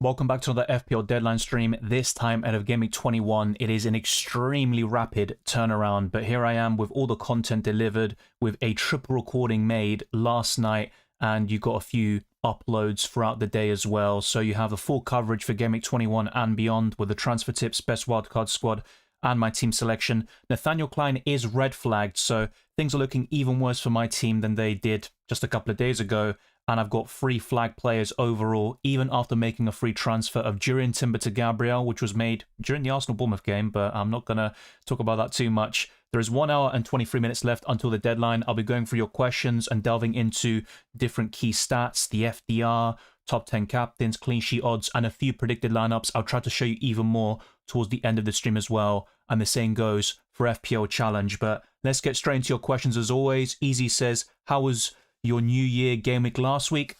Welcome back to another FPL deadline stream, this time out of Gameweek 21. It is an extremely rapid turnaround, but here I am with all the content delivered, with a triple recording made last night, and you got a few uploads throughout the day as well. So you have the full coverage for Gameweek 21 and beyond, with the transfer tips, best wildcard squad, and my team selection. Nathaniel Klein is red flagged, so things are looking even worse for my team than they did just a couple of days ago. And I've got 3 flag players overall, even after making a free transfer of Jurriën Timber to Gabriel, which was made during the Arsenal-Bournemouth game, but I'm not going to talk about that too much. There is 1 hour and 23 minutes left until the deadline. I'll be going through your questions and delving into different key stats, the FDR, top 10 captains, clean sheet odds, and a few predicted lineups. I'll try to show you even more towards the end of the stream as well. And the same goes for FPL Challenge. But let's get straight into your questions as always. Easy says, how was your New Year game week last week?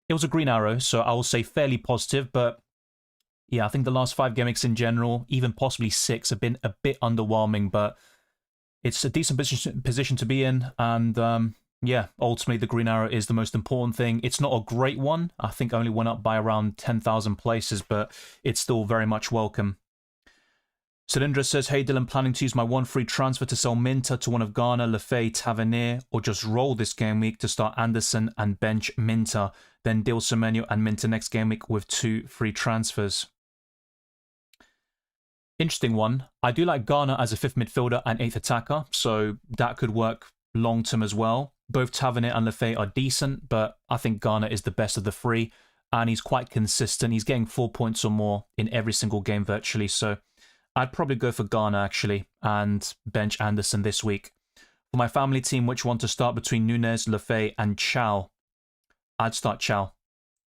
It was a green arrow, so I will say fairly positive, but yeah, I think the last 5 game weeks in general, even possibly 6, have been a bit underwhelming, but it's a decent position to be in, and yeah, ultimately the green arrow is the most important thing. It's not a great one. I think I only went up by around 10,000 places, but it's still very much welcome. Cylindra says, hey Dylan, planning to use my 1 free transfer to sell Minter to one of Garner, Lefay, Tavernier, or just roll this game week to start Anderson and bench Minter, then deal Semenyo and Minter next game week with 2 free transfers? Interesting one. I do like Garner as a 5th midfielder and 8th attacker, so that could work long term as well. Both Tavernier and Lefay are decent, but I think Garner is the best of the 3, and he's quite consistent. He's getting 4 points or more in every single game virtually, so I'd probably go for Garner, actually, and bench Anderson this week. For my family team, which one to start between Nunez, Lefay, and Chow? I'd start Chow.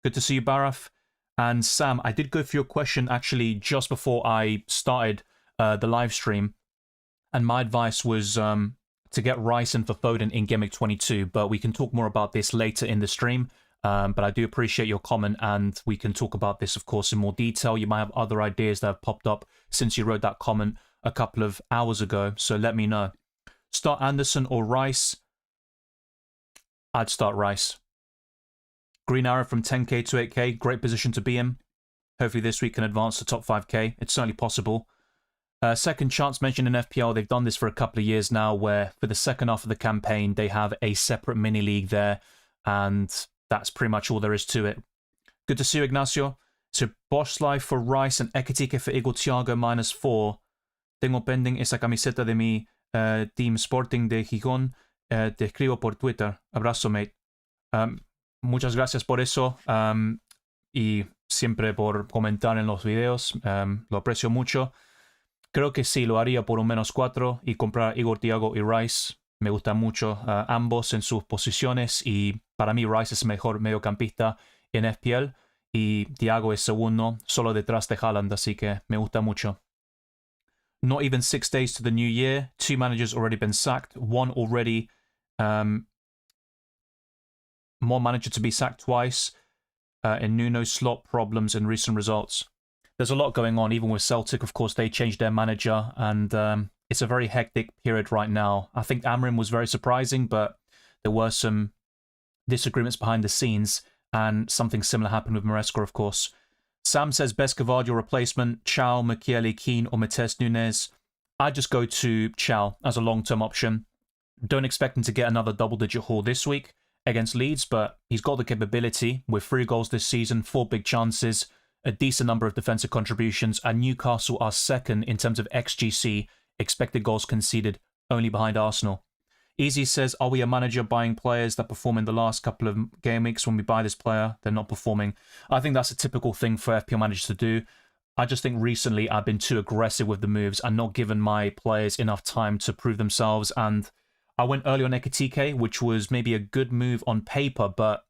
Good to see you, Baraf. And Sam, I did go for your question, actually, just before I started the live stream. And my advice was to get Rice in for Foden in Gameweek 22, but we can talk more about this later in the stream. But I do appreciate your comment, and we can talk about this, of course, in more detail. You might have other ideas that have popped up since you wrote that comment a couple of hours ago, so let me know. Start Anderson or Rice? I'd start Rice. Green arrow from 10k to 8k, great position to be in. Hopefully this week can advance to top 5k. It's certainly possible. Second chance mentioned in FPL, they've done this for a couple of years now, where for the second half of the campaign, they have a separate mini-league there, and that's pretty much all there is to it. Good to see you, Ignacio. So, Bosch Life for Rice and Ekitike for Igor Thiago -4. Tengo pending esa camiseta de mi Team Sporting de Gijón. Te escribo por Twitter. Abrazo, mate. Muchas gracias por eso. Y siempre por comentar en los videos. Lo aprecio mucho. Creo que sí, lo haría por un -4 y comprar Igor Thiago y Rice. Me gustan mucho ambos en sus posiciones, y para mí Rice es el mejor mediocampista en FPL y Thiago es segundo, solo detrás de Haaland, así que me gusta mucho. Not even 6 days to the new year. 2 managers already been sacked. 1 already. More manager to be sacked twice. And Nuno slot problems and recent results. There's a lot going on, even with Celtic. Of course, they changed their manager, and it's a very hectic period right now. I think Amrin was very surprising, but there were some disagreements behind the scenes, and something similar happened with Maresca, of course. Sam says, best Gavardio replacement, Chow, Mukiele, Keane, or Matheus Nunes. I'd just go to Chow as a long-term option. Don't expect him to get another double-digit haul this week against Leeds, but he's got the capability with 3 goals this season, 4 big chances, a decent number of defensive contributions, and Newcastle are second in terms of XGC, expected goals conceded, only behind Arsenal. Easy says, are we a manager buying players that perform in the last couple of game weeks? When we buy this player, they're not performing. I think that's a typical thing for FPL managers to do. I just think recently I've been too aggressive with the moves and not given my players enough time to prove themselves. And I went early on Ekitike, which was maybe a good move on paper, but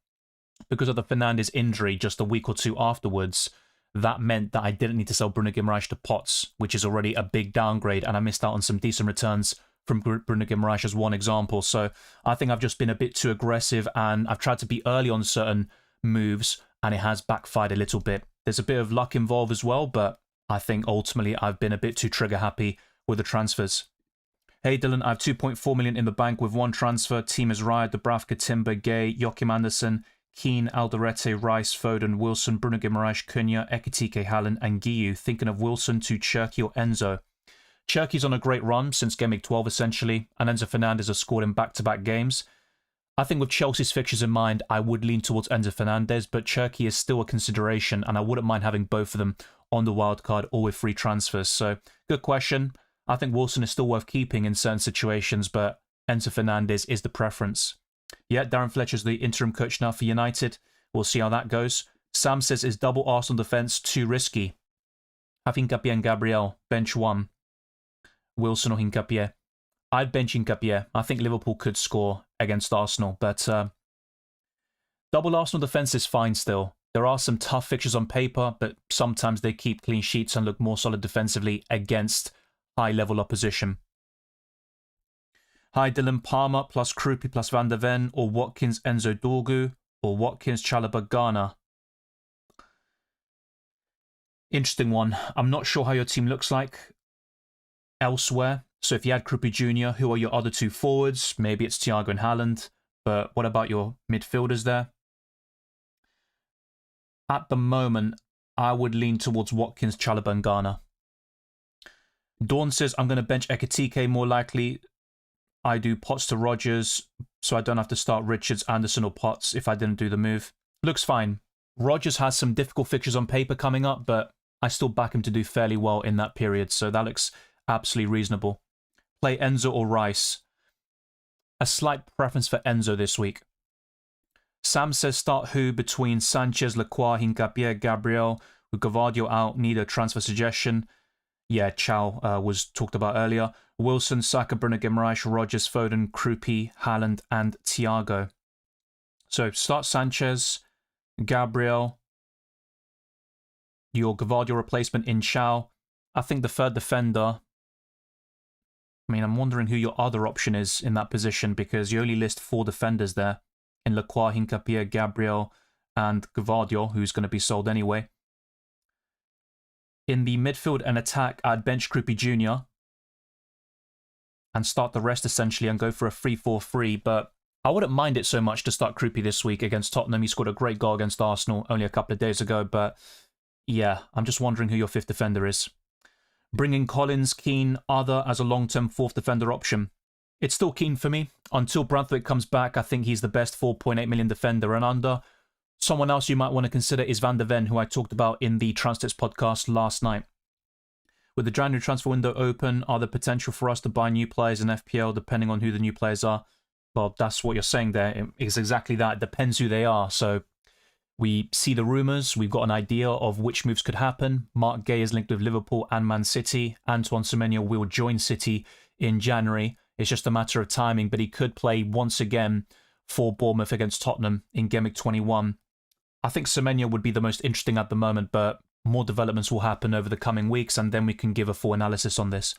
because of the Fernandes injury just a week or 2 afterwards, that meant that I didn't need to sell Bruno Guimaraes to Potts, which is already a big downgrade, and I missed out on some decent returns from Bruno Guimaraes as one example. So I think I've just been a bit too aggressive, and I've tried to be early on certain moves, and it has backfired a little bit. There's a bit of luck involved as well, but I think ultimately I've been a bit too trigger happy with the transfers. Hey Dylan, I have 2.4 million in the bank with 1 transfer. Team is Raya, Dubravka, Timber, Gay, Joachim Anderson, Keane, Alderete, Rice, Foden, Wilson, Bruno Guimaraes, Cunha, Ekitike, Haaland, and Guiu. Thinking of Wilson to Cherki or Enzo. Cherki's on a great run since Game Week 12, essentially, and Enzo Fernandez has scored in back-to-back games. I think with Chelsea's fixtures in mind, I would lean towards Enzo Fernandez, but Cherki is still a consideration, and I wouldn't mind having both of them on the wildcard or with free transfers. So, good question. I think Wilson is still worth keeping in certain situations, but Enzo Fernandez is the preference. Yeah, Darren Fletcher's the interim coach now for United. We'll see how that goes. Sam says, is double Arsenal defence too risky? Have Hincapié and Gabriel, bench one. Wilson or Hincapié? I'd bench Hincapié. I think Liverpool could score against Arsenal, but double Arsenal defence is fine still. There are some tough fixtures on paper, but sometimes they keep clean sheets and look more solid defensively against high-level opposition. Hi, Dylan. Palmer plus Krupi plus Van der Ven, or Watkins, Enzo, Dorgu, or Watkins, Chalobah, Garner. Interesting one. I'm not sure how your team looks like elsewhere. So if you had Krupi Jr., who are your other two forwards? Maybe it's Thiago and Haaland, but what about your midfielders there? At the moment, I would lean towards Watkins, Chalobah, and Garner. Dawn says, I'm going to bench Ekitike more likely. I do Potts to Rodgers, so I don't have to start Richards, Anderson, or Potts if I didn't do the move. Looks fine. Rodgers has some difficult fixtures on paper coming up, but I still back him to do fairly well in that period, so that looks absolutely reasonable. Play Enzo or Rice. A slight preference for Enzo this week. Sam says start who between Sanchez, Lacroix, Hincapié, Gabriel, with Gavadio out, need a transfer suggestion. Yeah, Chow was talked about earlier. Wilson, Saka, Bruno Guimaraes, Rodgers, Foden, Krupi, Haaland, and Thiago. So start Sanchez, Gabriel, your Gavadio replacement in Chow. I think the third defender, I mean, I'm wondering who your other option is in that position because you only list 4 defenders there in Lacroix, Hincapié, Gabriel, and Gavadio, who's going to be sold anyway. In the midfield and attack, I'd bench Krupi Jr. and start the rest essentially and go for a 3-4-3, but I wouldn't mind it so much to start Krupi this week against Tottenham. He scored a great goal against Arsenal only a couple of days ago, but yeah, I'm just wondering who your 5th defender is. Bringing Collins, Keane, other as a long-term 4th defender option. It's still Keane for me. Until Branthwaite comes back, I think he's the best 4.8 million defender and under. Someone else you might want to consider is Van der Ven, who I talked about in the Transfers podcast last night. With the January transfer window open, are there potential for us to buy new players in FPL depending on who the new players are? Well, that's what you're saying there. It's exactly that. It depends who they are. So we see the rumours. We've got an idea of which moves could happen. Mark Gay is linked with Liverpool and Man City. Antoine Semenyo will join City in January. It's just a matter of timing, but he could play once again for Bournemouth against Tottenham in Game Week 21. I think Semenyo would be the most interesting at the moment, but more developments will happen over the coming weeks, and then we can give a full analysis on this.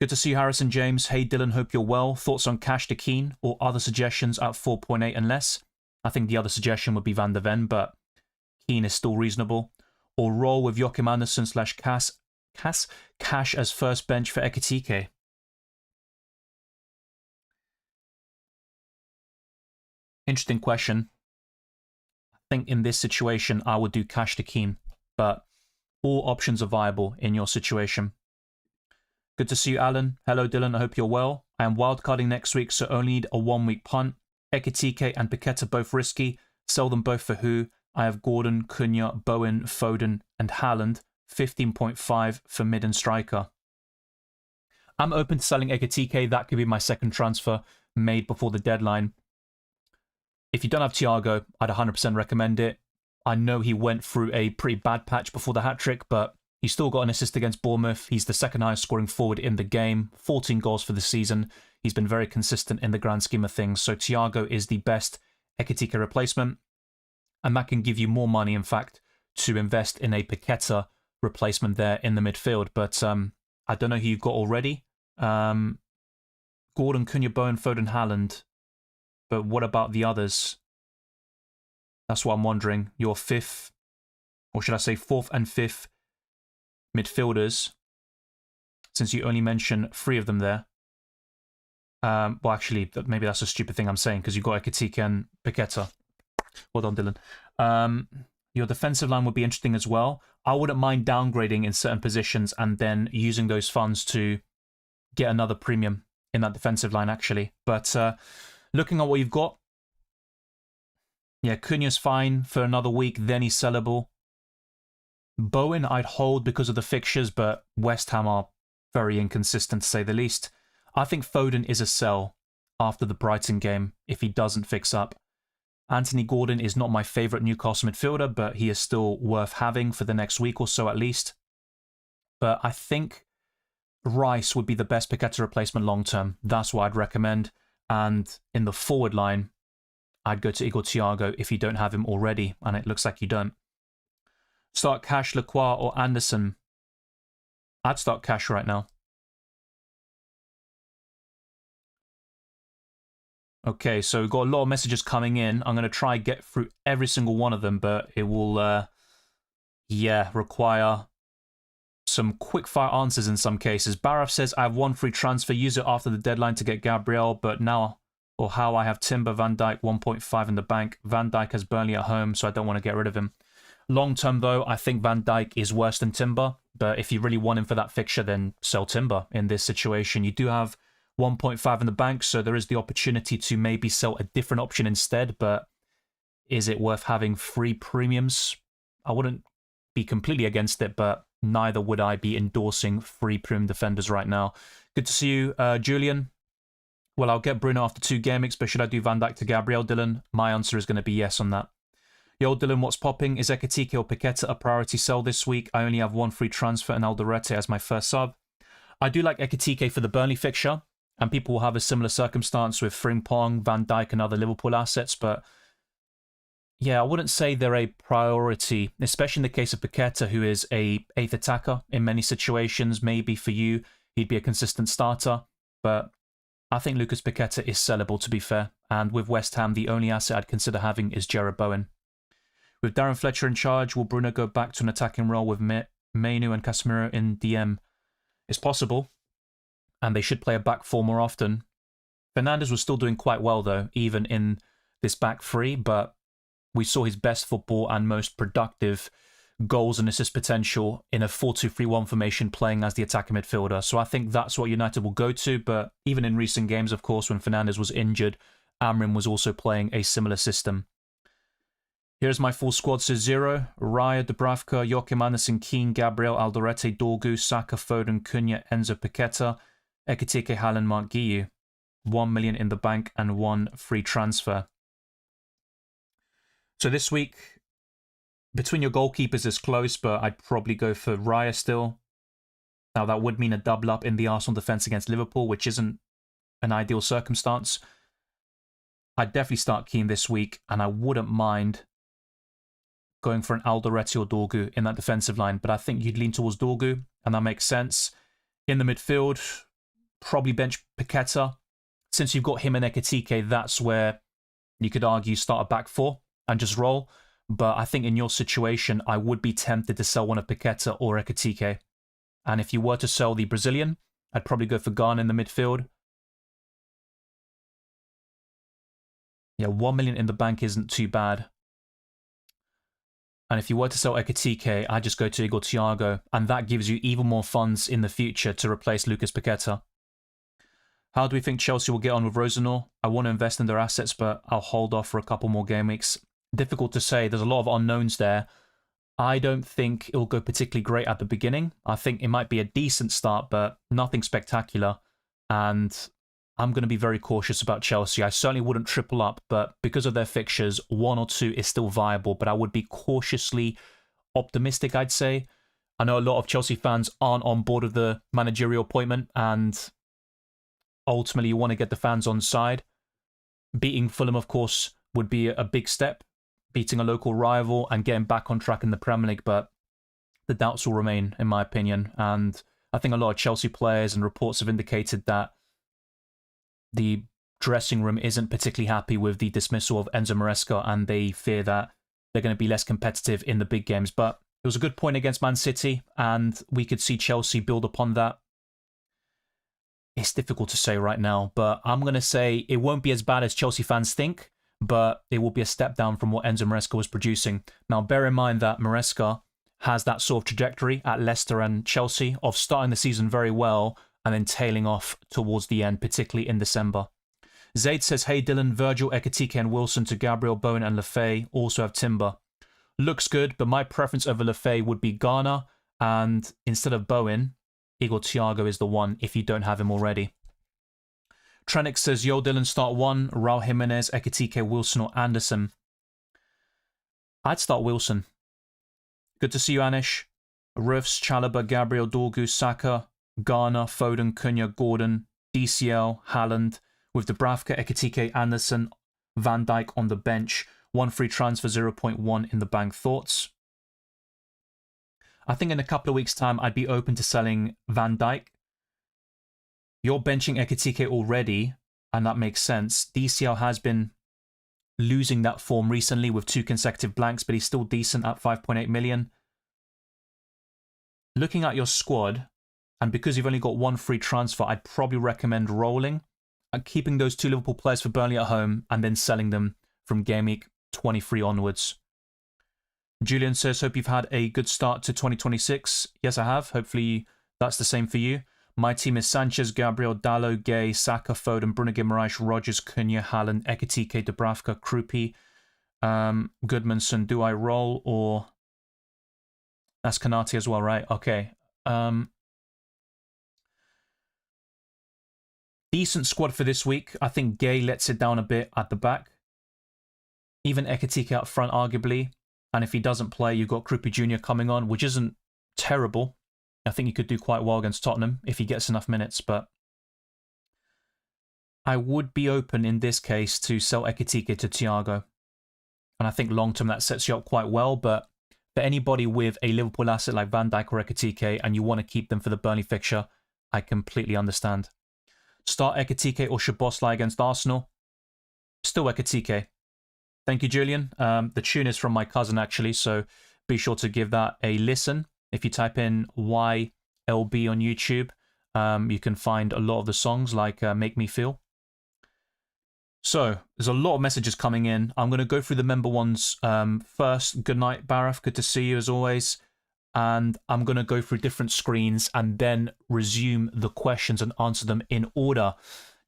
Good to see you, Harrison James. Hey, Dylan, hope you're well. Thoughts on Cash to Keane or other suggestions at 4.8 and less? I think the other suggestion would be Van der Ven, but Keane is still reasonable. Or roll with Joachim Andersen / Cash as first bench for Ekitike. Interesting question. I think in this situation, I would do Cash to Keane, but all options are viable in your situation. Good to see you, Alan. Hello, Dylan. I hope you're well. I am wildcarding next week, so only need a 1-week punt. Ekitike and Paqueta both risky. Sell them both for who? I have Gordon, Cunha, Bowen, Foden, and Haaland. 15.5 for mid and striker. I'm open to selling Ekitike. That could be my second transfer made before the deadline. If you don't have Thiago, I'd 100% recommend it. I know he went through a pretty bad patch before the hat-trick, but he still got an assist against Bournemouth. He's the second highest scoring forward in the game, 14 goals for the season. He's been very consistent in the grand scheme of things, so Thiago is the best Ekitike replacement, and that can give you more money, in fact, to invest in a Paqueta replacement there in the midfield. But I don't know who you've got already. Gordon, Cunha, Bowen, Foden, Haaland. But what about the others? That's what I'm wondering. Your 5th, or should I say 4th and 5th midfielders, since you only mention 3 of them there. Well, actually, maybe that's a stupid thing I'm saying, because you've got Ekitike and Paqueta. Well done, Dylan. Your defensive line would be interesting as well. I wouldn't mind downgrading in certain positions and then using those funds to get another premium in that defensive line, actually. But looking at what you've got, yeah, Cunha's fine for another week, then he's sellable. Bowen I'd hold because of the fixtures, but West Ham are very inconsistent to say the least. I think Foden is a sell after the Brighton game if he doesn't fix up. Anthony Gordon is not my favourite Newcastle midfielder, but he is still worth having for the next week or so at least. But I think Rice would be the best Paqueta replacement long term. That's what I'd recommend. And in the forward line, I'd go to Igor Thiago if you don't have him already, and it looks like you don't. Start Cash, Lacroix, or Anderson. I'd start Cash right now. Okay, so we've got a lot of messages coming in. I'm going to try and get through every single one of them, but it will, require some quick-fire answers in some cases. Baraf says, I have one free transfer. Use it after the deadline to get Gabriel, but now, or how I have Timber, Van Dijk, 1.5 in the bank. Van Dijk has Burnley at home, so I don't want to get rid of him. Long term, though, I think Van Dijk is worse than Timber, but if you really want him for that fixture, then sell Timber in this situation. You do have 1.5 in the bank, so there is the opportunity to maybe sell a different option instead, but is it worth having free premiums? I wouldn't be completely against it, but neither would I be endorsing free premium defenders right now. Good to see you, Julian. Well, I'll get Bruno after 2 game weeks, but should I do Van Dijk to Gabriel, Dylan? My answer is going to be yes on that. Yo, Dylan, what's popping? Is Ekitike or Paqueta a priority sell this week? I only have one free transfer and Alderete as my first sub. I do like Ekitike for the Burnley fixture, and people will have a similar circumstance with Frimpong, Van Dijk, and other Liverpool assets, but yeah, I wouldn't say they're a priority, especially in the case of Paqueta, who is a 8th attacker in many situations. Maybe for you, he'd be a consistent starter, but I think Lucas Paqueta is sellable, to be fair, and with West Ham, the only asset I'd consider having is Jarrod Bowen. With Darren Fletcher in charge, will Bruno go back to an attacking role with Mainu and Casemiro in DM? It's possible, and they should play a back 4 more often. Fernandes was still doing quite well, though, even in this back 3, but we saw his best football and most productive goals and assist potential in a 4-2-3-1 formation playing as the attacking midfielder. So I think that's what United will go to, but even in recent games, of course, when Fernandes was injured, Amrin was also playing a similar system. Here's my full squad. So 0, Raya, Dubravka, Joachim Andersen, Keane, Gabriel, Alderete, Dorgu, Saka, Foden, Cunha, Enzo Paqueta, Ekitike, Haaland, Mark Guiu. 1 million in the bank and 1 free transfer. So this week, between your goalkeepers is close, but I'd probably go for Raya still. Now that would mean a double up in the Arsenal defence against Liverpool, which isn't an ideal circumstance. I'd definitely start Keane this week, and I wouldn't mind going for an Alderete or Dorgu in that defensive line, but I think you'd lean towards Dorgu, and that makes sense. In the midfield, probably bench Paqueta. Since you've got him and Ekitike, that's where you could argue start a back 4 and just roll. But I think in your situation, I would be tempted to sell one of Paqueta or Ekitike. And if you were to sell the Brazilian, I'd probably go for Garner in the midfield. Yeah, 1 million in the bank isn't too bad. And if you were to sell Ekitike, I'd just go to Igor Thiago, and that gives you even more funds in the future to replace Lucas Paqueta. How do we think Chelsea will get on with Rosenau? I want to invest in their assets, but I'll hold off for a couple more game weeks. Difficult to say. There's a lot of unknowns there. I don't think it'll go particularly great at the beginning. I think it might be a decent start, but nothing spectacular. And I'm going to be very cautious about Chelsea. I certainly wouldn't triple up, but because of their fixtures, 1 or 2 is still viable. But I would be cautiously optimistic, I'd say. I know a lot of Chelsea fans aren't on board with the managerial appointment, and ultimately you want to get the fans on side. Beating Fulham, of course, would be a big step. Beating a local rival and getting back on track in the Premier League, but the doubts will remain, in my opinion. And I think a lot of Chelsea players and reports have indicated that the dressing room isn't particularly happy with the dismissal of Enzo Maresca, and they fear that they're going to be less competitive in the big games. But it was a good point against Man City, and we could see Chelsea build upon that. It's difficult to say right now, but I'm going to say it won't be as bad as Chelsea fans think, but it will be a step down from what Enzo Maresca was producing. Now, bear in mind that Maresca has that sort of trajectory at Leicester and Chelsea of starting the season very well and then tailing off towards the end, particularly in December. Zaid says, hey Dylan, Virgil, Ekitike and Wilson to Gabriel, Bowen and Lefay also have Timber. Looks good, but my preference over Lefay would be Garner, and instead of Bowen, Igor Thiago is the one if you don't have him already. Trenix says, yo Dylan, start one, Raul Jimenez, Ekitike, Wilson or Anderson. I'd start Wilson. Good to see you, Anish. Rufs, Chalobah, Gabriel, Dorgu, Saka, Garner, Foden, Cunha, Gordon, DCL, Haaland, with Dubravka, Ekitike, Anderson, Van Dijk on the bench. 1 free transfer, 0.1 in the bank. Thoughts? I think in a couple of weeks' time, I'd be open to selling Van Dijk. You're benching Ekitike already, and that makes sense. DCL has been losing that form recently with 2 consecutive blanks, but he's still decent at 5.8 million. Looking at your squad, and because you've only got 1 free transfer, I'd probably recommend rolling and keeping those 2 Liverpool players for Burnley at home and then selling them from Gameweek 23 onwards. Julian says, hope you've had a good start to 2026. Yes, I have. Hopefully that's the same for you. My team is Sanchez, Gabriel, Dalot, Gay, Saka, Foden, Bruno Guimaraes, Rodgers, Cunha, Haaland, Ekitike, Dubravka, Krupi, Goodmanson. Do I roll or... That's Kanate as well, right? Okay. Decent squad for this week. I think Gay lets it down a bit at the back. Even Ekitike up front, arguably. And if he doesn't play, you've got Krupi Jr. coming on, which isn't terrible. I think he could do quite well against Tottenham if he gets enough minutes. But I would be open in this case to sell Ekitike to Thiago. And I think long-term that sets you up quite well. But for anybody with a Liverpool asset like Van Dijk or Ekitike and you want to keep them for the Burnley fixture, I completely understand. Start Ekitike or Szoboszlai against Arsenal. Still Ekitike. Thank you, Julian. The tune is from my cousin, actually, so be sure to give that a listen. If you type in YLB on YouTube, you can find a lot of the songs, like Make Me Feel. So, there's a lot of messages coming in. I'm going to go through the member ones first. Good night, Baraf. Good to see you, as always. And I'm going to go through different screens and then resume the questions and answer them in order.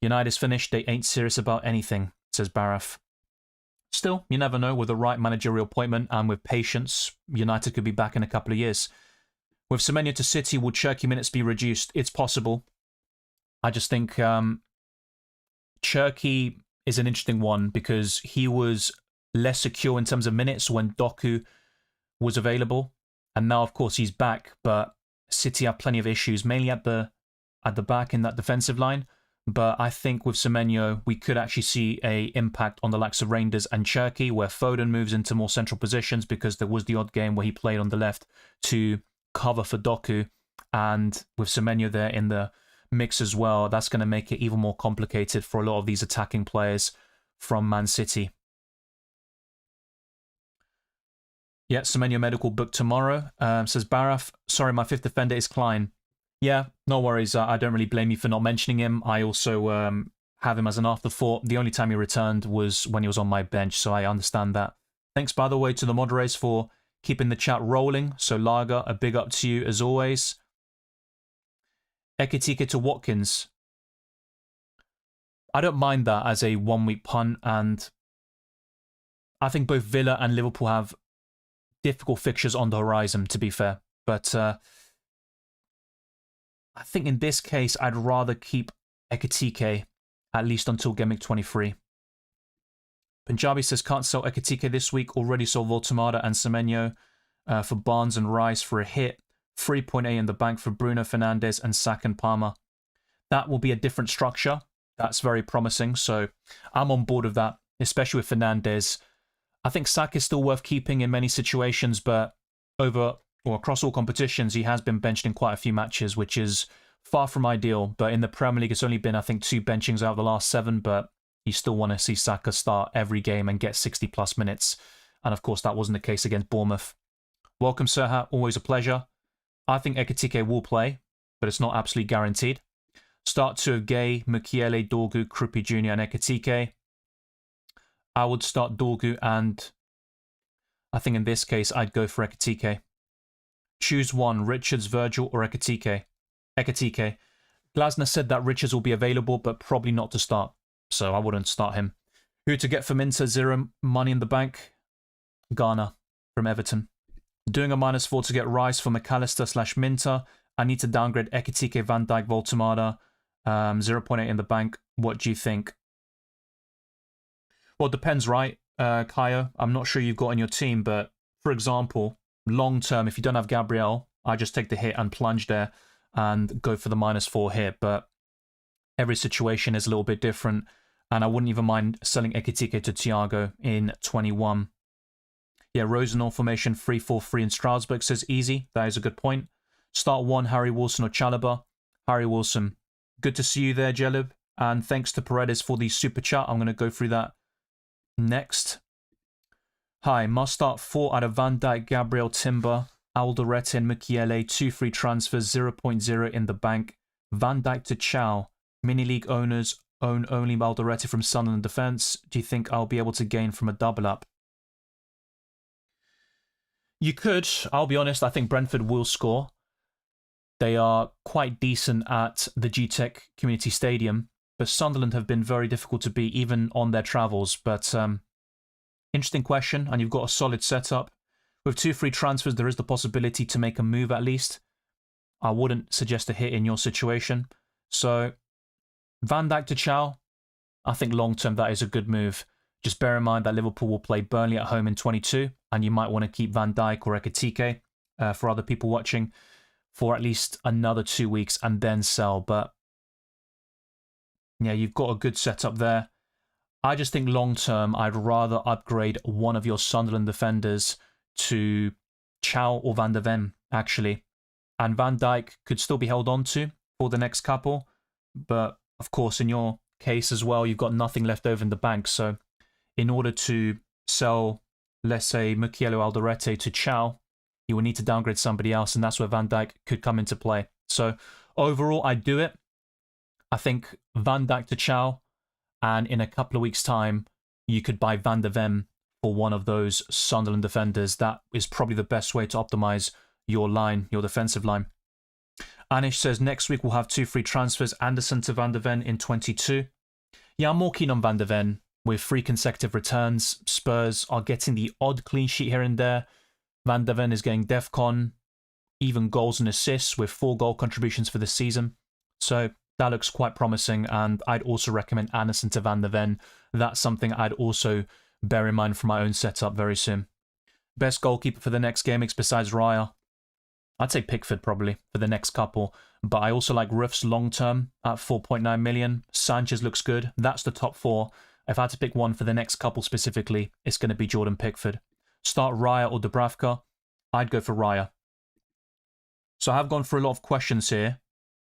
United's finished. They ain't serious about anything, says Baraf. Still, you never know. With the right managerial appointment and with patience, United could be back in a couple of years. With Semenyo to City, will Cherki minutes be reduced? It's possible. I just think Cherki is an interesting one because he was less secure in terms of minutes when Doku was available. And now, of course, he's back, but City have plenty of issues, mainly at the back in that defensive line. But I think with Semenyo, we could actually see an impact on the likes of Reinders and Cherki, where Foden moves into more central positions because there was the odd game where he played on the left to cover for Doku. And with Semenyo there in the mix as well, that's going to make it even more complicated for a lot of these attacking players from Man City. Yeah, Semenyo medical booked tomorrow. Says Baraf, sorry, my 5th defender is Klein. Yeah, no worries. I don't really blame you for not mentioning him. I also have him as an afterthought. The only time he returned was when he was on my bench, so I understand that. Thanks, by the way, to the moderators for keeping the chat rolling. So, Lager, a big up to you as always. Ekitike to Watkins. I don't mind that as a one-week punt, and I think both Villa and Liverpool have difficult fixtures on the horizon, to be fair. But I think in this case, I'd rather keep Ekitike at least until Gameweek 23. Punjabi says, can't sell Ekitike this week. Already sold Voltemada and Semenyo for Barnes and Rice for a hit. 3.8 in the bank for Bruno Fernandes and Saka and Palmer. That will be a different structure. That's very promising. So I'm on board with that, especially with Fernandes. I think Saka is still worth keeping in many situations, but across all competitions, he has been benched in quite a few matches, which is far from ideal. But in the Premier League, it's only been, I think, 2 benchings out of the last 7, but you still want to see Saka start every game and get 60-plus minutes. And of course, that wasn't the case against Bournemouth. Welcome, Serhat. Always a pleasure. I think Ekitike will play, but it's not absolutely guaranteed. Start 2 of Gay, Mukiele, Dorgu, Krupi Jr. and Ekitike. I would start Dorgu, and I think in this case, I'd go for Ekitike. Choose one, Richards, Virgil, or Ekitike. Ekitike. Glasner said that Richards will be available, but probably not to start, so I wouldn't start him. Who to get for Minter, 0 money in the bank? Garner from Everton. Doing a -4 to get Rice for McAllister / Minter. I need to downgrade Ekitike, Van Dijk, Voltemada. 0.8 in the bank. What do you think? Well, it depends, right, Kaio? I'm not sure you've got on your team, but for example, long term, if you don't have Gabriel, I just take the hit and plunge there and go for the -4 hit. But every situation is a little bit different, and I wouldn't even mind selling Ekitike to Thiago in 21. Yeah, Rosenau formation 3-4-3 in Strasbourg says easy. That is a good point. Start 1, Harry Wilson or Chalobah. Harry Wilson. Good to see you there, Jelib. And thanks to Paredes for the super chat. I'm going to go through that next. Hi, must start 4 out of Van Dijk, Gabriel, Timber, Alderete and Mukiele. 2 free transfers, 0.0 in the bank. Van Dijk to Chow. Mini league owners own only Alderete from Sunderland defence. Do you think I'll be able to gain from a double up? You could. I'll be honest, I think Brentford will score. They are quite decent at the G-Tech Community Stadium, but Sunderland have been very difficult to beat even on their travels. But interesting question, and you've got a solid setup. With 2 free transfers, there is the possibility to make a move at least. I wouldn't suggest a hit in your situation. So Van Dijk to Chow, I think long-term that is a good move. Just bear in mind that Liverpool will play Burnley at home in 22, and you might want to keep Van Dijk or Ekitike for other people watching for at least another 2 weeks and then sell. But yeah, you've got a good setup there. I just think long-term, I'd rather upgrade one of your Sunderland defenders to Chow or Van der Ven, actually. And Van Dijk could still be held on to for the next couple. But of course, in your case as well, you've got nothing left over in the bank. So in order to sell, let's say, Mukiele Alderete to Chow, you will need to downgrade somebody else, and that's where Van Dijk could come into play. So overall, I'd do it. I think Van Dijk to Chow, and in a couple of weeks' time, you could buy Van der Ven for one of those Sunderland defenders. That is probably the best way to optimize your line, your defensive line. Anish says next week we'll have 2 free transfers, Anderson to Van der Ven in 22. Yeah, I'm more keen on Van der Ven. With 3 consecutive returns, Spurs are getting the odd clean sheet here and there. Van der Ven is getting DEFCON, even goals and assists with 4 goal contributions for the season. So that looks quite promising, and I'd also recommend Anderson to Van der Ven. That's something I'd also bear in mind for my own setup very soon. Best goalkeeper for the next game weeks besides Raya? I'd say Pickford probably for the next couple, but I also like Roofs long term at 4.9 million. Sanchez looks good. That's the top 4. If I had to pick one for the next couple specifically, it's going to be Jordan Pickford. Start Raya or Dubravka? I'd go for Raya. So I have gone through a lot of questions here.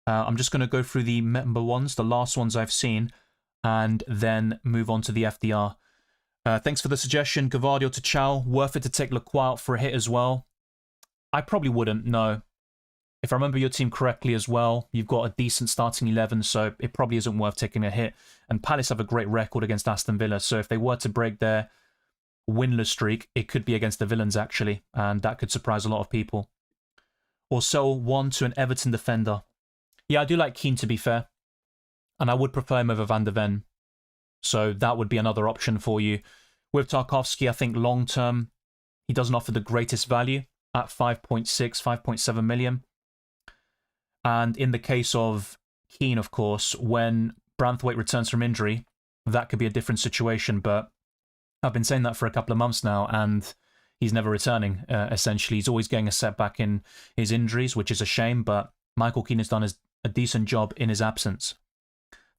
I'm just going to go through the member ones, the last ones I've seen, and then move on to the FDR. Thanks for the suggestion. Gavardio to Chow. Worth it to take Lacroix out for a hit as well? I probably wouldn't, no. If I remember your team correctly as well, you've got a decent starting 11, so it probably isn't worth taking a hit. And Palace have a great record against Aston Villa, so if they were to break their winless streak, it could be against the Villains, actually, and that could surprise a lot of people. Or sell one to an Everton defender. Yeah, I do like Keane, to be fair, and I would prefer him over Van der Ven, so that would be another option for you. With Tarkowski, I think long-term, he doesn't offer the greatest value at 5.6, 5.7 million. And in the case of Keane, of course, when Branthwaite returns from injury, that could be a different situation. But I've been saying that for a couple of months now, and he's never returning, essentially. He's always getting a setback in his injuries, which is a shame, but Michael Keane has done a decent job in his absence.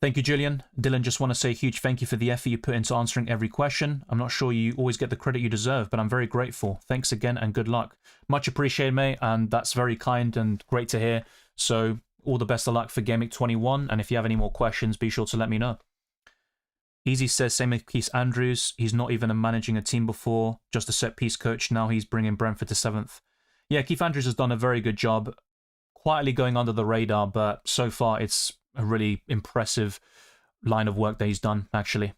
Thank you, Julian. Dylan, just want to say a huge thank you for the effort you put into answering every question. I'm not sure you always get the credit you deserve, but I'm very grateful. Thanks again and good luck. Much appreciated, mate, and that's very kind and great to hear. So all the best of luck for Gameweek 21, and if you have any more questions, be sure to let me know. Easy says, same with Keith Andrews. He's not even managing a team before, just a set-piece coach. Now he's bringing Brentford to 7th. Yeah, Keith Andrews has done a very good job, quietly going under the radar, but so far it's a really impressive line of work that he's done, actually.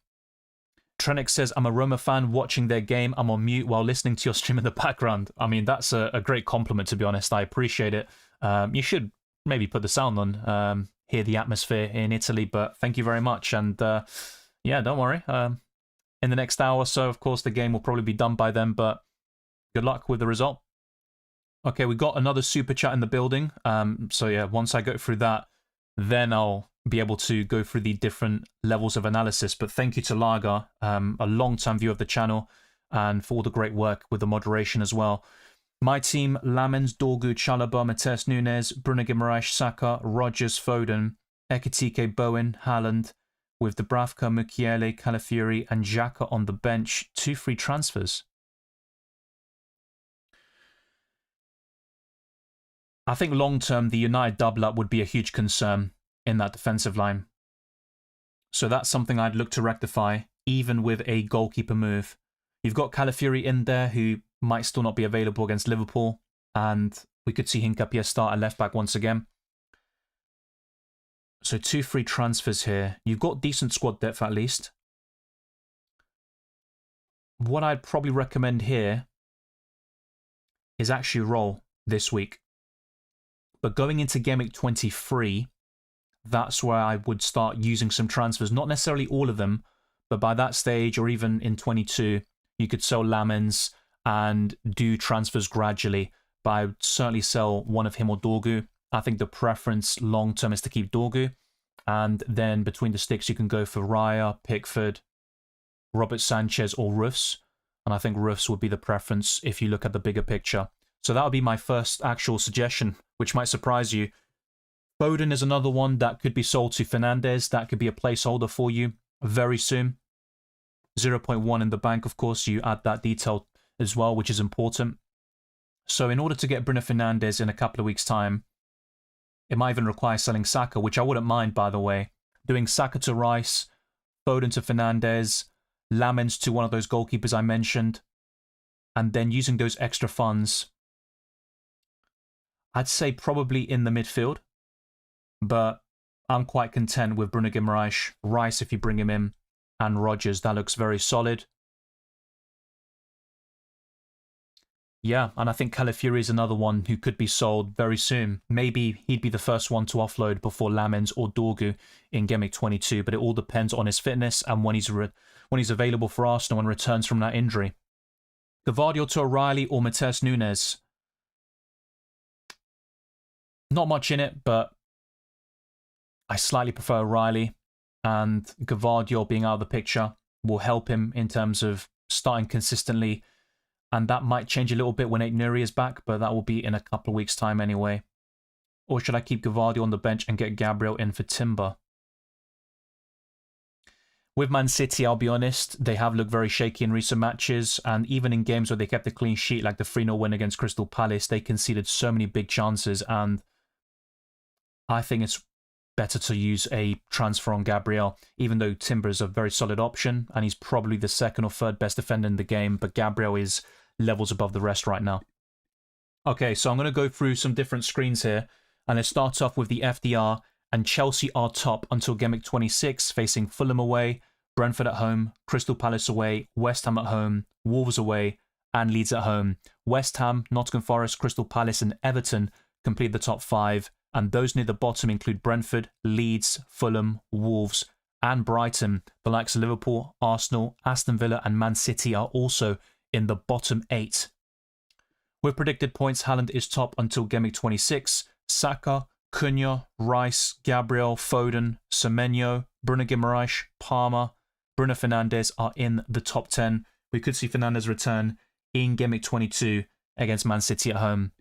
Trenick says, I'm a Roma fan watching their game. I'm on mute while listening to your stream in the background. I mean, that's a great compliment, to be honest. I appreciate it. You should maybe put the sound on, hear the atmosphere in Italy, but thank you very much. And yeah, don't worry. In the next hour or so, of course, the game will probably be done by then, but good luck with the result. Okay, we got another super chat in the building. So yeah, once I go through that, then I'll be able to go through the different levels of analysis. But thank you to Laga, a long-time viewer of the channel, and for all the great work with the moderation as well. My team: Lamens, Dorgu, Chalobah, Matheus Nunes, Bruno Guimaraes, Saka, Rodgers, Foden, Ekitike, Bowen, Haaland, with Dubravka, Mukiele, Calafiori, and Xhaka on the bench. 2 free transfers. I think long-term, the United double-up would be a huge concern in that defensive line. So that's something I'd look to rectify, even with a goalkeeper move. You've got Calafiori in there, who might still not be available against Liverpool, and we could see Hincapié start at left-back once again. So 2 free transfers here. You've got decent squad depth at least. What I'd probably recommend here is actually roll this week. But going into Gameweek 23, that's where I would start using some transfers. Not necessarily all of them, but by that stage, or even in 22, you could sell Lamens and do transfers gradually. But I would certainly sell one of him or Dorgu. I think the preference long-term is to keep Dorgu. And then between the sticks, you can go for Raya, Pickford, Robert Sanchez, or Roofs. And I think Roofs would be the preference if you look at the bigger picture. So that would be my first actual suggestion, which might surprise you. Foden is another one that could be sold to Fernandes. That could be a placeholder for you very soon. 0.1 in the bank, of course. You add that detail as well, which is important. So in order to get Bruno Fernandes in a couple of weeks' time, it might even require selling Saka, which I wouldn't mind, by the way. Doing Saka to Rice, Foden to Fernandes, Lamens to one of those goalkeepers I mentioned, and then using those extra funds, I'd say probably in the midfield, but I'm quite content with Bruno Guimaraes, Rice if you bring him in, and Rodgers. That looks very solid. Yeah, and I think Calafiori is another one who could be sold very soon. Maybe he'd be the first one to offload before Lamens or Dorgu in Gameweek 22, but it all depends on his fitness and when he's available for Arsenal and returns from that injury. Gavardio to O'Reilly or Matheus Nunes. Not much in it, but I slightly prefer O'Reilly, and Gavardio being out of the picture will help him in terms of starting consistently, and that might change a little bit when Aït-Nouri is back, but that will be in a couple of weeks' time anyway. Or should I keep Gavardio on the bench and get Gabriel in for Timber? With Man City, I'll be honest, they have looked very shaky in recent matches, and even in games where they kept a clean sheet, like the 3-0 win against Crystal Palace, they conceded so many big chances, and I think it's better to use a transfer on Gabriel, even though Timber is a very solid option, and he's probably the second or third best defender in the game, but Gabriel is levels above the rest right now. Okay, so I'm going to go through some different screens here, and it starts off with the FDR, and Chelsea are top until Gameweek 26, facing Fulham away, Brentford at home, Crystal Palace away, West Ham at home, Wolves away, and Leeds at home. West Ham, Nottingham Forest, Crystal Palace, and Everton complete the top 5, and those near the bottom include Brentford, Leeds, Fulham, Wolves, and Brighton. The likes of Liverpool, Arsenal, Aston Villa, and Man City are also in the bottom 8. With predicted points, Haaland is top until Gameweek 26. Saka, Cunha, Rice, Gabriel, Foden, Semenyo, Bruno Guimaraes, Palmer, Bruno Fernandes are in the top 10. We could see Fernandes return in Gameweek 22 against Man City at home.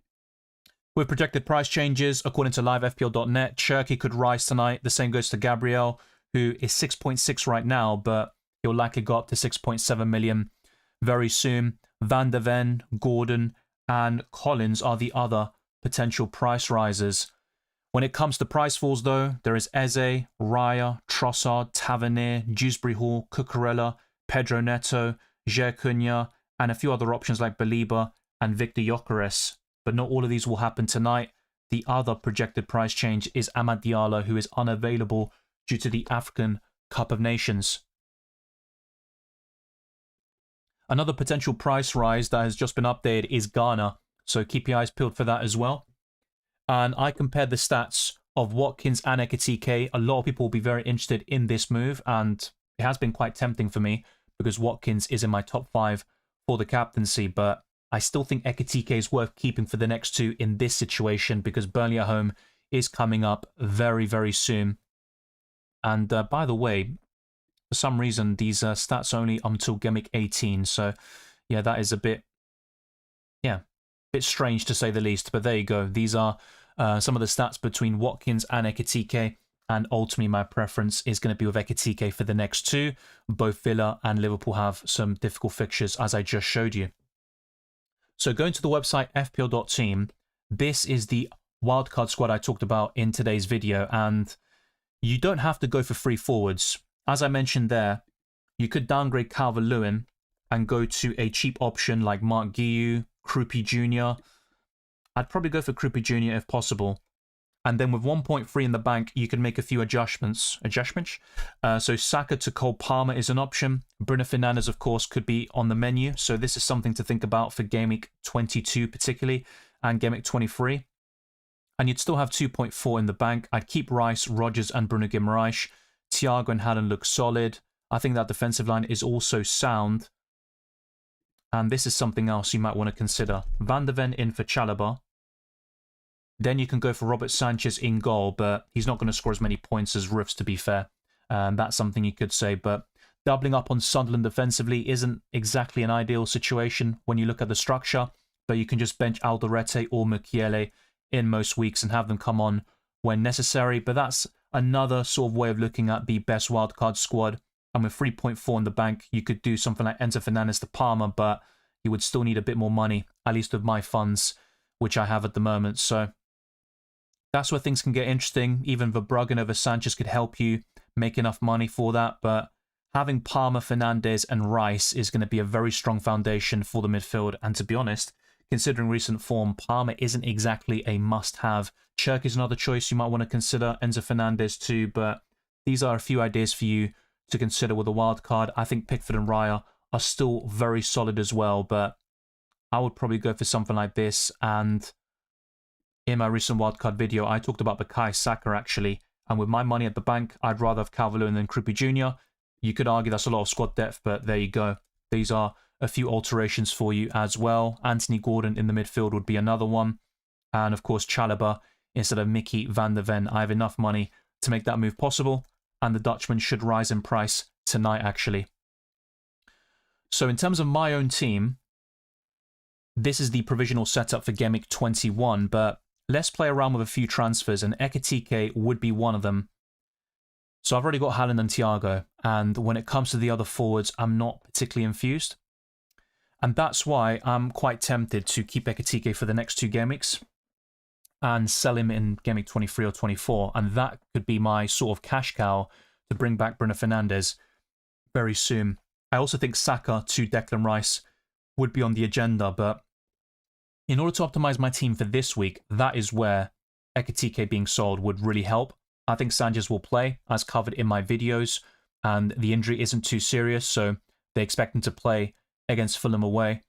With projected price changes, according to livefpl.net, Cherky could rise tonight. The same goes to Gabriel, who is 6.6 right now, but he'll likely go up to 6.7 million very soon. Van der Ven, Gordon, and Collins are the other potential price risers. When it comes to price falls, though, there is Eze, Raya, Trossard, Tavernier, Dewsbury Hall, Cucurella, Pedro Neto, Jair Cunha, and a few other options like Baliba and Victor Gyökeres. But not all of these will happen tonight. The other projected price change is Amad Diallo, who is unavailable due to the African Cup of Nations. Another potential price rise that has just been updated is Ghana, so keep your eyes peeled for that as well. And I compared the stats of Watkins and Ekitike. A lot of people will be very interested in this move, and it has been quite tempting for me because Watkins is in my top 5 for the captaincy, but I still think Ekitike is worth keeping for the next 2 in this situation because Burnley at home is coming up very, very soon. And by the way, for some reason, these stats are only until Game Week 18, so yeah, that is a bit strange to say the least, but there you go. These are some of the stats between Watkins and Ekitike, and ultimately my preference is going to be with Ekitike for the next 2. Both Villa and Liverpool have some difficult fixtures, as I just showed you. So going to the website fpl.team, this is the wildcard squad I talked about in today's video, and you don't have to go for 3 forwards. As I mentioned there, you could downgrade Calvert-Lewin and go to a cheap option like Mark Guiu, Krupi Jr. I'd probably go for Krupi Jr. if possible. And then with 1.3 in the bank, you can make a few adjustments. So Saka to Cole Palmer is an option. Bruno Fernandes, of course, could be on the menu. So this is something to think about for Game Week 22 particularly, and Game Week 23. And you'd still have 2.4 in the bank. I'd keep Rice, Rodgers, and Bruno Guimaraes. Thiago and Haaland look solid. I think that defensive line is also sound. And this is something else you might want to consider. Van de Ven in for Chalobah. Then you can go for Robert Sanchez in goal, but he's not going to score as many points as Rufs, to be fair. That's something you could say. But doubling up on Sunderland defensively isn't exactly an ideal situation when you look at the structure. But you can just bench Alderete or Mukiele in most weeks and have them come on when necessary. But that's another sort of way of looking at the best wildcard squad. And with 3.4 in the bank, you could do something like Enzo Fernandez to Palmer, but you would still need a bit more money, at least with my funds, which I have at the moment. So that's where things can get interesting. Even Verbruggen over Sanchez could help you make enough money for that. But having Palmer, Fernandes, and Rice is going to be a very strong foundation for the midfield. And to be honest, considering recent form, Palmer isn't exactly a must-have. Chirk is another choice you might want to consider. Enzo Fernandez too. But these are a few ideas for you to consider with a wild card. I think Pickford and Raya are still very solid as well, but I would probably go for something like this. And in my recent wildcard video, I talked about Bukayo Saka actually, and with my money at the bank, I'd rather have Calvert-Lewin than Krupi Jr. You could argue that's a lot of squad depth, but there you go. These are a few alterations for you as well. Anthony Gordon in the midfield would be another one. And of course, Chalobah instead of Mickey van der Ven. I have enough money to make that move possible, and the Dutchman should rise in price tonight, actually. So in terms of my own team, this is the provisional setup for Game Week 21, but let's play around with a few transfers, and Ekitike would be one of them. So I've already got Haaland and Thiago, and when it comes to the other forwards, I'm not particularly infused. And that's why I'm quite tempted to keep Ekitike for the next 2 game weeks and sell him in Game Week 23 or 24, and that could be my sort of cash cow to bring back Bruno Fernandes very soon. I also think Saka to Declan Rice would be on the agenda, but in order to optimize my team for this week, that is where Ekitike being sold would really help. I think Sanchez will play, as covered in my videos, and the injury isn't too serious, so they expect him to play against Fulham away.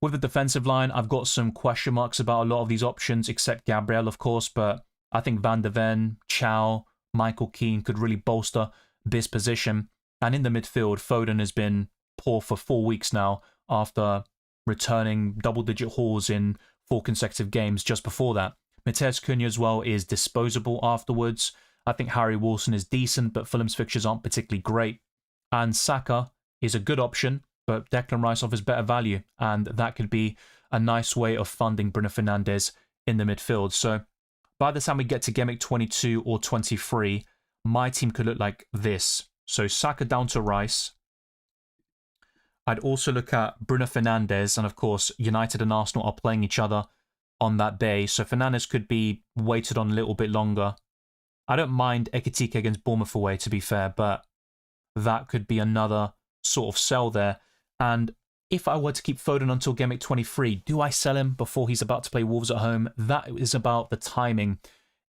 With the defensive line, I've got some question marks about a lot of these options, except Gabriel, of course, but I think Van de Ven, Chow, Michael Keane could really bolster this position. And in the midfield, Foden has been poor for 4 weeks now after returning double-digit hauls in 4 consecutive games just before that. Matheus Cunha as well is disposable afterwards. I think Harry Wilson is decent, but Fulham's fixtures aren't particularly great. And Saka is a good option, but Declan Rice offers better value, and that could be a nice way of funding Bruno Fernandes in the midfield. So by the time we get to Game Week 22 or 23, my team could look like this. So Saka down to Rice. I'd also look at Bruno Fernandes, and of course United and Arsenal are playing each other on that day, so Fernandes could be waited on a little bit longer. I don't mind Ekitike against Bournemouth away, to be fair, but that could be another sort of sell there. And if I were to keep Foden until Game Week 23, do I sell him before he's about to play Wolves at home? That is about the timing.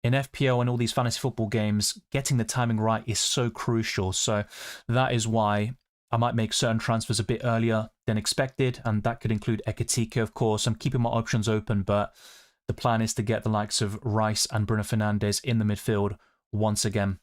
In FPL and all these fantasy football games, getting the timing right is so crucial. So that is why I might make certain transfers a bit earlier than expected, and that could include Ekitike, of course. I'm keeping my options open, but the plan is to get the likes of Rice and Bruno Fernandes in the midfield once again.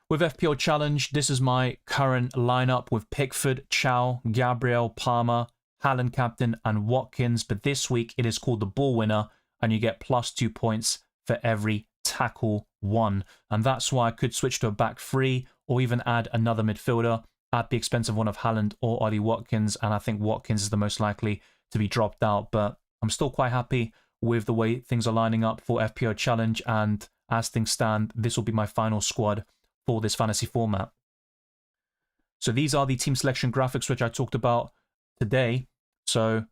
With FPL Challenge, this is my current lineup with Pickford, Chow, Gabriel, Palmer, Haaland captain, and Watkins. But this week it is called the Ball Winner, and you get +2 points for every tackle won. And that's why I could switch to a back three or even add another midfielder at the expense of one of Haaland or Ollie Watkins. And I think Watkins is the most likely to be dropped out. But I'm still quite happy with the way things are lining up for FPL Challenge. And as things stand, this will be my final squad for this fantasy format. So these are the team selection graphics which I talked about today. So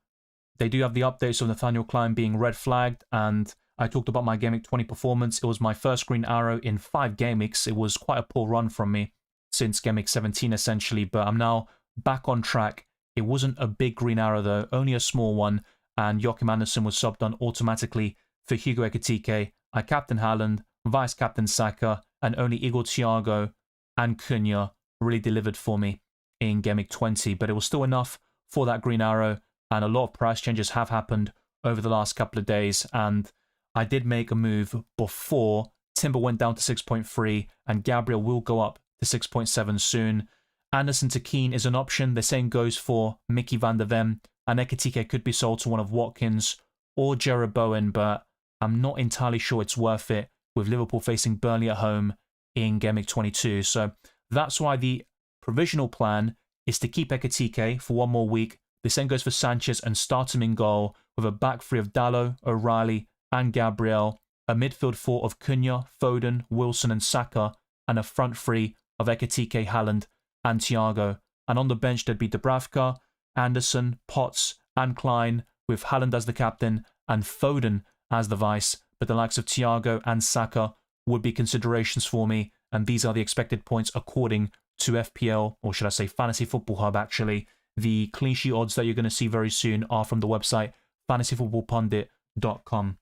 they do have the updates of Nathaniel Klein being red flagged, and I talked about my Game Week 20 performance. It was my first green arrow in 5 game weeks. It was quite a poor run from me since Game Week 17 essentially, but I'm now back on track. It wasn't a big green arrow though, only a small one, and Joachim Andersen was subbed on automatically for Hugo Ekitike. I captain Haaland, vice captain Saka, and only Igor Thiago and Cunha really delivered for me in Game Week 20, but it was still enough for that green arrow, and a lot of price changes have happened over the last couple of days, and I did make a move before Timber went down to 6.3, and Gabriel will go up to 6.7 soon. Anderson to Keane is an option. The same goes for Mickey van der Ven, and Ekitike could be sold to one of Watkins or Jarrod Bowen, but I'm not entirely sure it's worth it with Liverpool facing Burnley at home in Game Week 22. So that's why the provisional plan is to keep Ekitike for one more week. The same goes for Sanchez and start him in goal with a back three of Dalot, O'Reilly and Gabriel, a midfield four of Cunha, Foden, Wilson and Saka, and a front three of Ekitike, Haaland and Thiago. And on the bench there'd be Dubravka, Anderson, Potts and Klein, with Haaland as the captain and Foden as the vice, but the likes of Thiago and Saka would be considerations for me, and these are the expected points according to FPL, or should I say Fantasy Football Hub actually. The clean sheet odds that you're going to see very soon are from the website fantasyfootballpundit.com.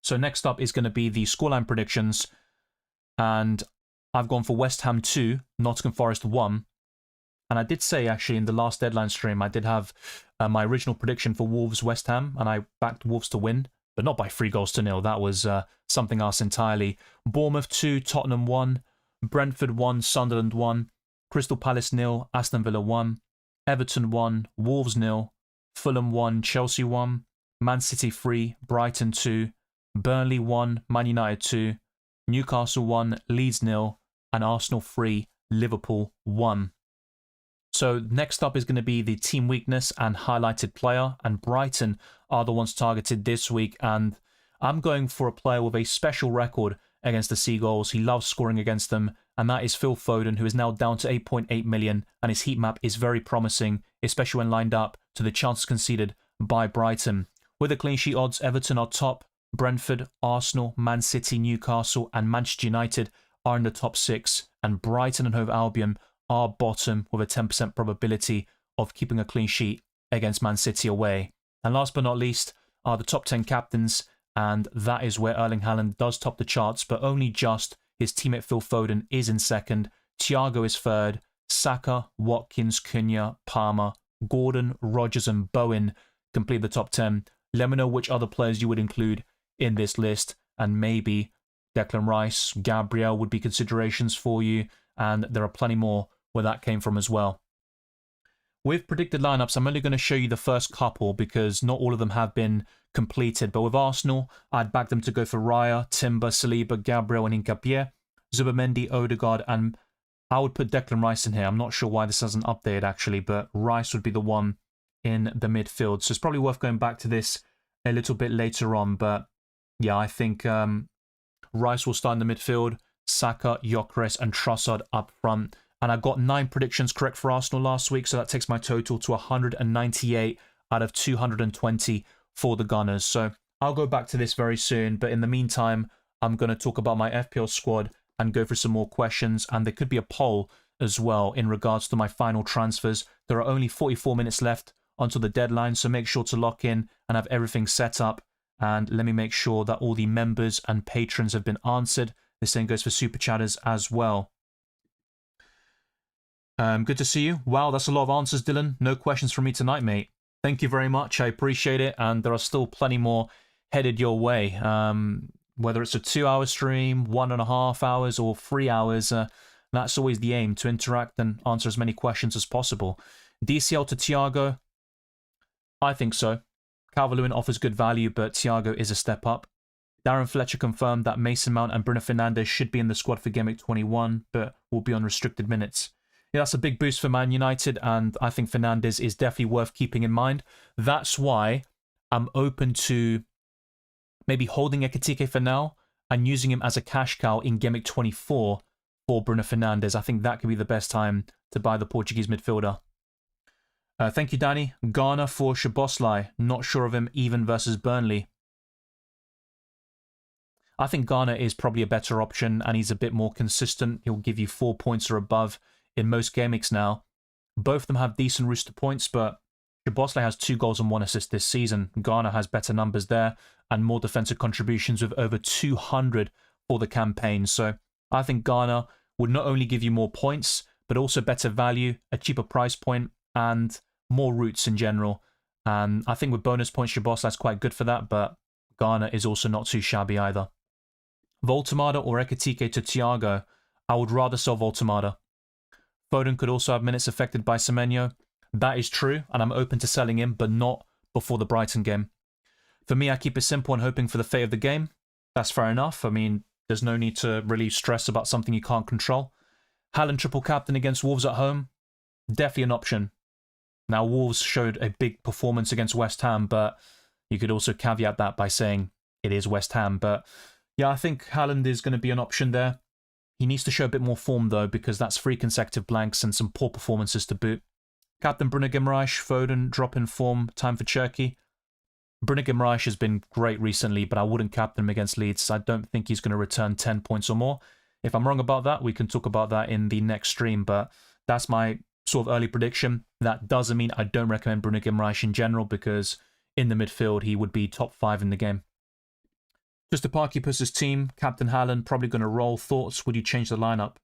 So next up is going to be the scoreline predictions, and I've gone for West Ham 2, Nottingham Forest 1. And I did say actually in the last deadline stream, I did have my original prediction for Wolves West Ham, and I backed Wolves to win, but not by 3-0. That was something else entirely. Bournemouth 2, Tottenham 1, Brentford 1, Sunderland 1, Crystal Palace 0, Aston Villa 1, Everton 1, Wolves 0, Fulham 1, Chelsea 1, Man City 3, Brighton 2, Burnley 1, Man United 2, Newcastle 1, Leeds 0, and Arsenal 3, Liverpool 1. So next up is going to be the team weakness and highlighted player, and Brighton are the ones targeted this week, and I'm going for a player with a special record against the Seagulls. He loves scoring against them, and that is Phil Foden, who is now down to 8.8 million, and his heat map is very promising, especially when lined up to the chances conceded by Brighton. With the clean sheet odds, Everton are top, Brentford, Arsenal, Man City, Newcastle and Manchester United are in the top 6, and Brighton and Hove Albion are bottom with a 10% probability of keeping a clean sheet against Man City away. And last but not least are the top 10 captains, and that is where Erling Haaland does top the charts, but only just. His teammate Phil Foden is in second, Thiago is third, Saka, Watkins, Cunha, Palmer, Gordon, Rodgers and Bowen complete the top 10. Let me know which other players you would include in this list, and maybe Declan Rice, Gabriel would be considerations for you, and there are plenty more where that came from as well. With predicted lineups, I'm only going to show you the first couple because not all of them have been completed. But with Arsenal, I'd back them to go for Raya, Timber, Saliba, Gabriel and Hincapié, Zubimendi, Odegaard, and I would put Declan Rice in here. I'm not sure why this hasn't updated actually, but Rice would be the one in the midfield. So it's probably worth going back to this a little bit later on. But yeah, I think Rice will start in the midfield, Saka, Gyökeres and Trossard up front. And I got 9 predictions correct for Arsenal last week, so that takes my total to 198 out of 220 for the Gunners. So I'll go back to this very soon, but in the meantime, I'm going to talk about my FPL squad and go through some more questions, and there could be a poll as well in regards to my final transfers. There are only 44 minutes left until the deadline, so make sure to lock in and have everything set up, and let me make sure that all the members and patrons have been answered. The same goes for Super Chatters as well. Good to see you. Wow, that's a lot of answers, Dylan. No questions from me tonight, mate. Thank you very much. I appreciate it. And there are still plenty more headed your way. Whether it's a 2-hour stream, 1.5 hours, or 3 hours, that's always the aim, to interact and answer as many questions as possible. DCL to Thiago? I think so. Calvert-Lewin offers good value, but Thiago is a step up. Darren Fletcher confirmed that Mason Mount and Bruno Fernandes should be in the squad for Gameweek 21, but will be on restricted minutes. Yeah, that's a big boost for Man United, and I think Fernandes is definitely worth keeping in mind. That's why I'm open to maybe holding Ekitike for now and using him as a cash cow in Gameweek 24 for Bruno Fernandes. I think that could be the best time to buy the Portuguese midfielder. Thank you, Danny. Garner for Szoboszlai. Not sure of him even versus Burnley. I think Garner is probably a better option, and he's a bit more consistent. He'll give you 4 points or above in most game weeks now. Both of them have decent rooster points, but Szoboszlai has 2 goals and 1 assist this season. Garner has better numbers there and more defensive contributions with over 200 for the campaign. So I think Garner would not only give you more points, but also better value, a cheaper price point, and more routes in general. And I think with bonus points, Szoboszlai is quite good for that, but Garner is also not too shabby either. Voltemada or Ekitike to Thiago? I would rather sell Voltemada. Foden could also have minutes affected by Semenyo. That is true, and I'm open to selling him, but not before the Brighton game. For me, I keep it simple and hoping for the fate of the game. That's fair enough. I mean, there's no need to really stress about something you can't control. Haaland triple captain against Wolves at home? Definitely an option. Now, Wolves showed a big performance against West Ham, but you could also caveat that by saying it is West Ham. But yeah, I think Haaland is going to be an option there. He needs to show a bit more form, though, because that's 3 consecutive blanks and some poor performances to boot. Captain Bruno Guimaraes, Foden, drop in form, time for Cherki. Bruno Guimaraes has been great recently, but I wouldn't captain him against Leeds. I don't think he's going to return 10 points or more. If I'm wrong about that, we can talk about that in the next stream, but that's my sort of early prediction. That doesn't mean I don't recommend Bruno Guimaraes in general, because in the midfield, he would be top 5 in the game. Just a Parkeepus' team, Captain Haaland, probably going to roll. Thoughts? Would you change the lineup?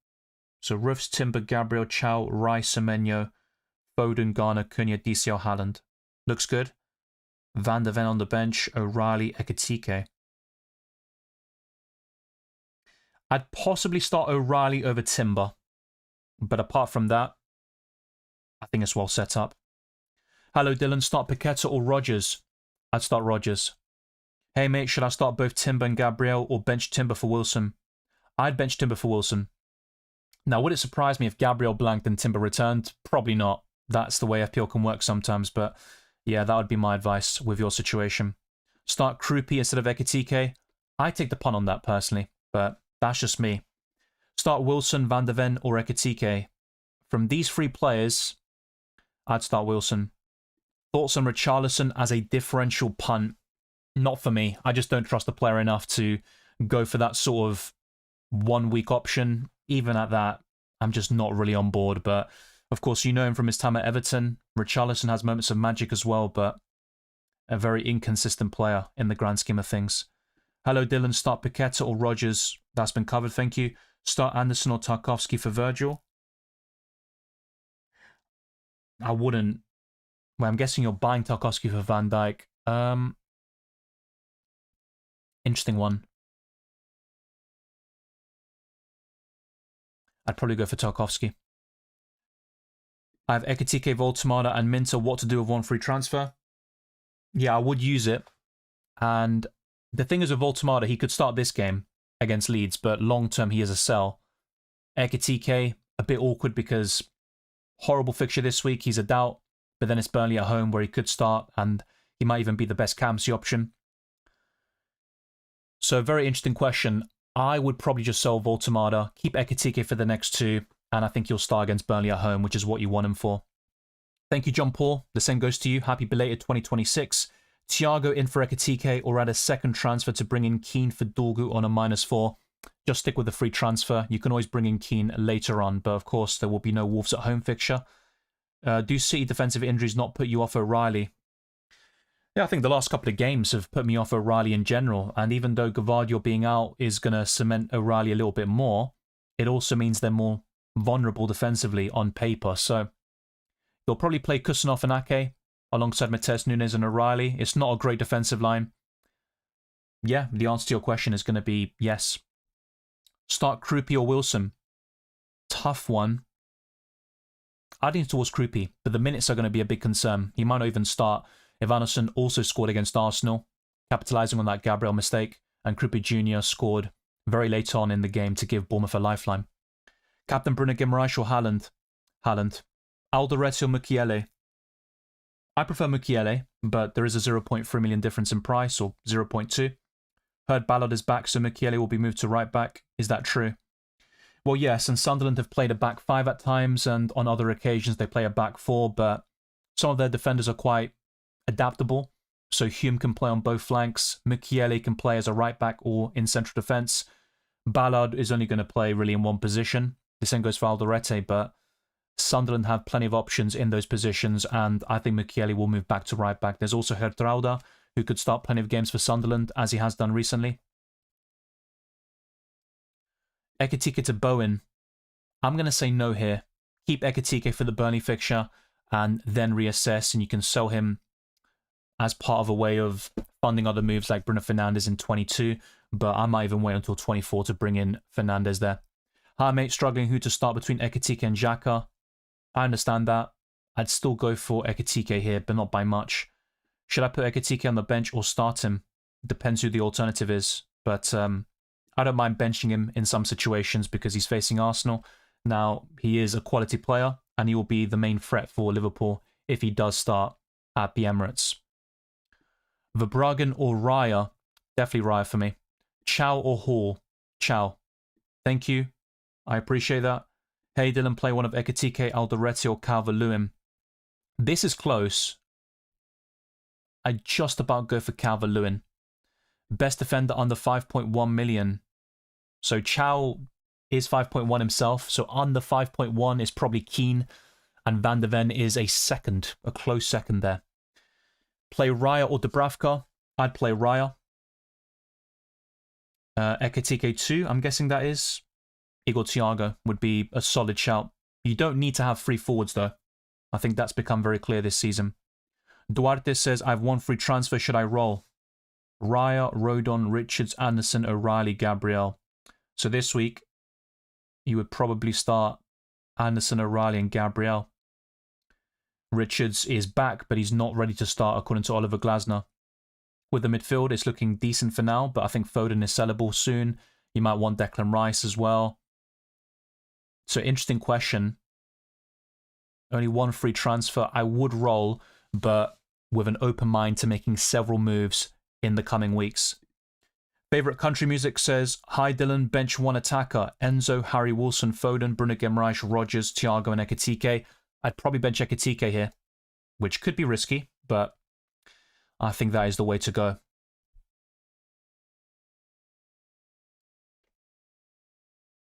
So Rufs, Timber, Gabriel, Chow, Rice, Semenyo, Foden, Garner, Cunha, DCL, Haaland. Looks good. Van der Ven on the bench, O'Reilly, Ekitike. I'd possibly start O'Reilly over Timber, but apart from that, I think it's well set up. Hello, Dylan. Start Paqueta or Rodgers? I'd start Rodgers. Hey, mate, should I start both Timber and Gabriel or bench Timber for Wilson? I'd bench Timber for Wilson. Now, would it surprise me if Gabriel blanked and Timber returned? Probably not. That's the way FPL can work sometimes, but yeah, that would be my advice with your situation. Start Krupi instead of Ekitike. I take the punt on that personally, but that's just me. Start Wilson, Van der Ven, or Ekitike. From these 3 players, I'd start Wilson. Thoughts on Richarlison as a differential punt? Not for me. I just don't trust the player enough to go for that sort of 1-week option. Even at that, I'm just not really on board. But of course, you know him from his time at Everton. Richarlison has moments of magic as well, but a very inconsistent player in the grand scheme of things. Hello, Dylan. Start Paqueta or Rodgers? That's been covered, thank you. Start Anderson or Tarkowski for Virgil? I wouldn't. Well, I'm guessing you're buying Tarkowski for Van Dijk. Interesting one. I'd probably go for Tarkowski. I have Ekitike, Voltemada, and Minter. What to do with one free transfer? Yeah, I would use it. And the thing is with Voltemada, he could start this game against Leeds, but long-term he is a sell. Ekitike, a bit awkward because horrible fixture this week. He's a doubt, but then it's Burnley at home where he could start, and he might even be the best captaincy option. So, very interesting question. I would probably just sell Voltemada, keep Ekitike for the next 2, and I think you'll start against Burnley at home, which is what you want him for. Thank you, John Paul. The same goes to you. Happy belated 2026. Thiago in for Ekitike, or add a second transfer to bring in Keane for Dorgu on a -4. Just stick with the free transfer. You can always bring in Keane later on, but of course there will be no Wolves at home fixture. Do City defensive injuries not put you off O'Reilly? Yeah, I think the last couple of games have put me off O'Reilly in general, and even though Gvardiol being out is going to cement O'Reilly a little bit more, it also means they're more vulnerable defensively on paper. So he'll probably play Kusanov and Ake alongside Matheus Nunes and O'Reilly. It's not a great defensive line. Yeah, the answer to your question is going to be yes. Start Krupi or Wilson. Tough one. I lean towards Krupi, but the minutes are going to be a big concern. He might not even start. Evanescent also scored against Arsenal, capitalising on that Gabriel mistake, and Krupi Jr. scored very late on in the game to give Bournemouth a lifeline. Captain Bruno Guimaraes or Haaland? Haaland. Alderete or Mukiele? I prefer Mukiele, but there is a 0.3 million difference in price, or 0.2. Heard Ballard is back, so Mukiele will be moved to right back. Is that true? Well, yes, and Sunderland have played a back five at times, and on other occasions they play a back four, but some of their defenders are quite adaptable. So Hume can play on both flanks, Mukiele can play as a right back or in central defence. Ballard is only going to play really in one position. The same goes for Alderete, but Sunderland have plenty of options in those positions, and I think Mukiele will move back to right back. There's also Hertrauda, who could start plenty of games for Sunderland, as he has done recently. Ekitike to Bowen. I'm going to say no here. Keep Ekitike for the Burnley fixture, and then reassess, and you can sell him as part of a way of funding other moves like Bruno Fernandes in 22, but I might even wait until 24 to bring in Fernandes there. Hi mate, struggling who to start between Ekitike and Xhaka. I understand that. I'd still go for Ekitike here, but not by much. Should I put Ekitike on the bench or start him? Depends who the alternative is, but I don't mind benching him in some situations because he's facing Arsenal. Now, he is a quality player, and he will be the main threat for Liverpool if he does start at the Emirates. Verbruggen or Raya? Definitely Raya for me. Chow or Hall? Chow. Thank you. I appreciate that. Hey Dylan, play one of Ekitike, Alderete or Calvert-Lewin. This is close. I'd just about go for Calvert-Lewin. Best defender under 5.1 million. So Chow is 5.1 himself, so under 5.1 is probably Keane, and Van der Ven is a second, a close second there. Play Raya or Dubravka? I'd play Raya. Ekitike 2, I'm guessing that is. Igor Thiago would be a solid shout. You don't need to have free forwards though. I think that's become very clear this season. Duarte says, I have one free transfer, should I roll? Raya, Rodon, Richards, Anderson, O'Reilly, Gabriel. So this week, you would probably start Anderson, O'Reilly and Gabriel. Richards is back, but he's not ready to start according to Oliver Glasner. With the midfield, it's looking decent for now, but I think Foden is sellable soon. You might want Declan Rice as well. So interesting question. Only one free transfer. I would roll, but with an open mind to making several moves in the coming weeks. Favorite country music says, hi Dylan, bench one attacker. Enzo, Harry Wilson, Foden, Bruno Guimaraes, Rodgers, Thiago and Ekitike. I'd probably bench Ekitike here, which could be risky, but I think that is the way to go.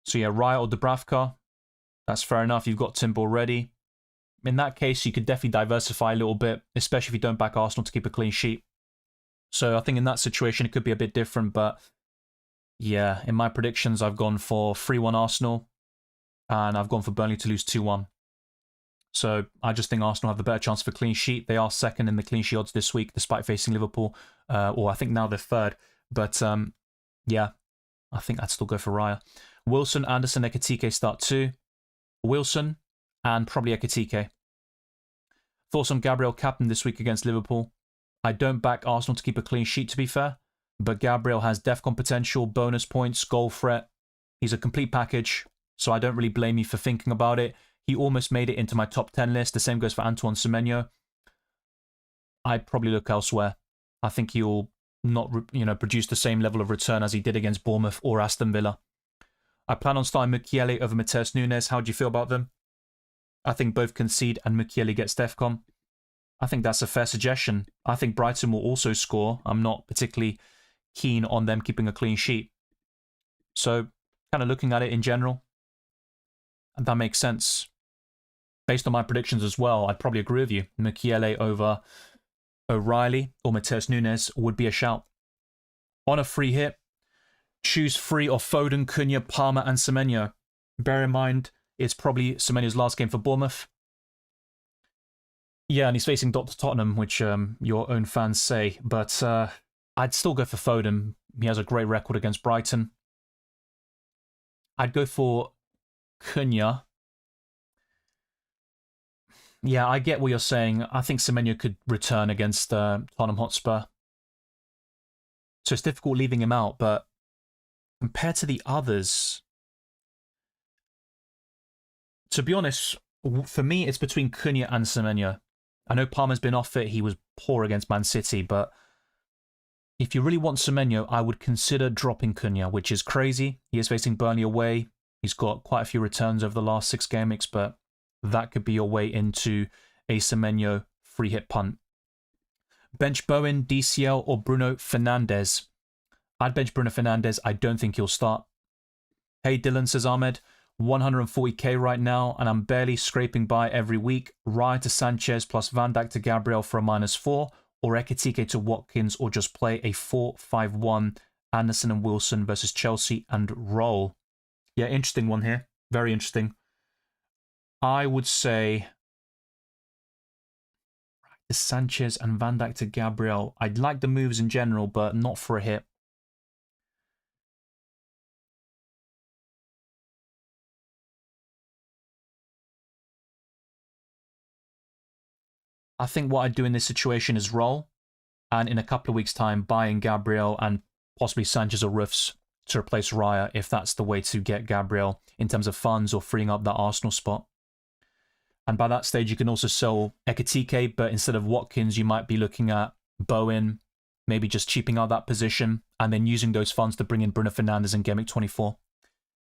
So yeah, Raya or Dubravka, that's fair enough. You've got Timber already. In that case, you could definitely diversify a little bit, especially if you don't back Arsenal to keep a clean sheet. So I think in that situation, it could be a bit different, but yeah, in my predictions, I've gone for 3-1 Arsenal, and I've gone for Burnley to lose 2-1. So I just think Arsenal have the better chance for clean sheet. They are second in the clean sheet odds this week, despite facing Liverpool, or I think now they're third. But yeah, I think I'd still go for Raya. Wilson, Anderson, Ekitike start 2. Wilson and probably Ekitike. Thoughts on Gabriel captain this week against Liverpool? I don't back Arsenal to keep a clean sheet, to be fair, but Gabriel has DEFCON potential, bonus points, goal threat. He's a complete package, so I don't really blame you for thinking about it. He almost made it into my top 10 list. The same goes for Antoine Semenyo. I'd probably look elsewhere. I think he'll not, produce the same level of return as he did against Bournemouth or Aston Villa. I plan on starting Mukiele over Matheus Nunes. How do you feel about them? I think both concede and Mukiele gets DEFCON. I think that's a fair suggestion. I think Brighton will also score. I'm not particularly keen on them keeping a clean sheet. So, kind of looking at it in general, and that makes sense. Based on my predictions as well, I'd probably agree with you. Mukiele over O'Reilly or Matheus Nunes would be a shout. On a free hit, choose free of Foden, Cunha, Palmer and Semenyo. Bear in mind, It's probably Semenyo's last game for Bournemouth. Yeah, and he's facing Dr. Tottenham, which your own fans say. But I'd still go for Foden. He has a great record against Brighton. I'd go for Cunha. Yeah, I get what you're saying. I think Semenyo could return against Tottenham Hotspur. So it's difficult leaving him out, but compared to the others, to be honest, for me, it's between Cunha and Semenyo. I know Palmer's been off it. He was poor against Man City, but if you really want Semenyo, I would consider dropping Cunha, which is crazy. He is facing Burnley away. He's got quite a few returns over the last 6 game weeks, but that could be your way into a Semenyo free hit punt. Bench Bowen, DCL, or Bruno Fernandes? I'd bench Bruno Fernandes. I don't think he'll start. Hey Dylan, says Ahmed. 140k right now, and I'm barely scraping by every week. Raya to Sanchez plus Van Dijk to Gabriel for a -4, or Ekitike to Watkins, or just play a 4-5-1 Anderson and Wilson versus Chelsea and roll. Yeah, interesting one here. Very interesting. I would say Sanchez and Van Dijk to Gabriel. I'd like the moves in general, but not for a hit. I think what I'd do in this situation is roll, and in a couple of weeks' time, buy in Gabriel and possibly Sanchez or Roofs to replace Raya, if that's the way to get Gabriel in terms of funds or freeing up that Arsenal spot. And by that stage, you can also sell Ekitike, but instead of Watkins, you might be looking at Bowen, maybe just cheaping out that position, and then using those funds to bring in Bruno Fernandes in Game Week 24.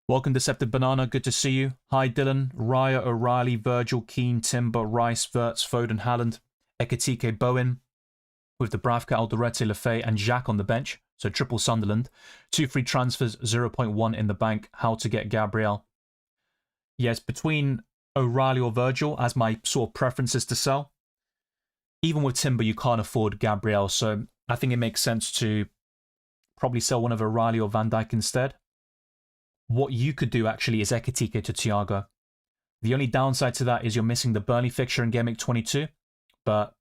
Welcome, Deceptive Banana. Good to see you. Hi, Dylan. Raya, O'Reilly, Virgil, Keane, Timber, Rice, Wirtz, Foden, Haaland, Ekitike, Bowen, with the Bravka, Alderete, Lefay, and Jack on the bench. So triple Sunderland. 2 free transfers, 0.1 in the bank. How to get Gabriel? Yes, between O'Reilly or Virgil as my sort of preferences to sell. Even with Timber, you can't afford Gabriel, so I think it makes sense to probably sell one of O'Reilly or Van Dijk instead. What you could do actually is Ekitike to Thiago. The only downside to that is you're missing the Burnley fixture in Game Week 22, but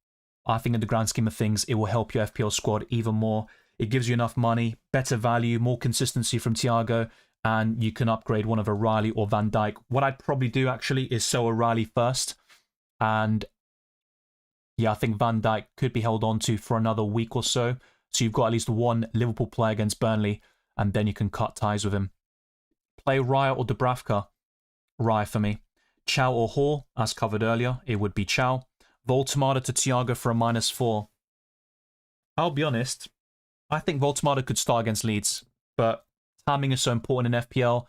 I think in the grand scheme of things, it will help your FPL squad even more. It gives you enough money, better value, more consistency from Thiago, and you can upgrade one of O'Reilly or Van Dijk. What I'd probably do actually is sell O'Reilly first, and yeah, I think Van Dijk could be held on to for another week or so. So you've got at least one Liverpool player against Burnley, and then you can cut ties with him. Play Raya or Dubravka? Raya for me. Chow or Hall, as covered earlier, it would be Chow. Voltemada to Thiago for a -4. I'll be honest, I think Voltemada could start against Leeds, but timing is so important in FPL,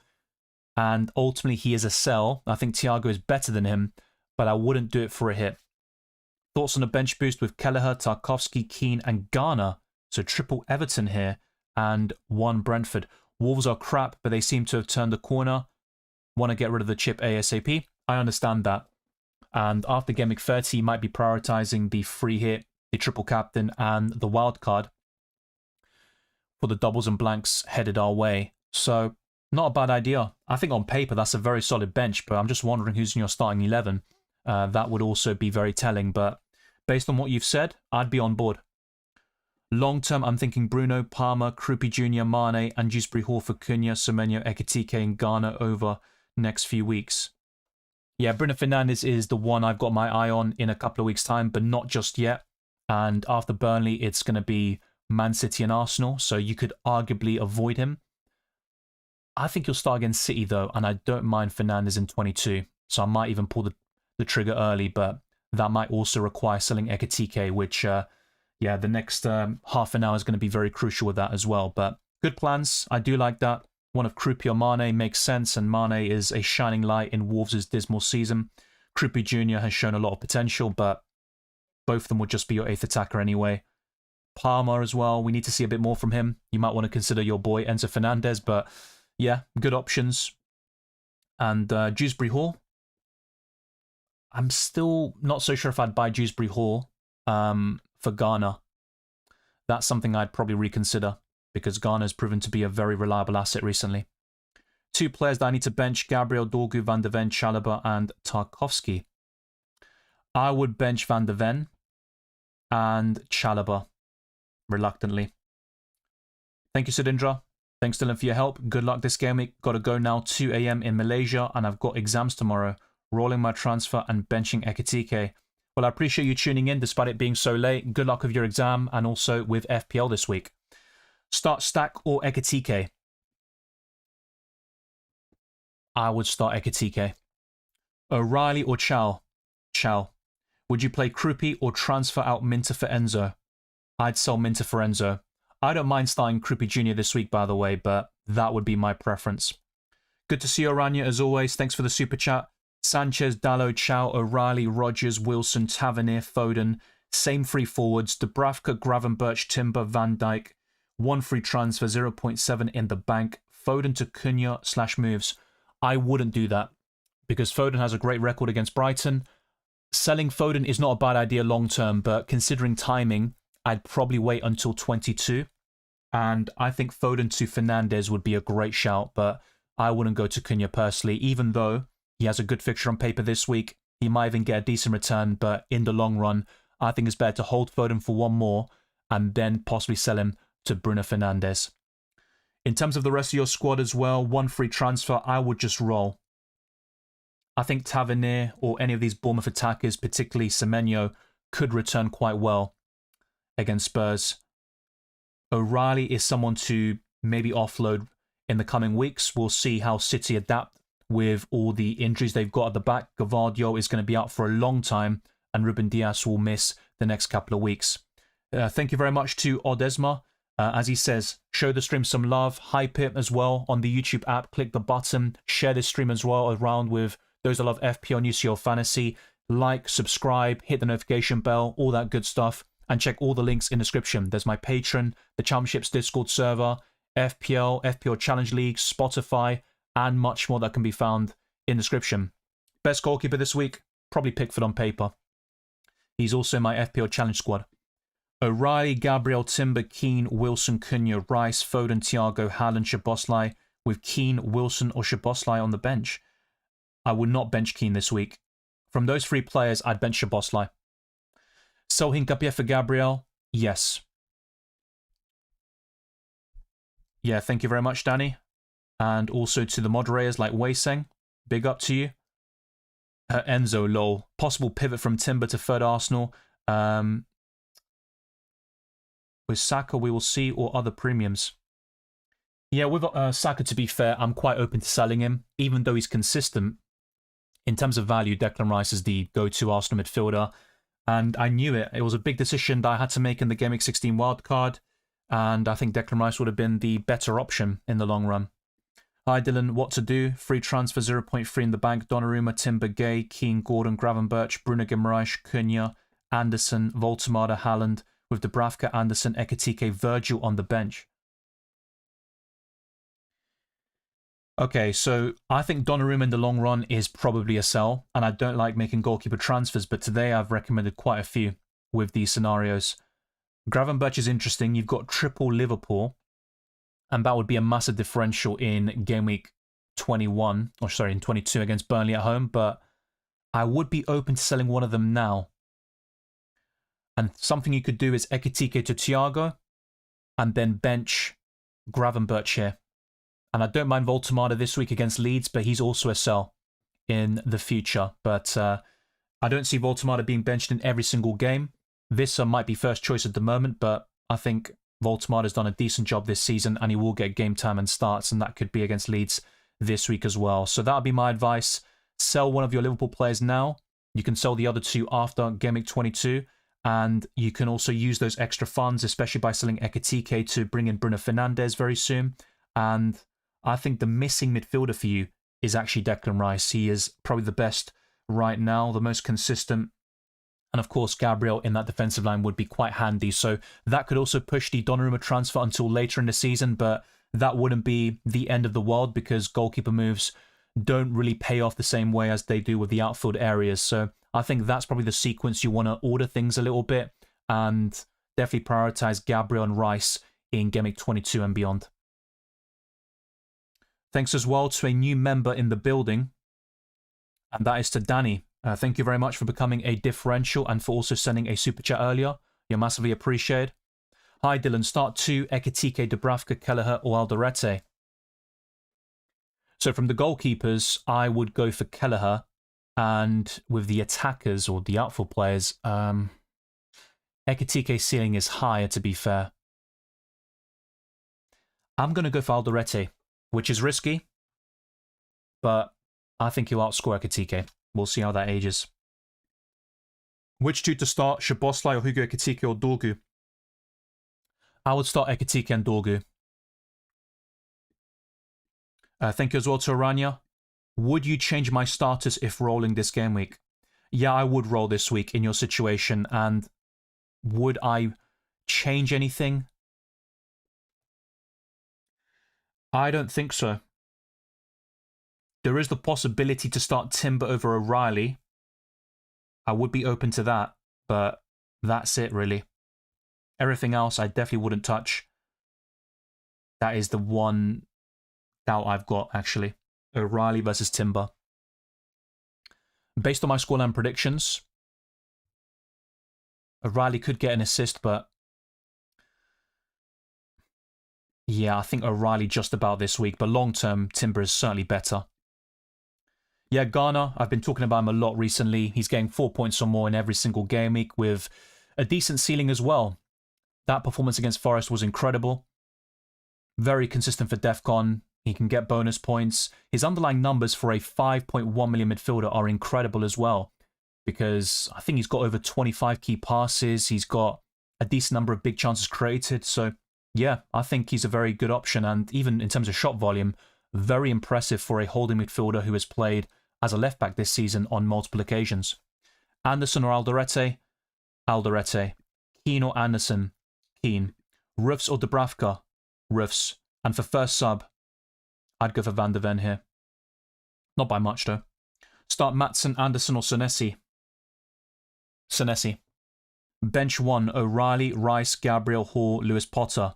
and ultimately he is a sell. I think Thiago is better than him, but I wouldn't do it for a hit. Thoughts on a bench boost with Kelleher, Tarkowski, Keane, and Garner? So triple Everton here, and 1 Brentford. Wolves are crap, but they seem to have turned the corner. Want to get rid of the chip ASAP? I understand that. And after Game Week 30, you might be prioritizing the free hit, the triple captain, and the wild card for the doubles and blanks headed our way. So, not a bad idea. I think on paper, that's a very solid bench, but I'm just wondering who's in your starting 11. That would also be very telling, but based on what you've said, I'd be on board. Long term, I'm thinking Bruno, Palmer, Krupi Jr., Mane, and Dewsbury Hall for Cunha, Semenyo, Ekitike, and Garner over next few weeks. Yeah, Bruno Fernandes is the one I've got my eye on in a couple of weeks' time, but not just yet. And after Burnley, it's going to be Man City and Arsenal, so you could arguably avoid him. I think he'll start against City, though, and I don't mind Fernandes in 22, so I might even pull the trigger early, but that might also require selling Ekitike, which, yeah, the next half an hour is going to be very crucial with that as well. But good plans. I do like that. One of Krupi or Mane makes sense, and Mane is a shining light in Wolves' dismal season. Krupi Jr. has shown a lot of potential, but both of them would just be your 8th attacker anyway. Palmer as well, we need to see a bit more from him. You might want to consider your boy Enzo Fernandez, but yeah, good options. And Dewsbury Hall. I'm still not so sure if I'd buy Dewsbury Hall for Garner. That's something I'd probably reconsider, because Garner's proven to be a very reliable asset recently. 2 players that I need to bench, Gabriel, Dorgu, Van de Ven, Chalobah, and Tarkovsky. I would bench Van de Ven and Chalobah, reluctantly. Thank you, Sudindra. Thanks, Dylan, for your help. Good luck this game week. Got to go now, 2 a.m. in Malaysia, and I've got exams tomorrow. Rolling my transfer and benching Ekitike. Well, I appreciate you tuning in despite it being so late. Good luck with your exam and also with FPL this week. Start Stack or Ekitike? I would start Ekitike. O'Reilly or Chow? Chow. Would you play Krupi or transfer out Minter for Enzo? I'd sell Minter for Enzo. I don't mind starting Krupi Jr. this week, by the way, but that would be my preference. Good to see you, Orania, as always. Thanks for the super chat. Sanchez, Dalot, Chow, O'Reilly, Rogers, Wilson, Tavernier, Foden. Same 3 forwards. Dubravka, Gravenberch, Timber, Van Dijk. 1 free transfer, 0.7 in the bank. Foden to Cunha / moves. I wouldn't do that because Foden has a great record against Brighton. Selling Foden is not a bad idea long term, but considering timing, I'd probably wait until 22. And I think Foden to Fernandes would be a great shout, but I wouldn't go to Cunha personally, even though he has a good fixture on paper this week. He might even get a decent return, but in the long run, I think it's better to hold Foden for 1 more and then possibly sell him to Bruno Fernandes. In terms of the rest of your squad as well, 1 free transfer, I would just roll. I think Tavernier or any of these Bournemouth attackers, particularly Semenyo, could return quite well against Spurs. O'Reilly is someone to maybe offload in the coming weeks. We'll see how City adapt with all the injuries they've got at the back. Gavardio is going to be out for a long time, and Ruben Dias will miss the next couple of weeks. Thank you very much to Odesma. As he says, show the stream some love, hype it as well on the YouTube app, click the button, share this stream as well around with those that love FPL and UCL Fantasy. Like, subscribe, hit the notification bell, all that good stuff. And check all the links in the description. There's my Patreon, the Championships Discord server, FPL Challenge League, Spotify, and much more that can be found in the description. Best goalkeeper this week? Probably Pickford on paper. He's also in my FPL Challenge squad. O'Reilly, Gabriel, Timber, Keane, Wilson, Cunha, Rice, Foden, Thiago, Haaland, Szoboszlai, with Keane, Wilson, or Szoboszlai on the bench. I would not bench Keane this week. From those 3 players, I'd bench Szoboszlai. Sell Hincapié for Gabriel? Yes. Yeah, thank you very much, Danny. And also to the moderators like Weiseng. Big up to you. Enzo, lol. Possible pivot from Timber to third Arsenal. With Saka, we will see, or other premiums. Yeah, with Saka, to be fair, I'm quite open to selling him, even though he's consistent. In terms of value, Declan Rice is the go-to Arsenal midfielder. And I knew it. It was a big decision that I had to make in the Gameweek 16 wildcard. And I think Declan Rice would have been the better option in the long run. Hi Dylan, what to do? Free transfer 0.3 in the bank. Donnarumma, Timber, Gay, Keane, Gordon, Gravenberch, Bruno Guimaraes, Cunha, Anderson, Voltemada, Haaland, with Dubravka, Anderson, Ekitike, Virgil on the bench. Okay, so I think Donnarumma in the long run is probably a sell, and I don't like making goalkeeper transfers, but today I've recommended quite a few with these scenarios. Gravenberch is interesting. You've got triple Liverpool, and that would be a massive differential in game week 21, or sorry, in 22 against Burnley at home, but I would be open to selling one of them now. And something you could do is Ekitike to Thiago, and then bench Gravenberch here. And I don't mind Voltemada this week against Leeds, but he's also a sell in the future. But I don't see Voltemada being benched in every single game. Visser might be first choice at the moment, but I think Voltemada's done a decent job this season, and he will get game time and starts, and that could be against Leeds this week as well. So that would be my advice. Sell one of your Liverpool players now. You can sell the other 2 after Game Week 22. And you can also use those extra funds, especially by selling Ekitike, to bring in Bruno Fernandes very soon. And I think the missing midfielder for you is actually Declan Rice. He is probably the best right now, the most consistent. And of course, Gabriel in that defensive line would be quite handy. So that could also push the Donnarumma transfer until later in the season, but that wouldn't be the end of the world because goalkeeper moves don't really pay off the same way as they do with the outfield areas. So I think that's probably the sequence you want to order things a little bit and definitely prioritize Gabriel and Rice in Game Week 22 and beyond. Thanks as well to a new member in the building, and that is to Danny. Thank you very much for becoming a differential and for also sending a super chat earlier. You're massively appreciated. Hi Dylan, start 2, Ekitike, Dubravka, Kelleher or Alderete. So from the goalkeepers, I would go for Kelleher, and with the attackers or the outfield players, Ekitike's ceiling is higher, to be fair. I'm going to go for Alderete, which is risky, but I think he'll outscore Ekitike. We'll see how that ages. Which two to start, Szoboszlai or Hugo Ekitike or Dorgu? I would start Ekitike and Dorgu. Thank you as well to Aranya. Would you change my status if rolling this game week? Yeah, I would roll this week in your situation, and would I change anything? I don't think so. There is the possibility to start Timber over O'Reilly. I would be open to that, but that's it really. Everything else I definitely wouldn't touch. That is the one doubt I've got, actually. O'Reilly versus Timber. Based on my scoreline predictions, O'Reilly could get an assist, but yeah, I think O'Reilly just about this week, but long-term, Timber is certainly better. Yeah, Garner, I've been talking about him a lot recently. He's getting 4 points or more in every single game week with a decent ceiling as well. That performance against Forest was incredible. Very consistent for DEFCON. He can get bonus points. His underlying numbers for a 5.1 million midfielder are incredible as well, because I think he's got over 25 key passes. He's got a decent number of big chances created. So yeah, I think he's a very good option. And even in terms of shot volume, very impressive for a holding midfielder who has played as a left-back this season on multiple occasions. Anderson or Alderete? Alderete. Keane or Anderson? Keane. Rufs or Dubravka? Rufs. And for first sub, I'd go for Van de Ven here. Not by much, though. Start Maatsen, Anderson or Senesi? Senesi. Bench 1, O'Reilly, Rice, Gabriel, Hall, Lewis Potter.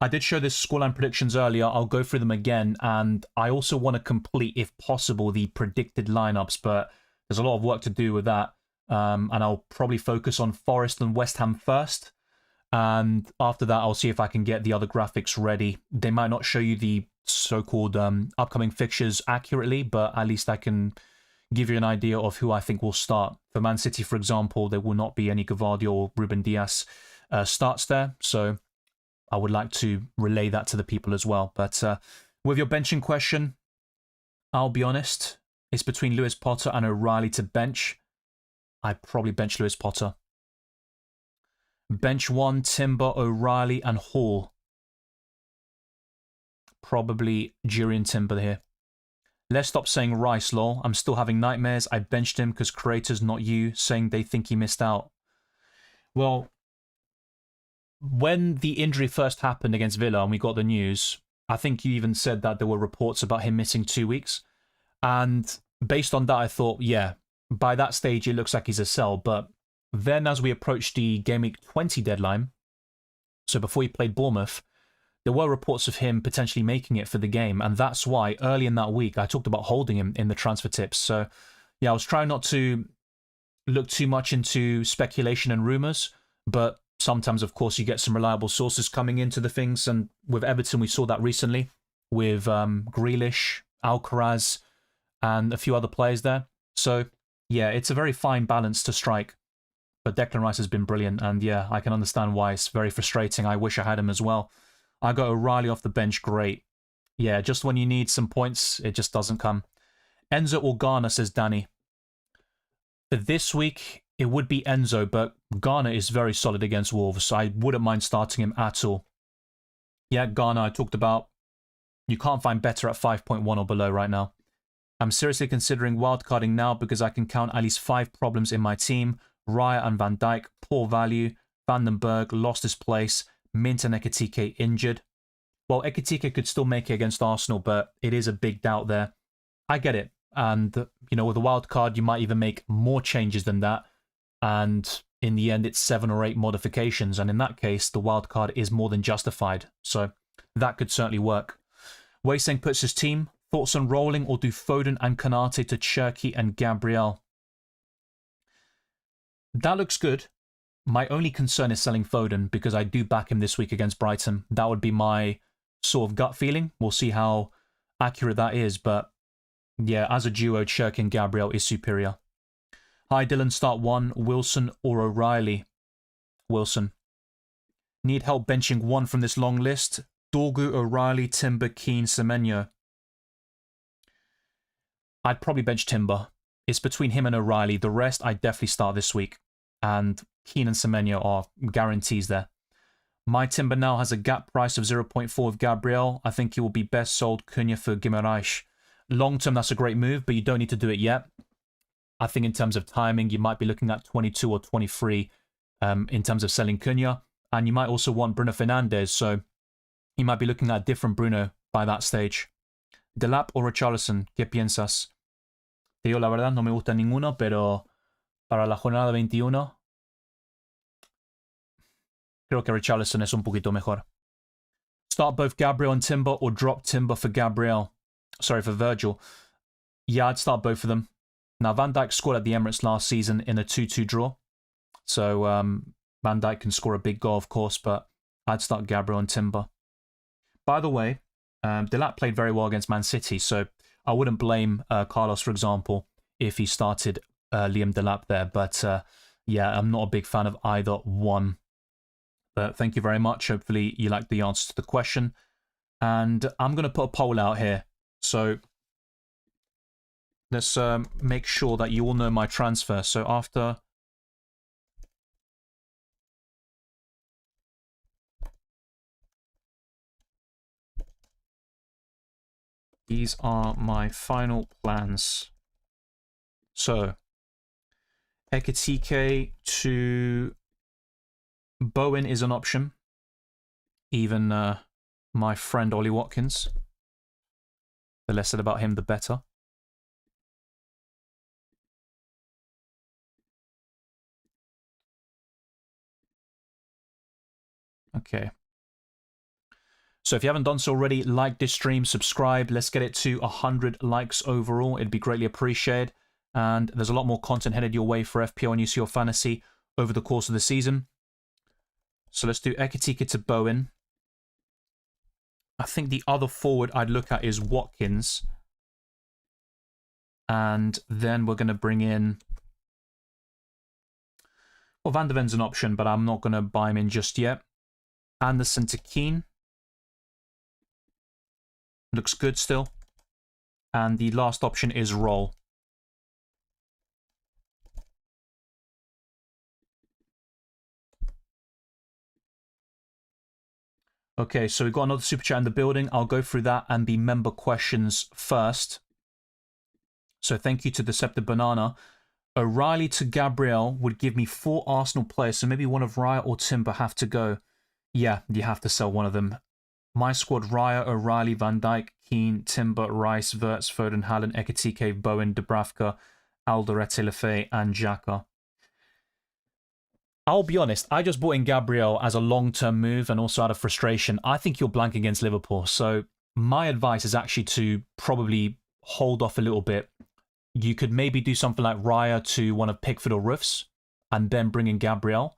I did show this scoreline predictions earlier. I'll go through them again, and I also want to complete, if possible, the predicted lineups, but there's a lot of work to do with that, and I'll probably focus on Forest and West Ham first, and after that I'll see if I can get the other graphics ready. They might not show you the so-called upcoming fixtures accurately, but at least I can give you an idea of who I think will start. For Man City, for example, there will not be any Gavardio or Ruben Dias starts there, so I would like to relay that to the people as well. But with your benching question, I'll be honest, it's between Lewis Potter and O'Reilly to bench. I'd probably bench Lewis Potter. Bench 1, Timber, O'Reilly and Hall. Probably Jurriën Timber here. Let's stop saying Rice, lol. I'm still having nightmares. I benched him because creators, not you, saying they think he missed out. Well, when the injury first happened against Villa and we got the news, I think you even said that there were reports about him missing 2 weeks. And based on that, I thought, yeah, by that stage, it looks like he's a sell. But then as we approached the Game Week 20 deadline, so before he played Bournemouth, there were reports of him potentially making it for the game. And that's why early in that week, I talked about holding him in the transfer tips. So yeah, I was trying not to look too much into speculation and rumours, but sometimes, of course, you get some reliable sources coming into the things. And with Everton, we saw that recently with Grealish, Alcaraz, and a few other players there. So yeah, it's a very fine balance to strike. But Declan Rice has been brilliant, and yeah, I can understand why it's very frustrating. I wish I had him as well. I got O'Reilly off the bench, great. Yeah, just when you need some points, it just doesn't come. Enzo or Garner, says Danny. For this week, it would be Enzo, but Garner is very solid against Wolves, so I wouldn't mind starting him at all. Yeah, Garner, I talked about. You can't find better at 5.1 or below right now. I'm seriously considering wildcarding now because I can count at least 5 problems in my team. Raya and Van Dijk, poor value. Vandenberg lost his place. Mint and Ekitike injured. Well, Ekitike could still make it against Arsenal, but it is a big doubt there. I get it. And, you know, with a wild card, you might even make more changes than that. And in the end, it's 7 or 8 modifications. And in that case, the wild card is more than justified. So that could certainly work. Weiseng puts his team. Thoughts on rolling or do Foden and Konate to Cherki and Gabriel? That looks good. My only concern is selling Foden because I do back him this week against Brighton. That would be my sort of gut feeling. We'll see how accurate that is. But yeah, as a duo, Cherki and Gabriel is superior. Hi, Dylan. Start 1. Wilson or O'Reilly? Wilson. Need help benching 1 from this long list. Dorgu, O'Reilly, Timber, Keane, Semenyo. I'd probably bench Timber. It's between him and O'Reilly. The rest, I'd definitely start this week. And Keane and Semenyo are guarantees there. My Timber now has a gap price of 0.4 with Gabriel. I think he will be best sold Cunha for Guimaraes. Long term, that's a great move, but you don't need to do it yet. I think in terms of timing, you might be looking at 22 or 23 in terms of selling Cunha. And you might also want Bruno Fernandes, so you might be looking at a different Bruno by that stage. Delap o Richarlison, ¿qué piensas? Te digo la verdad, no me gusta ninguno, pero para la jornada 21 creo que Richarlison es un poquito mejor. Start both Gabriel and Timber or drop Timber for Gabriel. Sorry, for Virgil. Yeah, I'd start both of them. Now, Van Dijk scored at the Emirates last season in a 2-2 draw. So, Van Dijk can score a big goal, of course, but I'd start Gabriel and Timber. By the way, Delap played very well against Man City, so I wouldn't blame Carlos, for example, if he started Liam Delap there. But yeah, I'm not a big fan of either one. But thank you very much. Hopefully you like the answer to the question. And I'm going to put a poll out here. So let's make sure that you all know my transfer. So after... These are my final plans. So, Ekitike to Bowen is an option. Even my friend Ollie Watkins. The less said about him, the better. Okay. So if you haven't done so already, like this stream, subscribe. Let's get it to 100 likes overall. It'd be greatly appreciated. And there's a lot more content headed your way for FPL and UCL Fantasy over the course of the season. So let's do Ekitike to Bowen. I think the other forward I'd look at is Watkins. And then we're going to bring in... Well, Van de Ven's an option, but I'm not going to buy him in just yet. Anderson to Keane. Looks good still. And the last option is Roll. Okay, so we've got another super chat in the building. I'll go through that and the member questions first. So thank you to Deceptive Banana. O'Reilly to Gabriel would give me 4 Arsenal players, so maybe one of Raya or Timber have to go. Yeah, you have to sell one of them. My squad, Raya, O'Reilly, Van Dijk, Keane, Timber, Rice, Wirtz, Foden, Haaland, Ekitike, Bowen, Dubravka, Alderete, Lefebvre, and Xhaka. I'll be honest, I just bought in Gabriel as a long-term move and also out of frustration. I think you're blank against Liverpool, so my advice is actually to probably hold off a little bit. You could maybe do something like Raya to one of Pickford or Roofs and then bring in Gabriel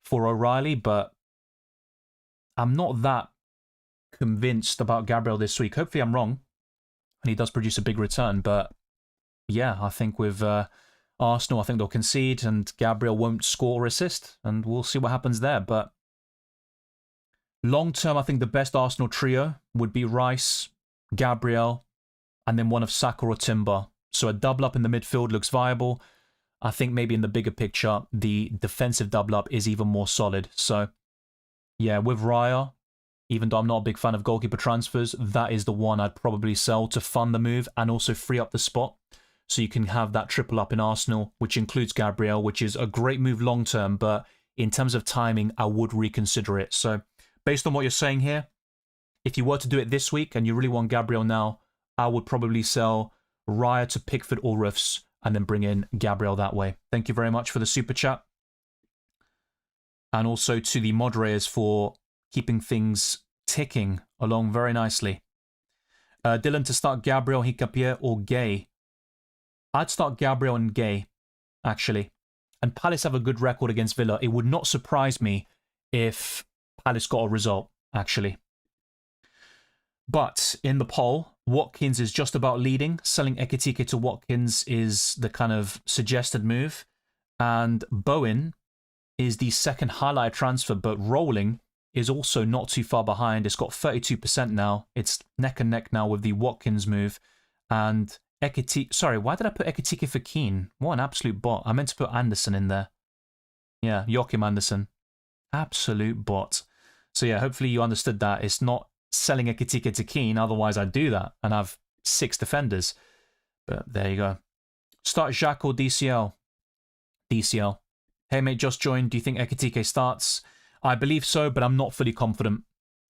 for O'Reilly, but I'm not that convinced about Gabriel this week. Hopefully I'm wrong and he does produce a big return, but yeah, I think with Arsenal, I think they'll concede and Gabriel won't score or assist, and we'll see what happens there. But long term, I think the best Arsenal trio would be Rice, Gabriel, and then one of Saka or Timber. So a double up in the midfield looks viable. I think maybe in the bigger picture, the defensive double up is even more solid. So yeah, with Raya, even though I'm not a big fan of goalkeeper transfers, that is the one I'd probably sell to fund the move and also free up the spot. So you can have that triple up in Arsenal, which includes Gabriel, which is a great move long term. But in terms of timing, I would reconsider it. So based on what you're saying here, if you were to do it this week and you really want Gabriel now, I would probably sell Raya to Pickford or Roofs and then bring in Gabriel that way. Thank you very much for the super chat. And also to the moderators for keeping things ticking along very nicely. Dylan, to start Gabriel, Hincapié, or Gay? I'd start Gabriel and Gay, actually. And Palace have a good record against Villa. It would not surprise me if Palace got a result, actually. But in the poll, Watkins is just about leading. Selling Ekitike to Watkins is the kind of suggested move. And Bowen is the second highlight transfer, but Rolling is also not too far behind. It's got 32% now. It's neck and neck now with the Watkins move. And Ekitike... Sorry, why did I put Ekitike for Keane? What an absolute bot. I meant to put Anderson in there. Yeah, Joachim Anderson. Absolute bot. So yeah, hopefully you understood that. It's not selling Ekitike to Keane, otherwise I'd do that and have 6 defenders. But there you go. Start Jacques or DCL? DCL. Hey mate, just joined. Do you think Ekitike starts? I believe so, but I'm not fully confident.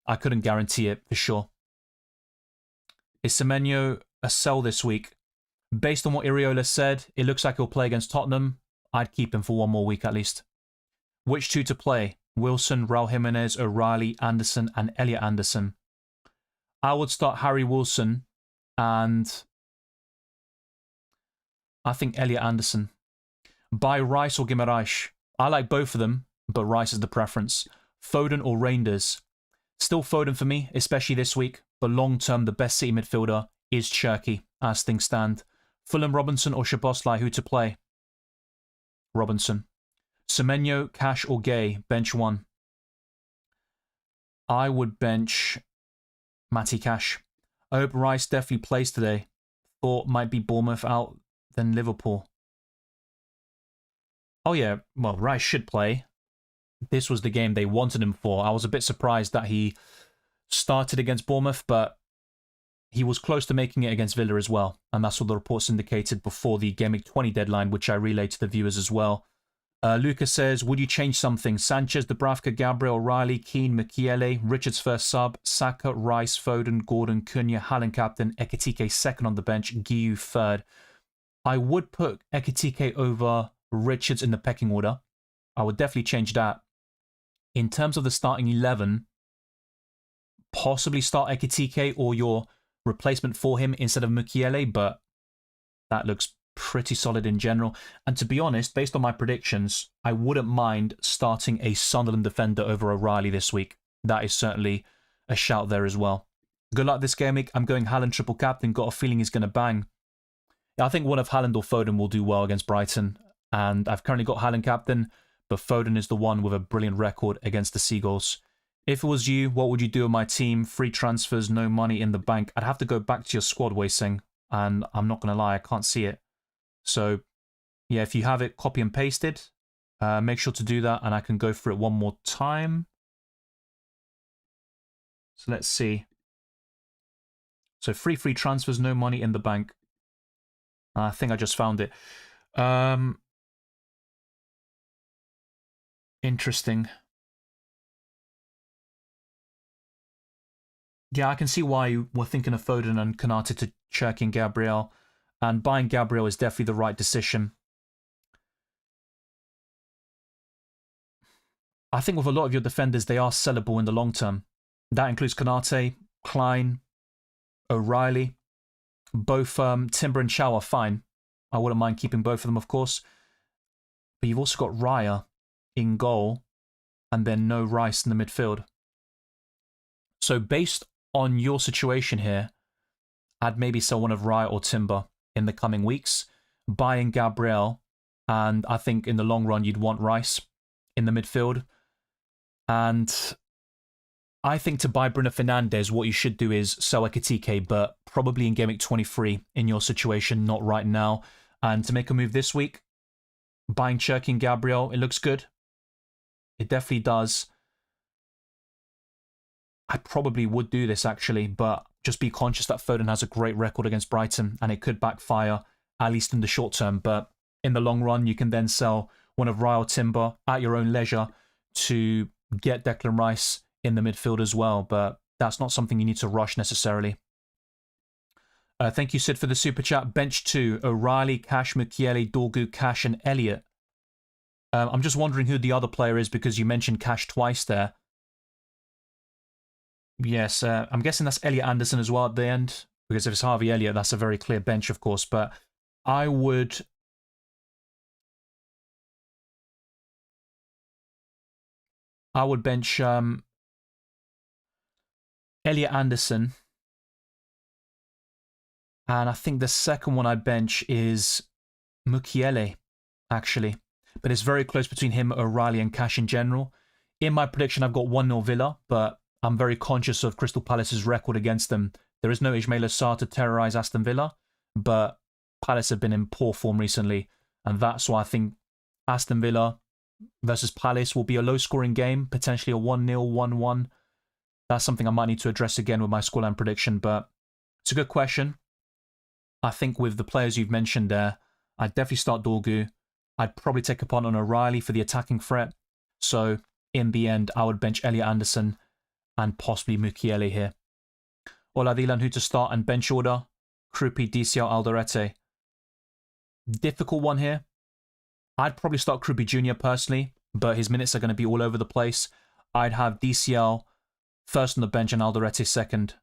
I couldn't guarantee it for sure. Is Semenyo a sell this week? Based on what Iriola said, it looks like he'll play against Tottenham. I'd keep him for 1 more week at least. Which 2 to play? Wilson, Raul Jimenez, O'Reilly, Anderson, and Elliot Anderson. I would start Harry Wilson and I think Elliot Anderson. Buy Rice or Guimaraes. I like both of them, but Rice is the preference. Foden or Reinders. Still Foden for me, especially this week, but long term the best City midfielder is Cherky, as things stand. Fulham, Robinson or Szoboszlai, who to play? Robinson. Semenyo, Cash or Gay, bench 1. I would bench Matty Cash. I hope Rice definitely plays today. Thought might be Bournemouth out, then Liverpool. Oh yeah, well, Rice should play. This was the game they wanted him for. I was a bit surprised that he started against Bournemouth, but he was close to making it against Villa as well. And that's what the reports indicated before the Gameweek 20 deadline, which I relayed to the viewers as well. Lucas says, would you change something? Sanchez, Dubravka, Gabriel, O'Reilly, Keane, Mukiele, Richards first sub, Saka, Rice, Foden, Gordon, Cunha, Haaland captain, Ekitike second on the bench, Guiu third. I would put Ekitike over Richards in the pecking order. I would definitely change that. In terms of the starting 11, possibly start Ekitike or your replacement for him instead of Mukiele, but that looks pretty solid in general. And to be honest, based on my predictions, I wouldn't mind starting a Sunderland defender over O'Reilly this week. That is certainly a shout there as well. Good luck this game week. I'm going Haaland triple captain. Got a feeling he's going to bang. I think one of Haaland or Foden will do well against Brighton. And I've currently got Haaland captain, but Foden is the one with a brilliant record against the Seagulls. If it was you, what would you do with my team? Free transfers, no money in the bank. I'd have to go back to your squad, Weising. And I'm not going to lie, I can't see it. So, yeah, if you have it copy and pasted, make sure to do that, and I can go through it one more time. So let's see. So free transfers, no money in the bank. I think I just found it. Interesting. Yeah, I can see why you were thinking of Foden and Konate to Cherky and Gabriel. And buying Gabriel is definitely the right decision. I think with a lot of your defenders, they are sellable in the long term. That includes Konate, Klein, O'Reilly. Both Timber and Shaw are fine. I wouldn't mind keeping both of them, of course. But you've also got Raya in goal and then no Rice in the midfield. So based on your situation here, I'd maybe sell one of Raya or Timber in the coming weeks, buying Gabriel, and I think in the long run you'd want Rice in the midfield. And I think to buy Bruno Fernandes, what you should do is sell Ekitike, but probably in Gameweek 23 in your situation, not right now. And to make a move this week, buying Cherky and Gabriel, it looks good. It definitely does. I probably would do this actually, but just be conscious that Foden has a great record against Brighton and it could backfire, at least in the short term. But in the long run, you can then sell one of Raya or Timber at your own leisure to get Declan Rice in the midfield as well. But that's not something you need to rush necessarily. Thank you, Sid, for the super chat. Bench 2, O'Reilly, Cash, Mukiele, Dorgu, Cash, and Elliot. I'm just wondering who the other player is because you mentioned Cash twice there. Yes, I'm guessing that's Elliot Anderson as well at the end. because if it's Harvey Elliott, that's a very clear bench, of course. But I would bench Elliot Anderson, and I think the second one I'd bench is Mukiele, actually. But it's very close between him, O'Reilly, and Cash in general. In my prediction, I've got 1-0 Villa, but I'm very conscious of Crystal Palace's record against them. There is no Ismaila Sarr to terrorise Aston Villa, but Palace have been in poor form recently, and that's why I think Aston Villa versus Palace will be a low-scoring game, potentially a 1-0, 1-1. That's something I might need to address again with my scoreline prediction, but it's a good question. I think with the players you've mentioned there, I'd definitely start Dorgu. I'd probably take a punt on O'Reilly for the attacking threat. So in the end, I would bench Elliot Anderson and possibly Mukiele here. Oladilan, who to start and bench order? Krupi, DCL, Alderete. Difficult one here. I'd probably start Krupi Jr. personally, but his minutes are going to be all over the place. I'd have DCL first on the bench and Alderete second.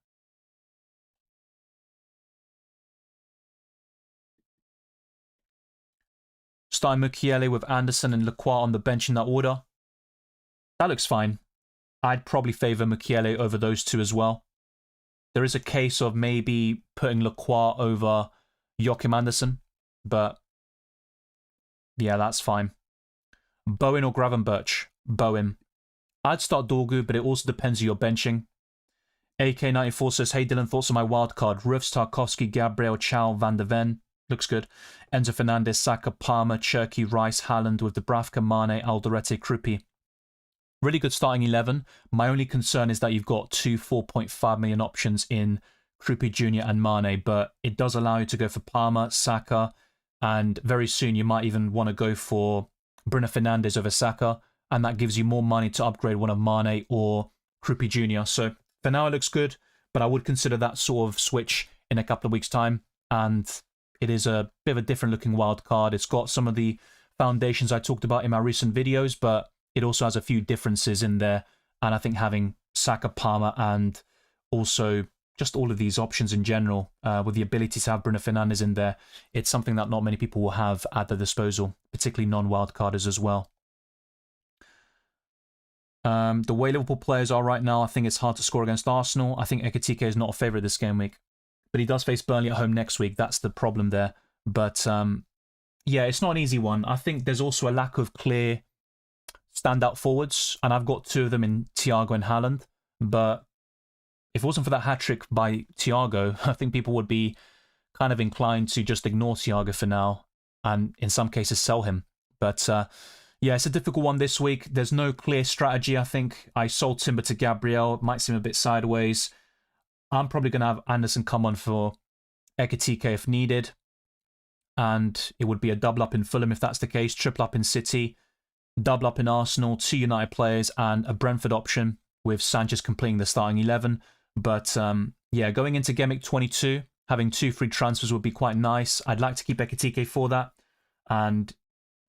Starting Mukiele with Anderson and Lacroix on the bench in that order. That looks fine. I'd probably favour Mukiele over those two as well. There is a case of maybe putting Lacroix over Joachim Anderson, but yeah, that's fine. Bowen or Gravenberch? Bowen. I'd start Dorgu, but it also depends who you're benching. AK94 says, hey Dylan, thoughts on my wildcard? Rufs, Tarkovsky, Gabriel, Chow, Van der Ven. Looks good. Enzo Fernandez, Saka, Palmer, Cherky, Rice, Haaland with Dubravka, Mane, Alderete, Krupi. Really good starting 11. My only concern is that you've got two 4.5 million options in Krupi Jr. and Mane, but it does allow you to go for Palmer, Saka, and very soon you might even want to go for Bruno Fernandes over Saka, and that gives you more money to upgrade one of Mane or Krupi Jr. So for now it looks good, but I would consider that sort of switch in a couple of weeks' time, and it is a bit of a different looking wild card. It's got some of the foundations I talked about in my recent videos, but it also has a few differences in there. And I think having Saka, Palmer, and also just all of these options in general, with the ability to have Bruno Fernandes in there, it's something that not many people will have at their disposal, particularly non-wildcarders as well. The way Liverpool players are right now, I think it's hard to score against Arsenal. I think Ekitike is not a favourite this game week. But he does face Burnley at home next week. That's the problem there. But yeah, it's not an easy one. I think there's also a lack of clear standout forwards, and I've got two of them in Thiago and Haaland. But if it wasn't for that hat-trick by Thiago, I think people would be kind of inclined to just ignore Thiago for now, and in some cases sell him. But yeah, it's a difficult one this week. There's no clear strategy, I think. I sold Timber to Gabriel. It might seem a bit sideways. I'm probably going to have Anderson come on for Ekitike if needed. And it would be a double up in Fulham if that's the case, triple up in City, double up in Arsenal, 2 United players, and a Brentford option with Sanchez completing the starting 11. But yeah, going into Gameweek 22, having 2 free transfers would be quite nice. I'd like to keep Ekitike for that. And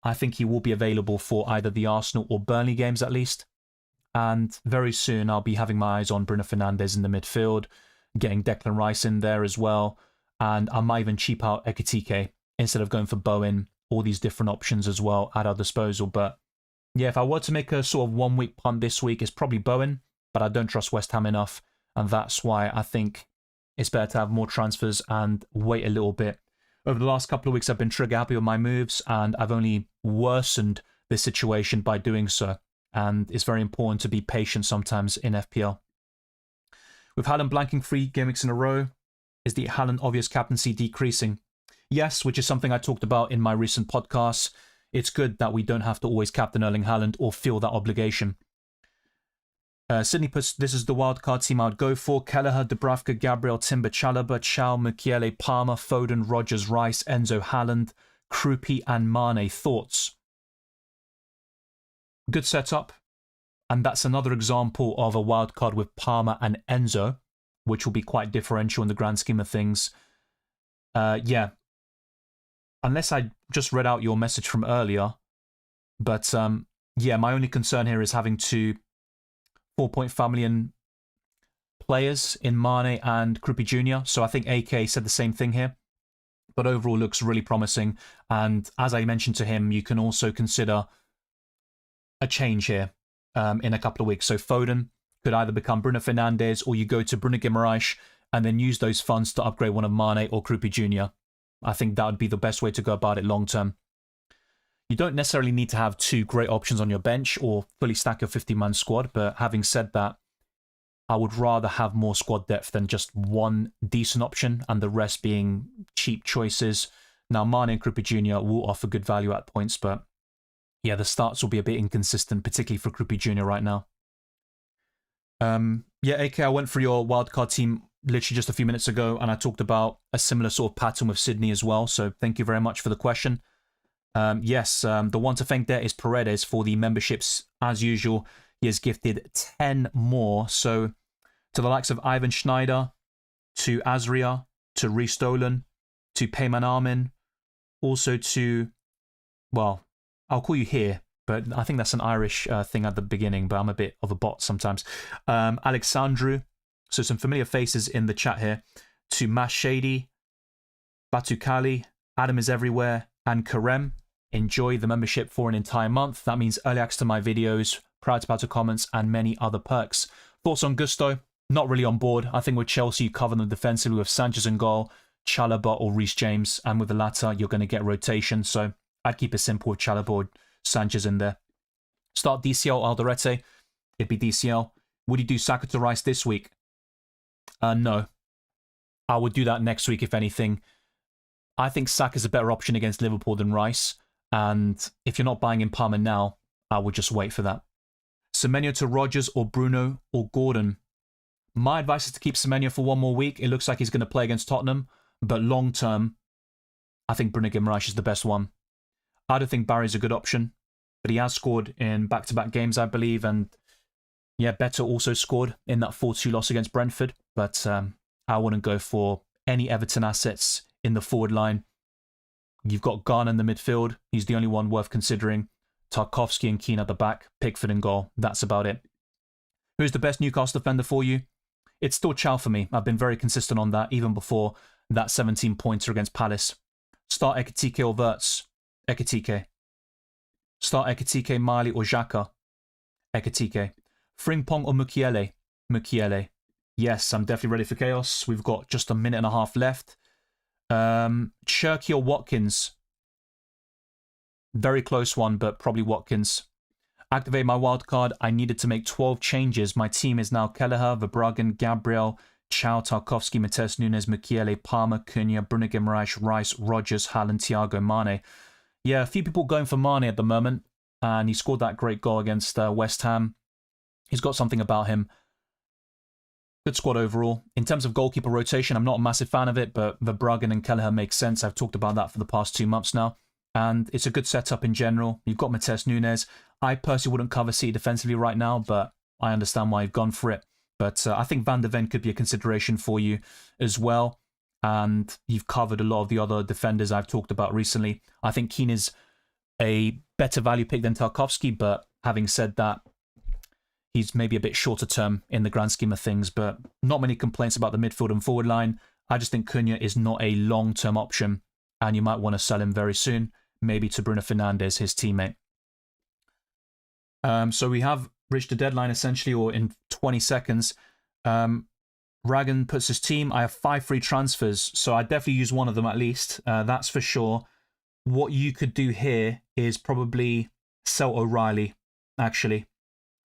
I think he will be available for either the Arsenal or Burnley games at least. And very soon I'll be having my eyes on Bruno Fernandes in the midfield, getting Declan Rice in there as well. And I might even cheap out Ekitike instead of going for Bowen, all these different options as well at our disposal. But yeah, if I were to make a sort of 1 week punt this week, it's probably Bowen, but I don't trust West Ham enough. And that's why I think it's better to have more transfers and wait a little bit. Over the last couple of weeks, I've been trigger happy with my moves, and I've only worsened this situation by doing so. And it's very important to be patient sometimes in FPL. With Haaland blanking 3 game weeks in a row, is the Haaland obvious captaincy decreasing? Yes, which is something I talked about in my recent podcasts. It's good that we don't have to always captain Erling Haaland or feel that obligation. Sydney puts, this is the wildcard team I would go for. Kelleher, Dubravka, Gabriel, Timber, Chalobah, Chow, Mukiele, Palmer, Foden, Rodgers, Rice, Enzo, Haaland, Krupi and Mane. Thoughts? Good setup. And that's another example of a wildcard with Palmer and Enzo, which will be quite differential in the grand scheme of things. Yeah. Unless I just read out your message from earlier. But yeah, my only concern here is having to 4.5 million players in Mane and Krupi Jr., so I think AK said the same thing here. But overall looks really promising, and as I mentioned to him, you can also consider a change here in a couple of weeks. So Foden could either become Bruno Fernandes, or you go to Bruno Guimaraes and then use those funds to upgrade one of Mane or Krupi Jr. I think that would be the best way to go about it long term. You don't necessarily need to have two great options on your bench or fully stack your 50-man squad, but having said that, I would rather have more squad depth than just one decent option and the rest being cheap choices. Now, Mane and Krupi Jr. will offer good value at points, but yeah, the starts will be a bit inconsistent, particularly for Krupi Jr. right now. Yeah, AK, I went for your wildcard team literally just a few minutes ago, and I talked about a similar sort of pattern with Sydney as well, so thank you very much for the question. Yes, the one to thank there is Paredes for the memberships. As usual, he has gifted 10 more, so to the likes of Ivan Schneider, to Azria, to Restolen, to Payman Armin, also to, well, I'll call you here, but I think that's an Irish thing at the beginning, but I'm a bit of a bot sometimes. Alexandru, so some familiar faces in the chat here, to Mash Shady, Batukali, Adam is Everywhere, and Karem. Enjoy the membership for an entire month. That means early access to my videos, prior to battle comments, and many other perks. Thoughts on Gusto? Not really on board. I think with Chelsea, you cover them defensively with Sanchez and goal, Chalobah or Reece James, and with the latter, you're going to get rotation, so I'd keep it simple with Chalobah or Sanchez in there. Start DCL Alderete. It'd be DCL. Would you do Saka to Rice this week? No. I would do that next week, if anything. I think Saka's a better option against Liverpool than Rice, and if you're not buying in Palmer now, I would just wait for that. Semenyo to Rodgers or Bruno or Gordon. My advice is to keep Semenyo for one more week. It looks like he's going to play against Tottenham, but long term, I think Bruno Guimaraes is the best one. I don't think Barry's a good option, but he has scored in back-to-back games, I believe, and yeah, Beto also scored in that 4-2 loss against Brentford, but I wouldn't go for any Everton assets in the forward line. You've got Garner in the midfield. He's the only one worth considering. Tarkowski and Keane at the back. Pickford in goal. That's about it. Who's the best Newcastle defender for you? It's still Chow for me. I've been very consistent on that, even before that 17-pointer against Palace. Start Ekitike or Wirtz? Ekitike. Start Ekitike, Miley or Xhaka? Ekitike. Frimpong or Mukiele? Mukiele. Yes, I'm definitely ready for chaos. We've got just a minute and a half left. Cherky or Watkins? Very close one, but probably Watkins. Activate my wildcard. I needed to make 12 changes. My team is now Kelleher, Verbruggen, Gabriel, Chow, Tarkowski, Matheus Nunes, Mukiele, Palmer, Cunha, Bruno Guimaraes, Rice, Rodgers, Haaland, Thiago, Mane. Yeah, a few people going for Mane at the moment, and he scored that great goal against West Ham. He's got something about him. Good squad overall. In terms of goalkeeper rotation, I'm not a massive fan of it, but Verbruggen and Kelleher make sense. I've talked about that for the past 2 months now. And it's a good setup in general. You've got Matheus Nunes. I personally wouldn't cover City defensively right now, but I understand why you've gone for it. But I think Van de Ven could be a consideration for you as well. And you've covered a lot of the other defenders I've talked about recently. I think Keane is a better value pick than Tarkowski, but having said that, he's maybe a bit shorter term in the grand scheme of things, but not many complaints about the midfield and forward line. I just think Cunha is not a long-term option, and you might want to sell him very soon, maybe to Bruno Fernandes, his teammate. So we have reached the deadline essentially, or in 20 seconds. Ragan puts his team. I have 5 free transfers, so I definitely use one of them at least. That's for sure. What you could do here is probably sell O'Reilly, actually.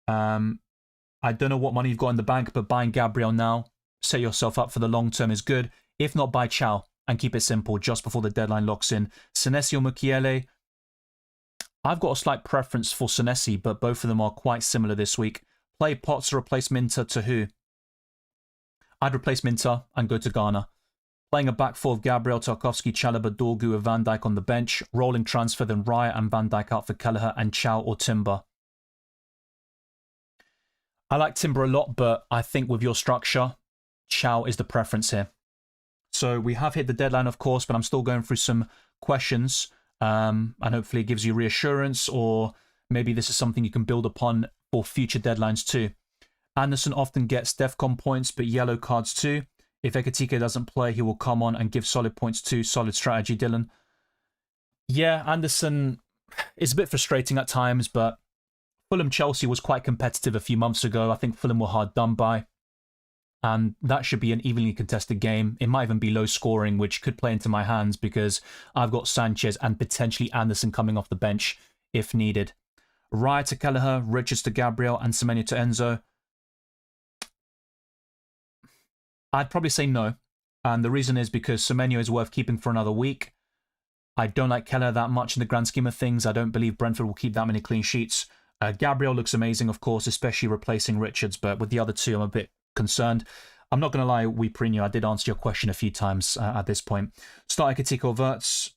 I don't know what money you've got in the bank, but buying Gabriel now, set yourself up for the long term is good. If not, buy Chow and keep it simple just before the deadline locks in. Senesi or Mukiele? I've got a slight preference for Senesi, but both of them are quite similar this week. Play Potts or replace Minter to who? I'd replace Minter and go to Ghana. Playing a back four of Gabriel, Tarkowski, Chalobah, Dorgu, and Van Dijk on the bench. Rolling transfer, then Raya and Van Dijk out for Kelleher and Chow or Timber. I like Timber a lot, but I think with your structure, Chow is the preference here. So we have hit the deadline, of course, but I'm still going through some questions, and hopefully it gives you reassurance, or maybe this is something you can build upon for future deadlines too. Anderson often gets DEFCON points, but yellow cards too. If Ekitike doesn't play, he will come on and give solid points too. Solid strategy, Dylan. Yeah, Anderson is a bit frustrating at times, but Fulham-Chelsea was quite competitive a few months ago. I think Fulham were hard done by, and that should be an evenly contested game. It might even be low scoring, which could play into my hands because I've got Sanchez and potentially Anderson coming off the bench if needed. Raya to Kelleher, Richards to Gabriel, and Semenyo to Enzo. I'd probably say no, and the reason is because Semenyo is worth keeping for another week. I don't like Kelleher that much in the grand scheme of things. I don't believe Brentford will keep that many clean sheets. Gabriel looks amazing, of course, especially replacing Richards, but with the other two, I'm a bit concerned. I'm not going to lie, Weeprino, I did answer your question a few times at this point. Start Ekitike or Verts.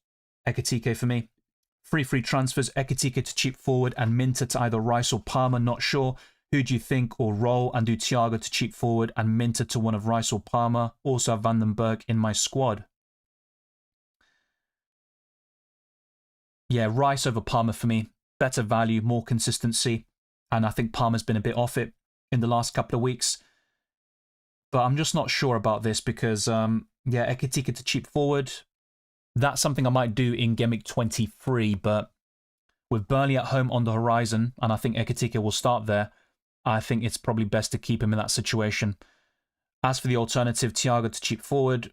Ekitike for me. Free transfers, Ekitike to cheap forward and Minter to either Rice or Palmer, not sure. Who do you think? Or roll and do Thiago to cheap forward and Minter to one of Rice or Palmer. Also have Vandenberg in my squad. Yeah, Rice over Palmer for me. Better value, more consistency. And I think Palmer's been a bit off it in the last couple of weeks. But I'm just not sure about this because, yeah, Ekitike to cheap forward. That's something I might do in Gameweek 23, but with Burnley at home on the horizon, and I think Ekitike will start there, I think it's probably best to keep him in that situation. As for the alternative, Thiago to cheap forward,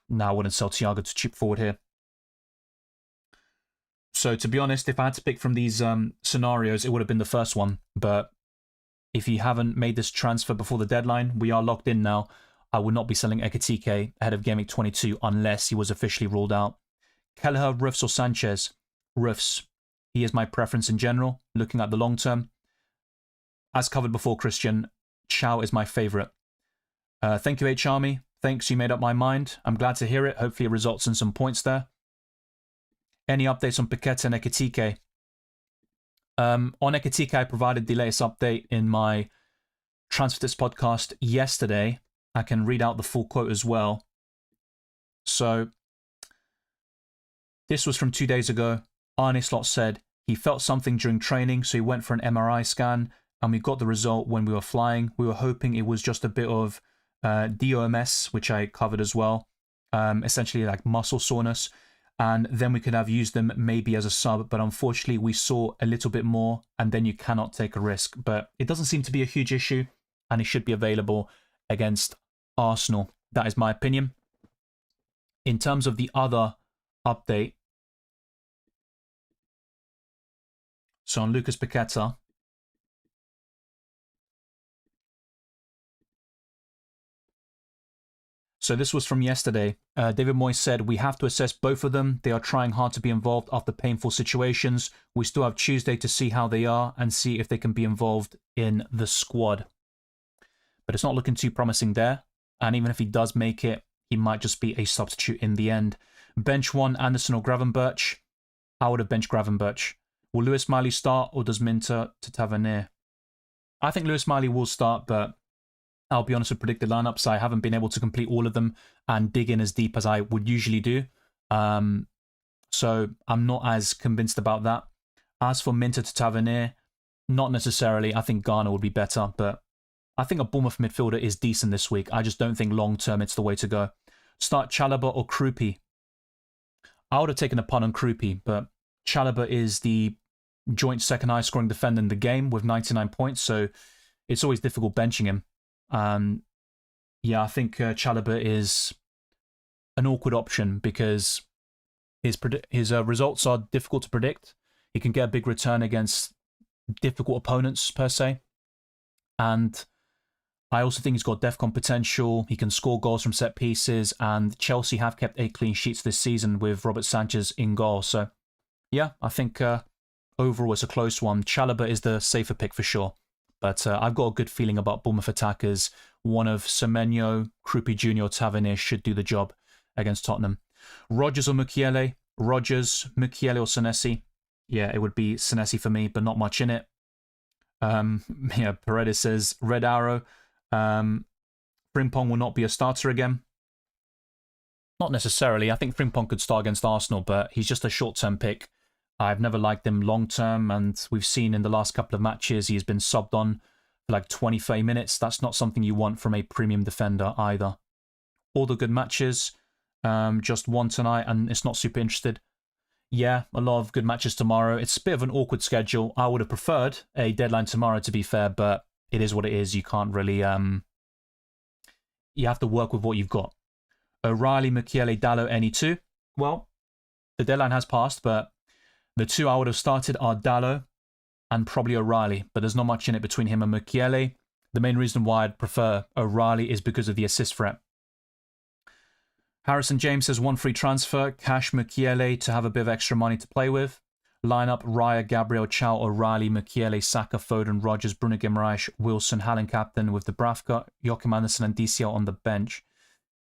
no, I wouldn't sell Thiago to cheap forward here. So to be honest, if I had to pick from these scenarios, it would have been the first one. But if you haven't made this transfer before the deadline, we are locked in now. I would not be selling Ekitike ahead of Gameweek 22 unless he was officially ruled out. Kelleher, Rufs or Sanchez? Rufs. He is my preference in general, looking at the long term. As covered before, Christian, Chow is my favourite. Thank you, H-Army. Thanks, you made up my mind. I'm glad to hear it. Hopefully it results in some points there. Any updates on Paqueta and Ekitike? On Ekitike, I provided the latest update in my Transfer Tips podcast yesterday. I can read out the full quote as well. So, this was from 2 days ago. Arne Slot said he felt something during training, so he went for an MRI scan, and we got the result when we were flying. We were hoping it was just a bit of DOMS, which I covered as well, essentially like muscle soreness, and then we could have used them maybe as a sub, but unfortunately we saw a little bit more, and then you cannot take a risk. But it doesn't seem to be a huge issue, and it should be available against Arsenal. That is my opinion. In terms of the other update, so on Lucas Paqueta, so this was from yesterday. David Moyes said, we have to assess both of them. They are trying hard to be involved after painful situations. We still have Tuesday to see how they are and see if they can be involved in the squad. But it's not looking too promising there. And even if he does make it, he might just be a substitute in the end. Bench one, Anderson or Gravenberch? I would have benched Gravenberch. Will Lewis Miley start or does Minter to Tavernier? I think Lewis Miley will start, but I'll be honest with predicted lineups. I haven't been able to complete all of them and dig in as deep as I would usually do. So I'm not as convinced about that. As for Minter to Tavernier, not necessarily. I think Garner would be better, but I think a Bournemouth midfielder is decent this week. I just don't think long-term it's the way to go. Start Chalobah or Krupi? I would have taken a punt on Krupi, but Chalobah is the joint second highest scoring defender in the game with 99 points, so it's always difficult benching him. Yeah, I think Chalobah is an awkward option because his results are difficult to predict. He can get a big return against difficult opponents, per se. And I also think he's got DEFCON potential. He can score goals from set pieces, and Chelsea have kept 8 clean sheets this season with Robert Sanchez in goal. So, yeah, I think overall it's a close one. Chalobah is the safer pick for sure. But I've got a good feeling about Bournemouth attackers. One of Semenyo, Krupi Jr. or Tavernier should do the job against Tottenham. Rodgers or Mukiele? Rodgers, Mukiele or Senesi? Yeah, it would be Senesi for me, but not much in it. Yeah, Paredes says Red Arrow. Frimpong will not be a starter again. Not necessarily. I think Frimpong could start against Arsenal, but he's just a short-term pick. I've never liked him long-term, and we've seen in the last couple of matches he has been subbed on for like 20, 30 minutes. That's not something you want from a premium defender either. All the good matches, just one tonight, and it's not super interested. Yeah, a lot of good matches tomorrow. It's a bit of an awkward schedule. I would have preferred a deadline tomorrow, to be fair, but it is what it is. You can't really... you have to work with what you've got. O'Reilly, Mukiele, Dallo, any two. Well, the deadline has passed, but the two I would have started are Dallo and probably O'Reilly, but there's not much in it between him and Mukiele. The main reason why I'd prefer O'Reilly is because of the assist threat. Harrison James says 1 free transfer, cash Mukiele to have a bit of extra money to play with. Lineup, Raya, Gabriel, Chow, O'Reilly, Mukiele, Saka, Foden, Rodgers, Bruno Guimaraes, Wilson, Hallen captain with Dubravka, Joachim Andersen and DCL on the bench.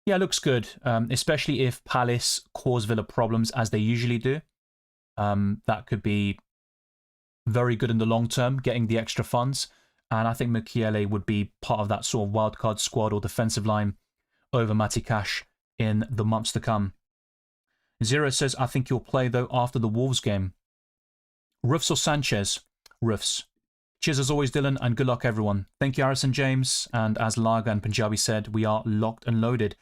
Yeah, looks good, especially if Palace cause Villa problems as they usually do. That could be very good in the long term, getting the extra funds. And I think Mukiele would be part of that sort of wildcard squad or defensive line over Matty Cash in the months to come. Zero says, I think you'll play though after the Wolves game. Roofs or Sanchez? Roofs. Cheers as always, Dylan, and good luck everyone. Thank you, Harrison James. And as Laga and Punjabi said, we are locked and loaded.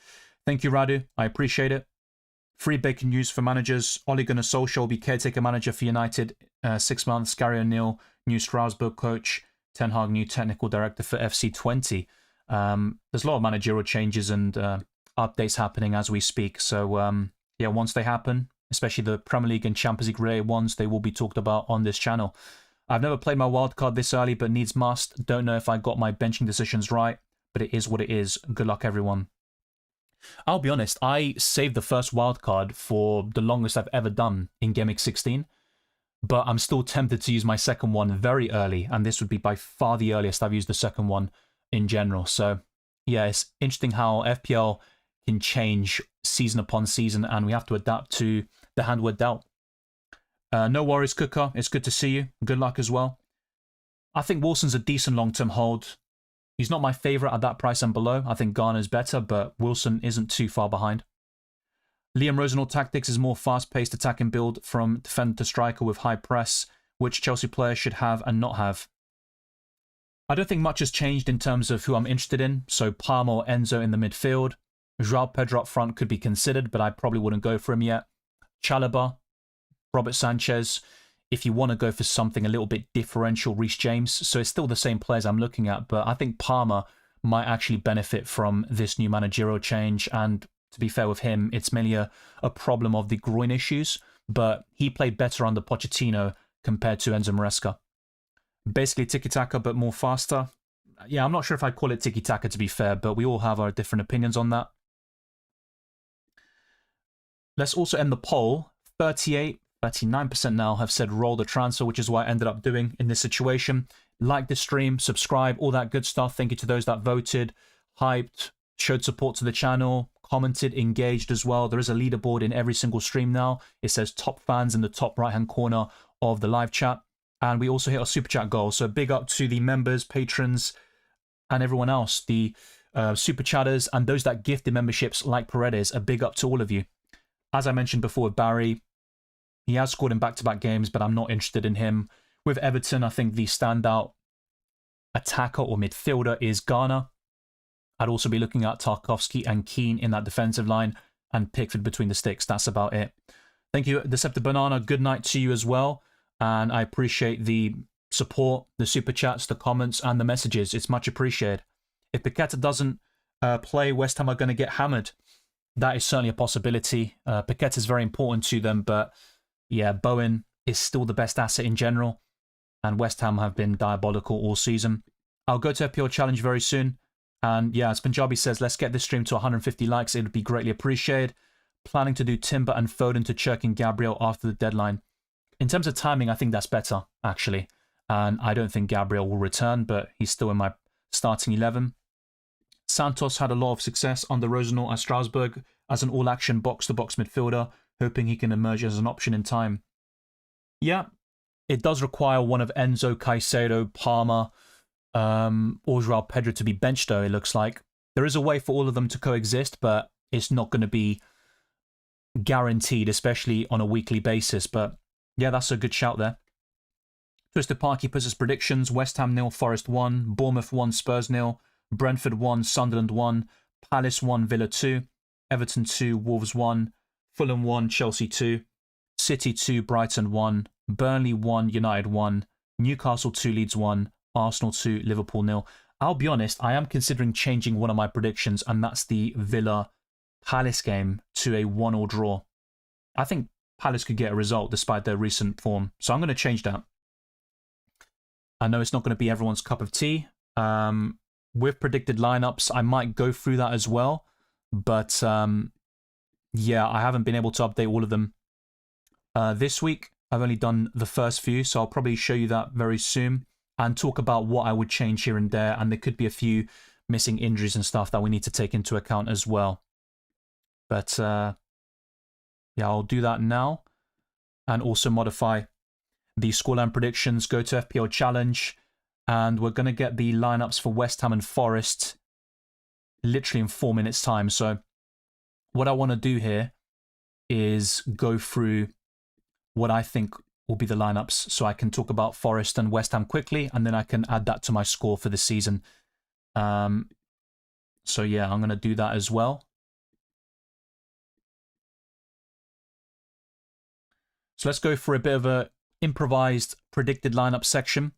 Thank you, Radu. I appreciate it. Free bacon news for managers. Ole Gunnar Solskjaer will be caretaker manager for United. 6 months. Gary O'Neill, new Strasbourg coach. Ten Hag, new technical director for FC20. There's a lot of managerial changes and updates happening as we speak. So, yeah, once they happen, especially the Premier League and Champions League related ones, they will be talked about on this channel. I've never played my wildcard this early, but needs must. Don't know if I got my benching decisions right, but it is what it is. Good luck, everyone. I'll be honest, I saved the first wildcard for the longest I've ever done in Gameweek 16, but I'm still tempted to use my second one very early, and this would be by far the earliest I've used the second one in general. So, yeah, it's interesting how FPL can change season upon season, and we have to adapt to the hand we're dealt. No worries, Cooker. It's good to see you. Good luck as well. I think Wilson's a decent long-term hold. He's not my favourite at that price and below. I think Garner's better, but Wilson isn't too far behind. Liam Rosenthal tactics is more fast-paced attacking build from defender to striker with high press, which Chelsea players should have and not have. I don't think much has changed in terms of who I'm interested in, so Palmer or Enzo in the midfield. João Pedro up front could be considered, but I probably wouldn't go for him yet. Chalobah, Robert Sanchez, if you want to go for something a little bit differential, Reece James. So it's still the same players I'm looking at, but I think Palmer might actually benefit from this new managerial change. And to be fair with him, it's mainly a problem of the groin issues, but he played better under Pochettino compared to Enzo Maresca. Basically tiki-taka, but more faster. Yeah, I'm not sure if I'd call it tiki-taka to be fair, but we all have our different opinions on that. Let's also end the poll. 39% now have said roll the transfer, which is what I ended up doing in this situation. Like the stream, subscribe, all that good stuff. Thank you to those that voted, hyped, showed support to the channel, commented, engaged as well. There is a leaderboard in every single stream now. It says top fans in the top right-hand corner of the live chat. And we also hit our super chat goal. So big up to the members, patrons, and everyone else. The super chatters and those that gifted memberships like Paredes. A big up to all of you. As I mentioned before with Barry, he has scored in back-to-back games, but I'm not interested in him. With Everton, I think the standout attacker or midfielder is Garner. I'd also be looking at Tarkowski and Keane in that defensive line and Pickford between the sticks. That's about it. Thank you, Deceptive Banana. Good night to you as well. And I appreciate the support, the super chats, the comments, and the messages. It's much appreciated. If Paqueta doesn't play, West Ham are going to get hammered. That is certainly a possibility. Paqueta is very important to them, but yeah, Bowen is still the best asset in general, and West Ham have been diabolical all season. I'll go to FPL Challenge very soon, and yeah, as Punjabi says, let's get this stream to 150 likes. It would be greatly appreciated. Planning to do Timber and Foden to Chirk and Gabriel after the deadline. In terms of timing, I think that's better, actually. And I don't think Gabriel will return, but he's still in my starting 11. Santos had a lot of success under Rosenthal at Strasbourg as an all-action box-to-box midfielder, hoping he can emerge as an option in time. Yeah, it does require one of Enzo, Caicedo, Palmer, or João Pedro to be benched, though, it looks like. There is a way for all of them to coexist, but it's not going to be guaranteed, especially on a weekly basis. But yeah, that's a good shout there. Twisted Parky puts his predictions. West Ham 0, Forest 1, Bournemouth 1, Spurs 0, Brentford 1, Sunderland 1, Palace 1, Villa 2, Everton 2, Wolves 1, Fulham 1, Chelsea 2, City 2, Brighton 1, Burnley 1, United 1, Newcastle 2, Leeds 1, Arsenal 2, Liverpool 0. I'll be honest, I am considering changing one of my predictions, and that's the Villa Palace game to a 1-1 draw. I think Palace could get a result despite their recent form, so I'm going to change that. I know it's not going to be everyone's cup of tea. With predicted lineups, I might go through that as well, but yeah, I haven't been able to update all of them this week. I've only done the first few, so I'll probably show you that very soon and talk about what I would change here and there, and there could be a few missing injuries and stuff that we need to take into account as well. But yeah, I'll do that now and also modify the scoreline predictions. Go to FPL Challenge, and we're going to get the lineups for West Ham and Forest literally in 4 minutes' time. So what I want to do here is go through what I think will be the lineups, so I can talk about Forest and West Ham quickly, and then I can add that to my score for the season. So yeah, I'm going to do that as well. So let's go for a bit of a improvised predicted lineup section.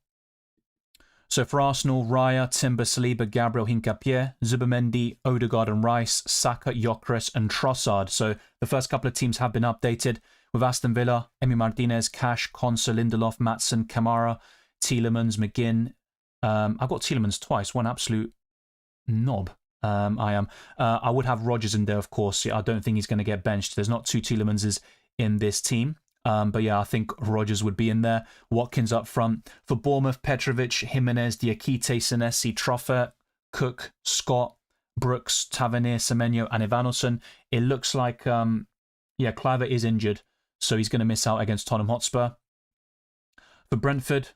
So for Arsenal, Raya, Timber, Saliba, Gabriel, Hincapié, Zubimendi, Odegaard and Rice, Saka, Gyökeres and Trossard. So the first couple of teams have been updated. With Aston Villa, Emi Martinez, Cash, Konsa, Lindelof, Maatsen, Kamara, Tielemans, McGinn. I've got Tielemans twice, one absolute knob. I am. I would have Rodgers in there, of course. I don't think he's going to get benched. There's not two Tielemanses in this team. But yeah, I think Rodgers would be in there. Watkins up front. For Bournemouth, Petrovic, Jimenez, Diakite, Senesi, Truffert, Cook, Scott, Brooks, Tavernier, Semenyo, and Evanilson. It looks like, yeah, Kluivert is injured, so he's going to miss out against Tottenham Hotspur. For Brentford,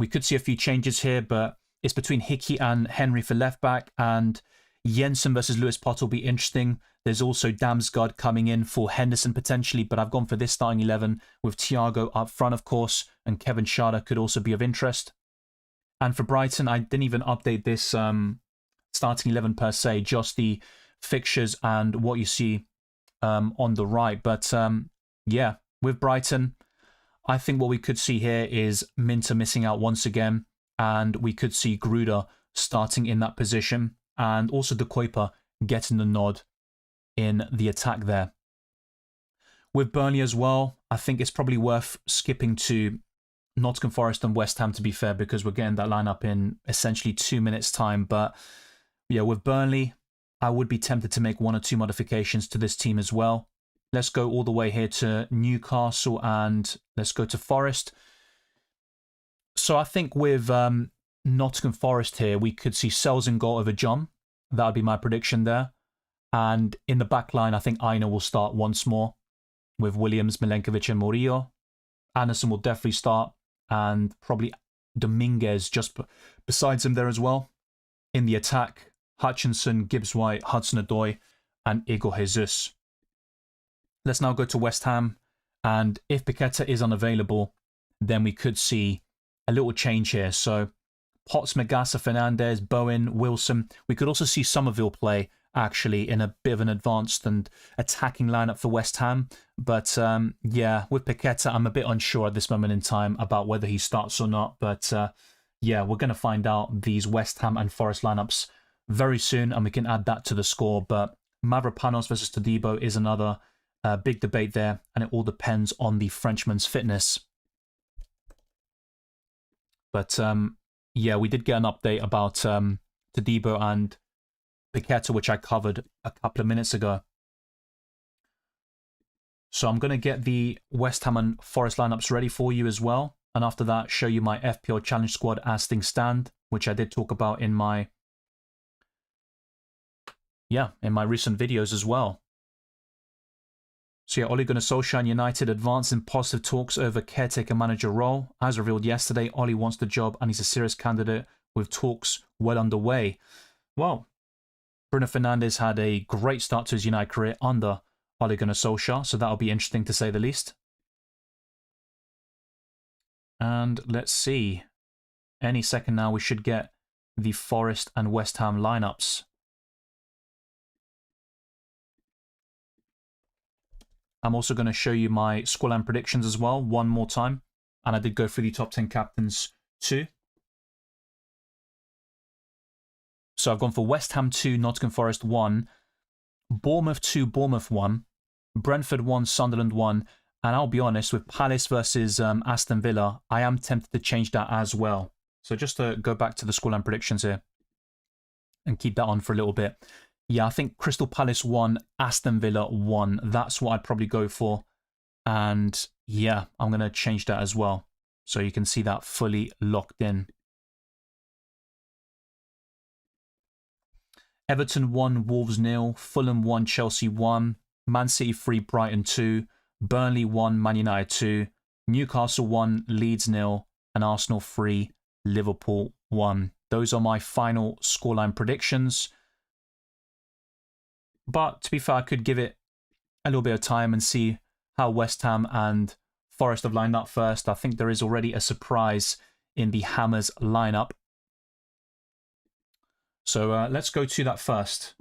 we could see a few changes here, but it's between Hickey and Henry for left back, and Jensen versus Lewis Potter will be interesting. There's also Damsgaard coming in for Henderson potentially, but I've gone for this starting 11 with Thiago up front, of course, and Kevin Schade could also be of interest. And for Brighton, I didn't even update this starting 11 per se, just the fixtures and what you see on the right. But yeah, with Brighton, I think what we could see here is Minter missing out once again, and we could see Gruder starting in that position, and also De Kuiper getting the nod in the attack there. With Burnley as well, I think it's probably worth skipping to Nottingham Forest and West Ham, to be fair, because we're getting that lineup in essentially 2 minutes' time. But yeah, with Burnley, I would be tempted to make 1 or 2 modifications to this team as well. Let's go all the way here to Newcastle, and let's go to Forest. So I think with Nottingham Forest here, we could see Sells in goal over John. That would be my prediction there. And in the back line, I think Aina will start once more with Williams, Milenkovic and Murillo. Anderson will definitely start, and probably Dominguez just besides him there as well. In the attack, Hutchinson, Gibbs-White, Hudson-Odoi and Igor Jesus. Let's now go to West Ham, and if Paqueta is unavailable, then we could see a little change here. So Potts, Magassa, Fernandez, Bowen, Wilson. We could also see Somerville play, actually, in a bit of an advanced and attacking lineup for West Ham. But yeah, with Paqueta, I'm a bit unsure at this moment in time about whether he starts or not. But yeah, we're going to find out these West Ham and Forest lineups very soon, and we can add that to the score. But Mavropanos versus Todibo is another big debate there, and it all depends on the Frenchman's fitness. But yeah, we did get an update about Todibo and Paqueta, which I covered a couple of minutes ago. So I'm going to get the West Ham and Forest lineups ready for you as well. And after that, show you my FPL Challenge squad as things stand, which I did talk about in my recent videos as well. So yeah, Ole Gunnar Solskjaer and United advance in positive talks over caretaker manager role. As revealed yesterday, Ole wants the job and he's a serious candidate, with talks well underway. Well, Bruno Fernandes had a great start to his United career under Ole Gunnar Solskjaer, so that'll be interesting to say the least. And let's see. Any second now we should get the Forest and West Ham lineups. I'm also going to show you my scoreline predictions as well, one more time. And I did go through the top 10 captains too. So I've gone for West Ham 2, Nottingham Forest 1, Bournemouth 2, Bournemouth 1, Brentford 1, Sunderland 1, and I'll be honest, with Palace versus Aston Villa, I am tempted to change that as well. So just to go back to the scoreline predictions here and keep that on for a little bit. Yeah, I think Crystal Palace 1, Aston Villa 1. That's what I'd probably go for. And yeah, I'm going to change that as well. So you can see that fully locked in. Everton 1, Wolves 0, Fulham 1, Chelsea 1, Man City 3, Brighton 2, Burnley 1, Man United 2, Newcastle 1, Leeds 0, and Arsenal 3, Liverpool 1. Those are my final scoreline predictions. But to be fair, I could give it a little bit of time and see how West Ham and Forest have lined up first. I think there is already a surprise in the Hammers lineup. So let's go to that first.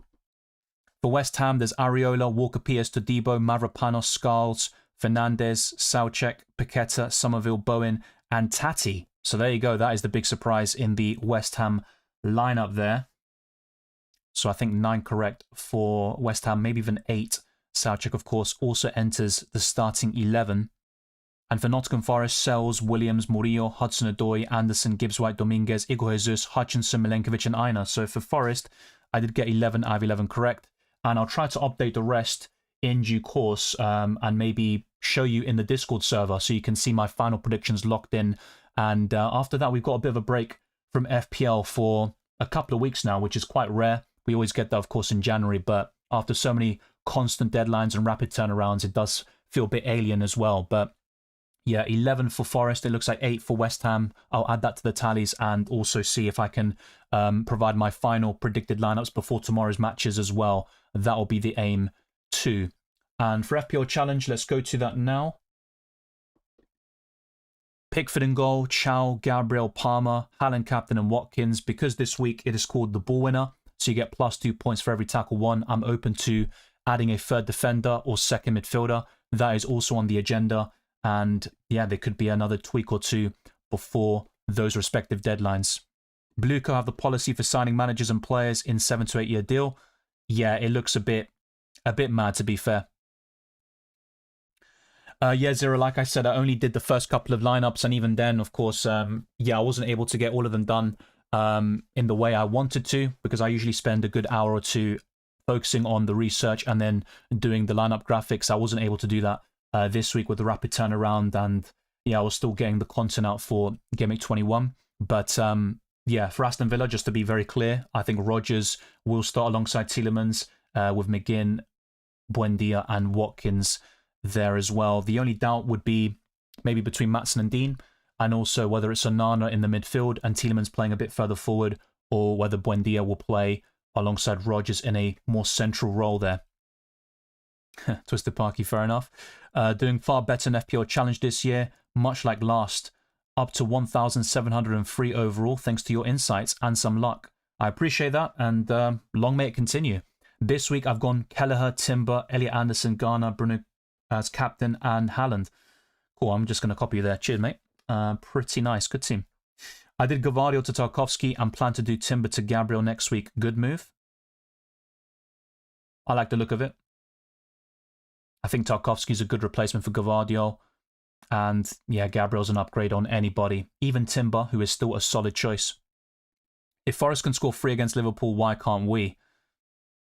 For West Ham, there's Areola, Walker-Peters, Todibo, Mavropanos, Scarles, Fernandez, Soucek, Paqueta, Somerville, Bowen, and Tati. So there you go. That is the big surprise in the West Ham lineup there. So I think 9 correct for West Ham, maybe even 8. Soucek, of course, also enters the starting 11. And for Nottingham Forest, Sells, Williams, Murillo, Hudson-Odoi, Anderson, Gibbs-White, Dominguez, Igor Jesus, Hutchinson, Milenkovic, and Aina. So for Forest, I did get 11 out of 11 correct. And I'll try to update the rest in due course and maybe show you in the Discord server so you can see my final predictions locked in. And after that, we've got a bit of a break from FPL for a couple of weeks now, which is quite rare. We always get that, of course, in January. But after so many constant deadlines and rapid turnarounds, it does feel a bit alien as well. But yeah, 11 for Forest. It looks like 8 for West Ham. I'll add that to the tallies and also see if I can provide my final predicted lineups before tomorrow's matches as well. That will be the aim too. And for FPL Challenge, let's go to that now. Pickford in goal, Chow, Gabriel, Palmer, Haaland captain and Watkins. Because this week it is called the ball winner, so you get +2 points for every tackle won. I'm open to adding a third defender or second midfielder. That is also on the agenda. And yeah, there could be another tweak or two before those respective deadlines. Bluco have the policy for signing managers and players in 7 to 8 year deal. Yeah, it looks a bit mad, to be fair. Yeah, Zero, like I said, I only did the first couple of lineups, and even then, of course, yeah, I wasn't able to get all of them done in the way I wanted to, because I usually spend a good hour or two focusing on the research and then doing the lineup graphics. I wasn't able to do that this week with the rapid turnaround, and yeah, I was still getting the content out for Gameweek 21. But yeah, for Aston Villa, just to be very clear, I think Rodgers will start alongside Tielemans with McGinn, Buendia, and Watkins there as well. The only doubt would be maybe between Maatsen and Dean, and also whether it's Onana in the midfield and Tielemans playing a bit further forward, or whether Buendia will play alongside Rodgers in a more central role there. Twisted Parky, fair enough. Doing far better in FPL Challenge this year, much like last. Up to 1,703 overall, thanks to your insights and some luck. I appreciate that, and long may it continue. This week I've gone Kelleher, Timber, Elliot Anderson, Garner, Bruno as captain, and Haaland. Cool, I'm just going to copy you there. Cheers, mate. Pretty nice, good team. I did Gavardio to Tarkovsky and plan to do Timber to Gabriel next week. Good move. I like the look of it. I think Tarkovsky's a good replacement for Gavardio. And yeah, Gabriel's an upgrade on anybody. Even Timber, who is still a solid choice. If Forest can score 3 against Liverpool, why can't we?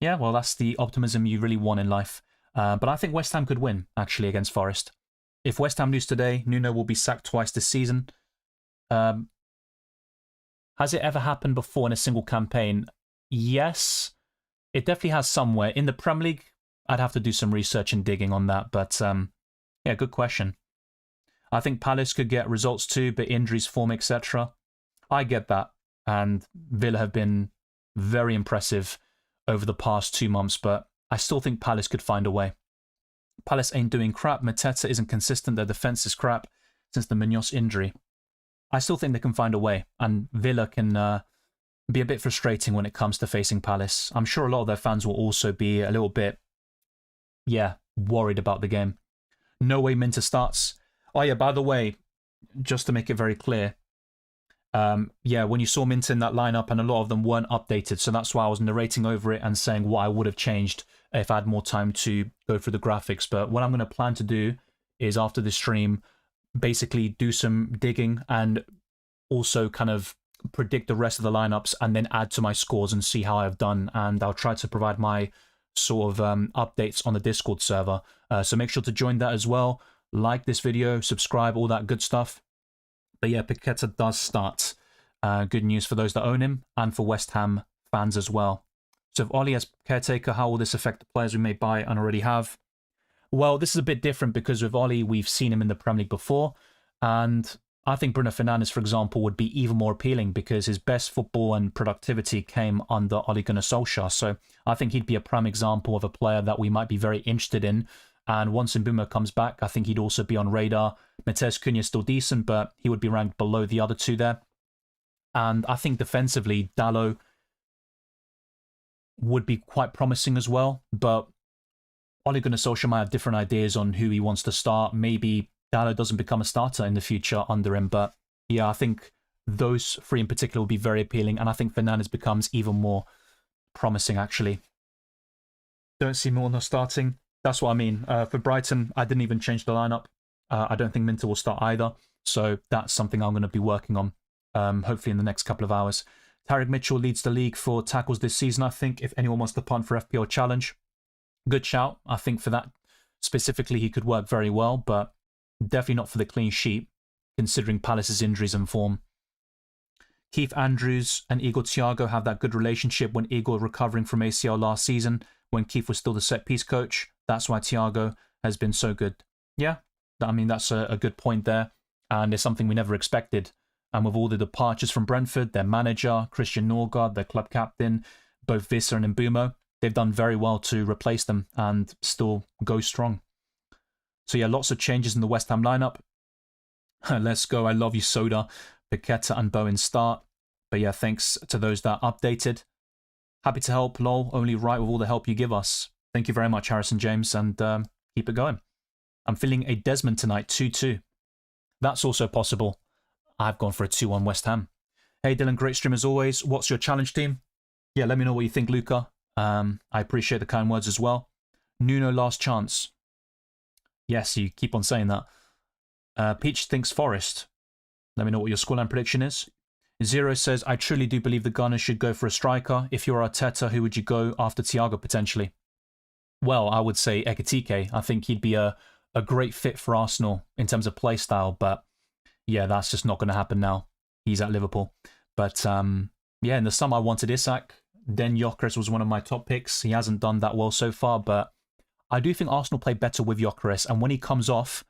Yeah, well, that's the optimism you really want in life. But I think West Ham could win, actually, against Forest. If West Ham lose today, Nuno will be sacked twice this season. Has it ever happened before in a single campaign? Yes. It definitely has somewhere. In the Premier League, I'd have to do some research and digging on that. But yeah, good question. I think Palace could get results too, but injuries, form, etc. I get that. And Villa have been very impressive over the past 2 months, but I still think Palace could find a way. Palace ain't doing crap. Mateta isn't consistent. Their defense is crap since the Munoz injury. I still think they can find a way, and Villa can be a bit frustrating when it comes to facing Palace. I'm sure a lot of their fans will also be a little bit, yeah, worried about the game. No way Minter starts. Oh yeah, by the way, just to make it very clear, yeah, when you saw Minter in that lineup, and a lot of them weren't updated, so that's why I was narrating over it and saying what I would have changed if I had more time to go through the graphics. But what I'm going to plan to do is, after the stream, basically do some digging and also kind of predict the rest of the lineups and then add to my scores and see how I've done. And I'll try to provide my sort of updates on the Discord server. So make sure to join that as well. Like this video, subscribe, all that good stuff. But yeah, Paqueta does start. Good news for those that own him and for West Ham fans as well. So if Ollie as caretaker, how will this affect the players we may buy and already have? Well, this is a bit different because with Ollie, we've seen him in the Premier League before. And I think Bruno Fernandes, for example, would be even more appealing because his best football and productivity came under Ole Gunnar Solskjaer. So I think he'd be a prime example of a player that we might be very interested in. And once Mbeumo comes back, I think he'd also be on radar. Matheus Cunha is still decent, but he would be ranked below the other two there. And I think defensively, Dalot would be quite promising as well. But Ole Gunnar Solskjaer might have different ideas on who he wants to start. Maybe Dalot doesn't become a starter in the future under him. But yeah, I think those three in particular will be very appealing. And I think Fernandes becomes even more promising, actually. Don't see Milner starting. That's what I mean. For Brighton, I didn't even change the lineup. I don't think Minter will start either. So that's something I'm going to be working on, hopefully in the next couple of hours. Tariq Mitchell leads the league for tackles this season, I think, if anyone wants to punt for FPL Challenge. Good shout. I think for that specifically, he could work very well, but definitely not for the clean sheet, considering Palace's injuries and form. Keith Andrews and Igor Thiago have that good relationship when Igor recovering from ACL last season, when Keith was still the set-piece coach. That's why Thiago has been so good. Yeah, I mean, that's a good point there, and it's something we never expected. And with all the departures from Brentford, their manager, Christian Norgard, their club captain, both Visser and Mbeumo, they've done very well to replace them and still go strong. So yeah, lots of changes in the West Ham lineup. Let's go. I love you, Soda. Paqueta and Bowen start. But yeah, thanks to those that updated. Happy to help, lol. Only right with all the help you give us. Thank you very much, Harrison James, and keep it going. I'm feeling a Desmond tonight, 2-2. That's also possible. I've gone for a 2-1 West Ham. Hey, Dylan, great stream as always. What's your challenge team? Yeah, let me know what you think, Luca. I appreciate the kind words as well. Nuno, last chance. Yes, you keep on saying that. Peach thinks Forest. Let me know what your scoreline prediction is. Zero says, I truly do believe the Gunners should go for a striker. If you're Arteta, who would you go after Thiago potentially? Well, I would say Ekitike. I think he'd be a great fit for Arsenal in terms of play style, but yeah, that's just not going to happen now. He's at Liverpool. But yeah, in the summer I wanted Isak. Then Gyökeres was one of my top picks. He hasn't done that well so far, but I do think Arsenal play better with Gyökeres, and when he comes off,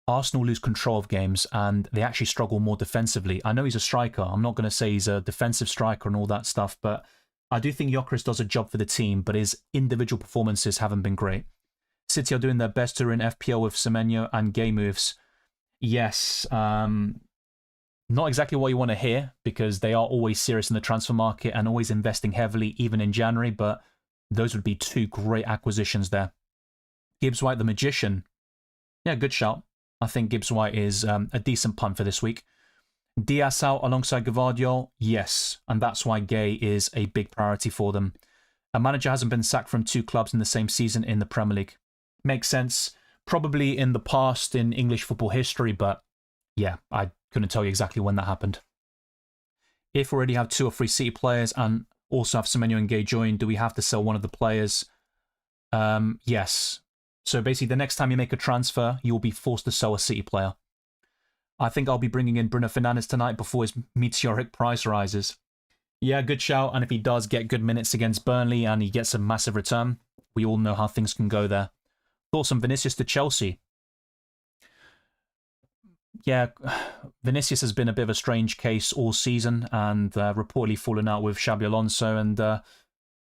Arsenal lose control of games and they actually struggle more defensively. I know he's a striker. I'm not going to say he's a defensive striker and all that stuff, but I do think Gyökeres does a job for the team, but his individual performances haven't been great. City are doing their best to win FPL with Semenyo and Gay moves. Yes, not exactly what you want to hear, because they are always serious in the transfer market and always investing heavily, even in January, but those would be two great acquisitions there. Gibbs White, the Magician. Yeah, good shout. I think Gibbs White is a decent punt for this week. Diaz out alongside Gvardiol? Yes, and that's why Gay is a big priority for them. A manager hasn't been sacked from two clubs in the same season in the Premier League. Makes sense. Probably in the past in English football history, but yeah, I couldn't tell you exactly when that happened. If we already have 2 or 3 City players and also have Semenyo and Gay join, do we have to sell one of the players? Yes. So basically, the next time you make a transfer, you will be forced to sell a City player. I think I'll be bringing in Bruno Fernandes tonight before his meteoric price rises. Yeah, good shout. And if he does get good minutes against Burnley and he gets a massive return, we all know how things can go there. Thoughts on Vinicius to Chelsea? Yeah, Vinicius has been a bit of a strange case all season and reportedly fallen out with Xabi Alonso. And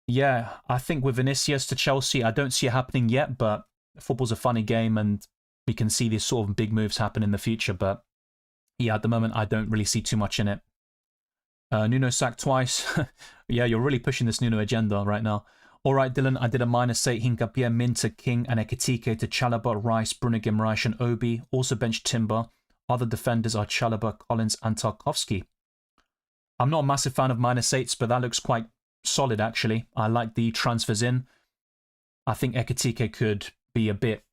yeah, I think with Vinicius to Chelsea, I don't see it happening yet, but football's a funny game and we can see these sort of big moves happen in the future. But Yeah, at the moment, I don't really see too much in it. Nuno sacked twice. Yeah, you're really pushing this Nuno agenda right now. All right, Dylan, I did a -8 Hincapie, Minter, King, and Ekitike to Chalobah, Rice, Bruno Guimaraes, and Obi. Also benched Timber. Other defenders are Chalobah, Collins, and Tarkovsky. I'm not a massive fan of -8s, but that looks quite solid, actually. I like the transfers in. I think Ekitike could be a bit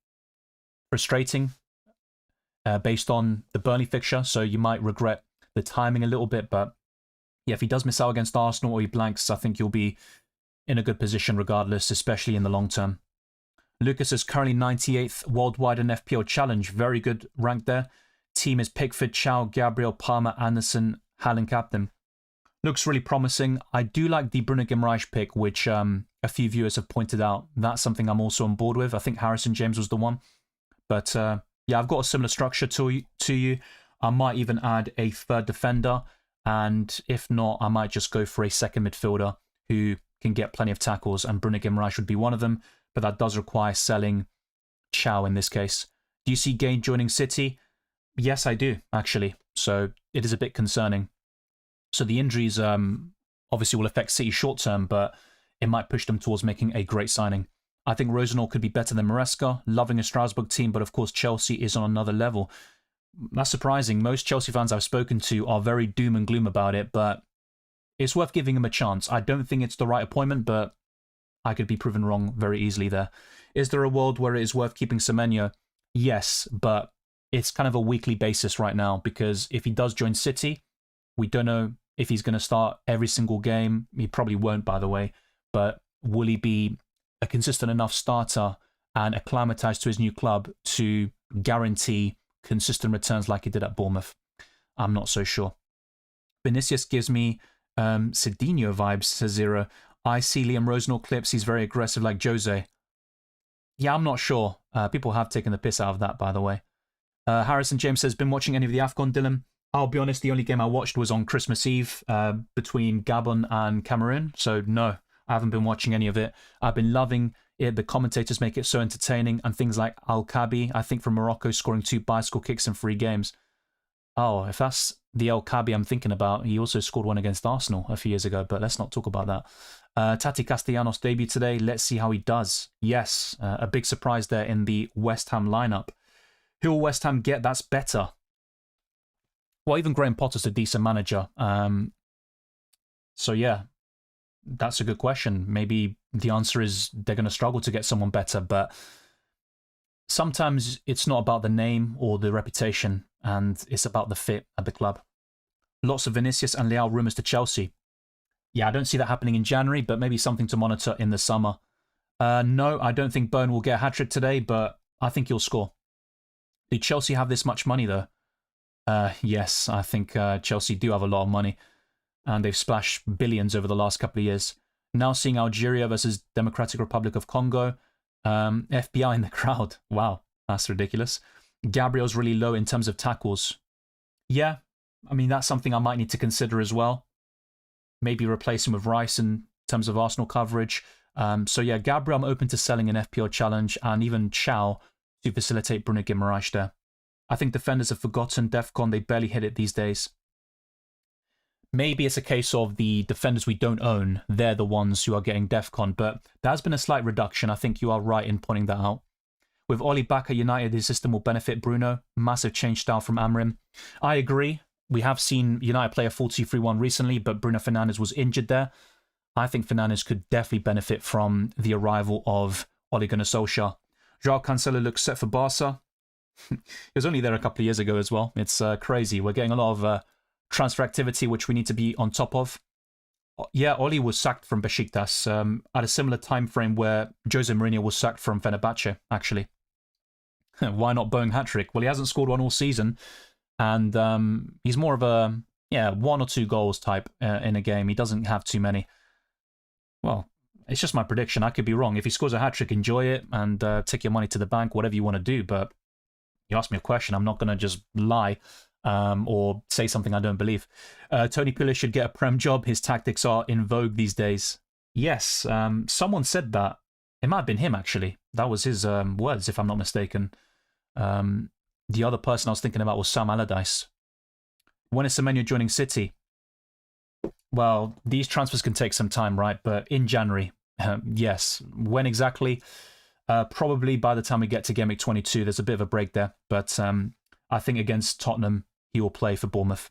frustrating based on the Burnley fixture, so you might regret the timing a little bit, but yeah, if he does miss out against Arsenal or he blanks, I think you'll be in a good position regardless, especially in the long term. Lucas is currently 98th worldwide in FPL Challenge. Very good rank there. Team is Pickford, Chow, Gabriel, Palmer, Anderson, Hallen captain. Looks really promising. I do like the Bruno Guimaraes pick, which a few viewers have pointed out. That's something I'm also on board with. I think Harrison James was the one. But yeah, I've got a similar structure to you. I might even add a third defender. And if not, I might just go for a second midfielder who can get plenty of tackles. And Bruno Guimaraes would be one of them. But that does require selling Chow in this case. Do you see Gain joining City? Yes, I do, actually. So it is a bit concerning. So the injuries obviously will affect City short term, but it might push them towards making a great signing. I think Rosenau could be better than Maresca. Loving a Strasbourg team, but of course Chelsea is on another level. That's surprising. Most Chelsea fans I've spoken to are very doom and gloom about it, but it's worth giving him a chance. I don't think it's the right appointment, but I could be proven wrong very easily there. Is there a world where it is worth keeping Semenyo? Yes, but it's kind of a weekly basis right now, because if he does join City, we don't know if he's going to start every single game. He probably won't, by the way, but will he be a consistent enough starter and acclimatized to his new club to guarantee consistent returns like he did at Bournemouth? I'm not so sure. Vinicius gives me Cedinho vibes, says Zero. I see Liam Rosenau clips. He's very aggressive like Jose. Yeah, I'm not sure. People have taken the piss out of that, by the way. Harrison James says, been watching any of the AFCON, Dylan? I'll be honest, the only game I watched was on Christmas Eve between Gabon and Cameroon. So no, I haven't been watching any of it. I've been loving it. The commentators make it so entertaining, and things like Al-Kabi, I think from Morocco, scoring 2 bicycle kicks in 3 games. Oh, if that's the El-Kabi I'm thinking about, he also scored one against Arsenal a few years ago, but let's not talk about that. Tati Castellanos debut today. Let's see how he does. Yes, a big surprise there in the West Ham lineup. Who will West Ham get that's better? Well, even Graham Potter's a decent manager. So yeah, that's a good question. Maybe the answer is they're going to struggle to get someone better, but sometimes it's not about the name or the reputation, and it's about the fit at the club. Lots of Vinicius and Leao rumours to Chelsea. Yeah, I don't see that happening in January, but maybe something to monitor in the summer. No, I don't think Bone will get a hat-trick today, but I think he'll score. Do Chelsea have this much money, though? Yes, I think Chelsea do have a lot of money, and they've splashed billions over the last couple of years. Now seeing Algeria versus Democratic Republic of Congo. FBI in the crowd. Wow, that's ridiculous. Gabriel's really low in terms of tackles. Yeah, I mean, that's something I might need to consider as well. Maybe replace him with Rice in terms of Arsenal coverage. So yeah, Gabriel I'm open to selling an FPL challenge, and even Chow to facilitate Bruno Guimaraes there. I think defenders have forgotten DEFCON. They barely hit it these days. Maybe it's a case of the defenders we don't own, they're the ones who are getting DEFCON, but there has been a slight reduction. I think you are right in pointing that out. With Oli back at United, his system will benefit Bruno. Massive change style from Amrim. I agree. We have seen United play a 4-2-3-1 recently, but Bruno Fernandes was injured there. I think Fernandes could definitely benefit from the arrival of Ole Gunnar Solskjaer. Joao Cancelo looks set for Barca. He was only there a couple of years ago as well. It's crazy. We're getting a lot of transfer activity, which we need to be on top of. Yeah, Oli was sacked from Besiktas at a similar time frame where Jose Mourinho was sacked from Fenerbahce, actually. Why not Boeing hat-trick? Well, he hasn't scored one all season, and he's more of a 1 or 2 goals type in a game. He doesn't have too many. Well, it's just my prediction. I could be wrong. If he scores a hat-trick, enjoy it and take your money to the bank, whatever you want to do, but you ask me a question, I'm not going to just lie or say something I don't believe. Tony Pulis should get a Prem job. His tactics are in vogue these days. Yes, someone said that. It might have been him, actually. That was his words, if I'm not mistaken. The other person I was thinking about was Sam Allardyce. When is Semenyo joining City? Well, these transfers can take some time, right? But in January, yes. When exactly? Probably by the time we get to Game Week 22, there's a bit of a break there. But I think against Tottenham, he will play for Bournemouth.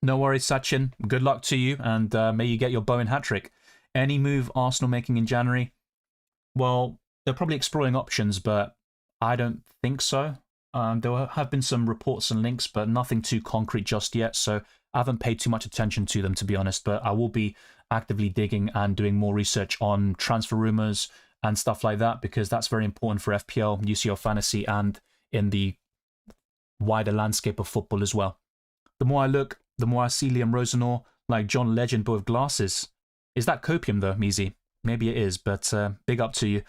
No worries, Sachin. Good luck to you, and may you get your Bowen hat-trick. Any move Arsenal making in January? Well, they're probably exploring options, but I don't think so. There have been some reports and links, but nothing too concrete just yet, so I haven't paid too much attention to them, to be honest, but I will be actively digging and doing more research on transfer rumours and stuff like that, because that's very important for FPL, UCL Fantasy, and in the wider landscape of football as well. The more I look, the more I see Liam Rosenor like John Legend, but with glasses. Is that copium, though, Measy? Maybe it is, but big up to you.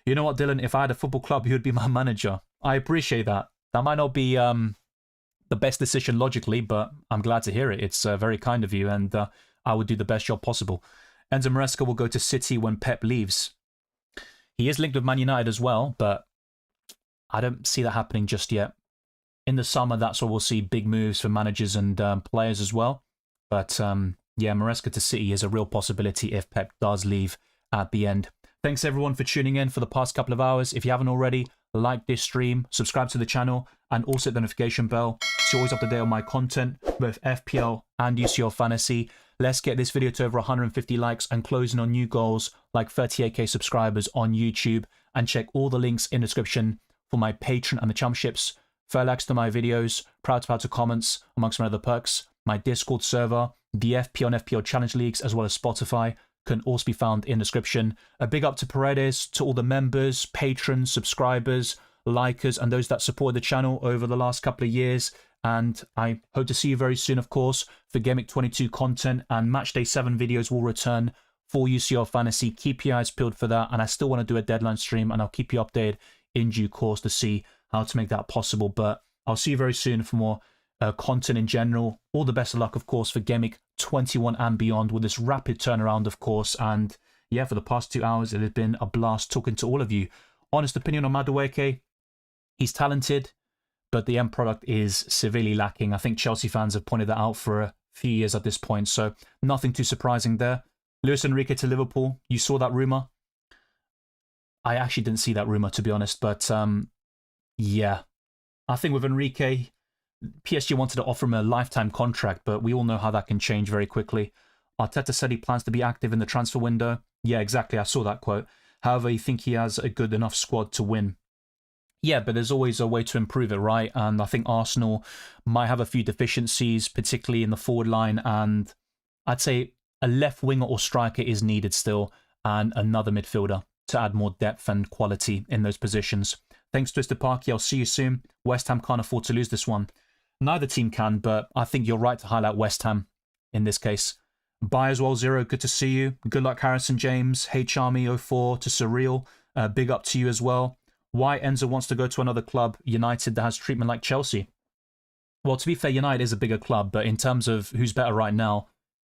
You know what, Dylan? If I had a football club, you would be my manager. I appreciate that. That might not be the best decision logically, but I'm glad to hear it. It's very kind of you, and I would do the best job possible. Enzo Maresca will go to City when Pep leaves. He is linked with Man United as well, but I don't see that happening just yet. In the summer, that's where we'll see big moves for managers and players as well. But yeah, Maresca to City is a real possibility if Pep does leave at the end. Thanks everyone for tuning in for the past couple of hours. If you haven't already, like this stream, subscribe to the channel, and also hit the notification bell so you're always up to date on my content, both FPL and UCL Fantasy. Let's get this video to over 150 likes and closing on new goals like 38k subscribers on YouTube. And check all the links in the description for my Patreon and the Championships. Fair likes to my videos, proud to comments, amongst my other perks. My Discord server, the FPL and FPL Challenge Leagues, as well as Spotify, can also be found in the description. A big up to Paredes, to all the members, patrons, subscribers, likers, and those that support the channel over the last couple of years. And I hope to see you very soon, of course, for Game Week 22 content, and Matchday 7 videos will return for UCL Fantasy. Keep your eyes peeled for that, and I still want to do a deadline stream, and I'll keep you updated in due course to see how to make that possible. But I'll see you very soon for more content in general. All the best of luck, of course, for Game Week 21 and beyond with this rapid turnaround, of course. And yeah, for the past 2 hours, it has been a blast talking to all of you. Honest opinion on Madueke, he's talented, but the end product is severely lacking. I think Chelsea fans have pointed that out for a few years at this point, so nothing too surprising there. Luis Enrique to Liverpool, you saw that rumour? I actually didn't see that rumour, to be honest, but yeah. I think with Enrique, PSG wanted to offer him a lifetime contract, but we all know how that can change very quickly. Arteta said he plans to be active in the transfer window. Yeah, exactly, I saw that quote. However, you think he has a good enough squad to win. Yeah, but there's always a way to improve it, right? And I think Arsenal might have a few deficiencies, particularly in the forward line, and I'd say a left winger or striker is needed still, and another midfielder to add more depth and quality in those positions. Thanks, Twisted Parky. I'll see you soon. West Ham can't afford to lose this one. Neither team can, but I think you're right to highlight West Ham in this case. Bye as well, Zero. Good to see you. Good luck, Harrison James. Hey, Charmy04 to Surreal. Big up to you as well. Why Enzo wants to go to another club, United, that has treatment like Chelsea? Well, to be fair, United is a bigger club, but in terms of who's better right now,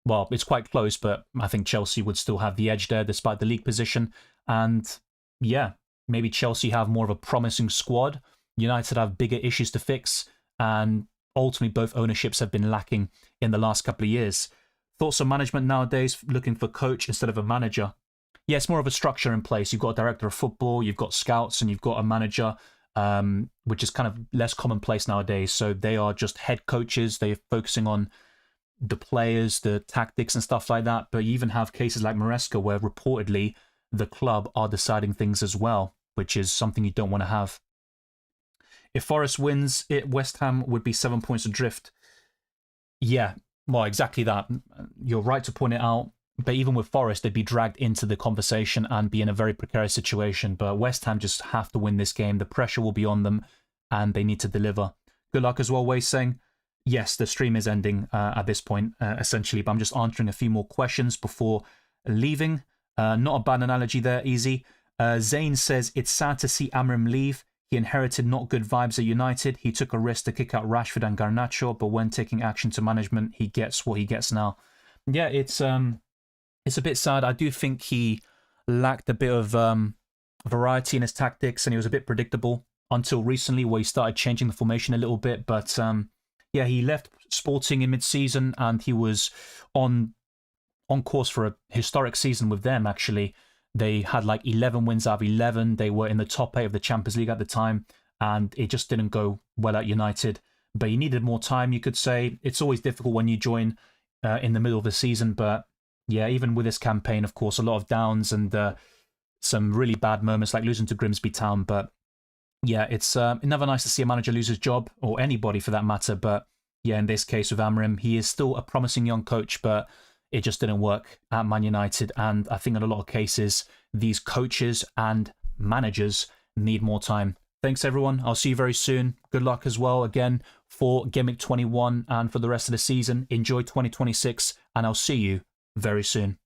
well, it's quite close, but I think Chelsea would still have the edge there despite the league position. And yeah, maybe Chelsea have more of a promising squad. United have bigger issues to fix, and ultimately both ownerships have been lacking in the last couple of years. Thoughts on management nowadays, looking for coach instead of a manager? Yeah, it's more of a structure in place. You've got a director of football, you've got scouts, and you've got a manager, which is kind of less commonplace nowadays. So they are just head coaches. They're focusing on the players, the tactics and stuff like that. But you even have cases like Maresca where reportedly the club are deciding things as well, which is something you don't want to have. If Forest wins, West Ham would be 7 points adrift. Yeah, well, exactly that. You're right to point it out. But even with Forest, they'd be dragged into the conversation and be in a very precarious situation. But West Ham just have to win this game. The pressure will be on them, and they need to deliver. Good luck as well, Wei saying. Yes, the stream is ending at this point, essentially. But I'm just answering a few more questions before leaving. Not a bad analogy there, easy. Zane says, it's sad to see Amram leave. He inherited not good vibes at United. He took a risk to kick out Rashford and Garnacho, but when taking action to management, he gets what he gets now. Yeah, it's a bit sad. I do think he lacked a bit of variety in his tactics, and he was a bit predictable until recently, where he started changing the formation a little bit. But Yeah, he left Sporting in mid-season, and he was on course for a historic season with them, actually. They had like 11 wins out of 11. They were in the top 8 of the Champions League at the time, and it just didn't go well at United. But he needed more time, you could say. It's always difficult when you join in the middle of the season, but yeah, even with this campaign, of course, a lot of downs and some really bad moments like losing to Grimsby Town. But yeah, it's never nice to see a manager lose his job, or anybody for that matter. But yeah, in this case with Amrim, he is still a promising young coach, but it just didn't work at Man United. And I think in a lot of cases, these coaches and managers need more time. Thanks, everyone. I'll see you very soon. Good luck as well, again, for Gameweek 21 and for the rest of the season. Enjoy 2026, and I'll see you very soon.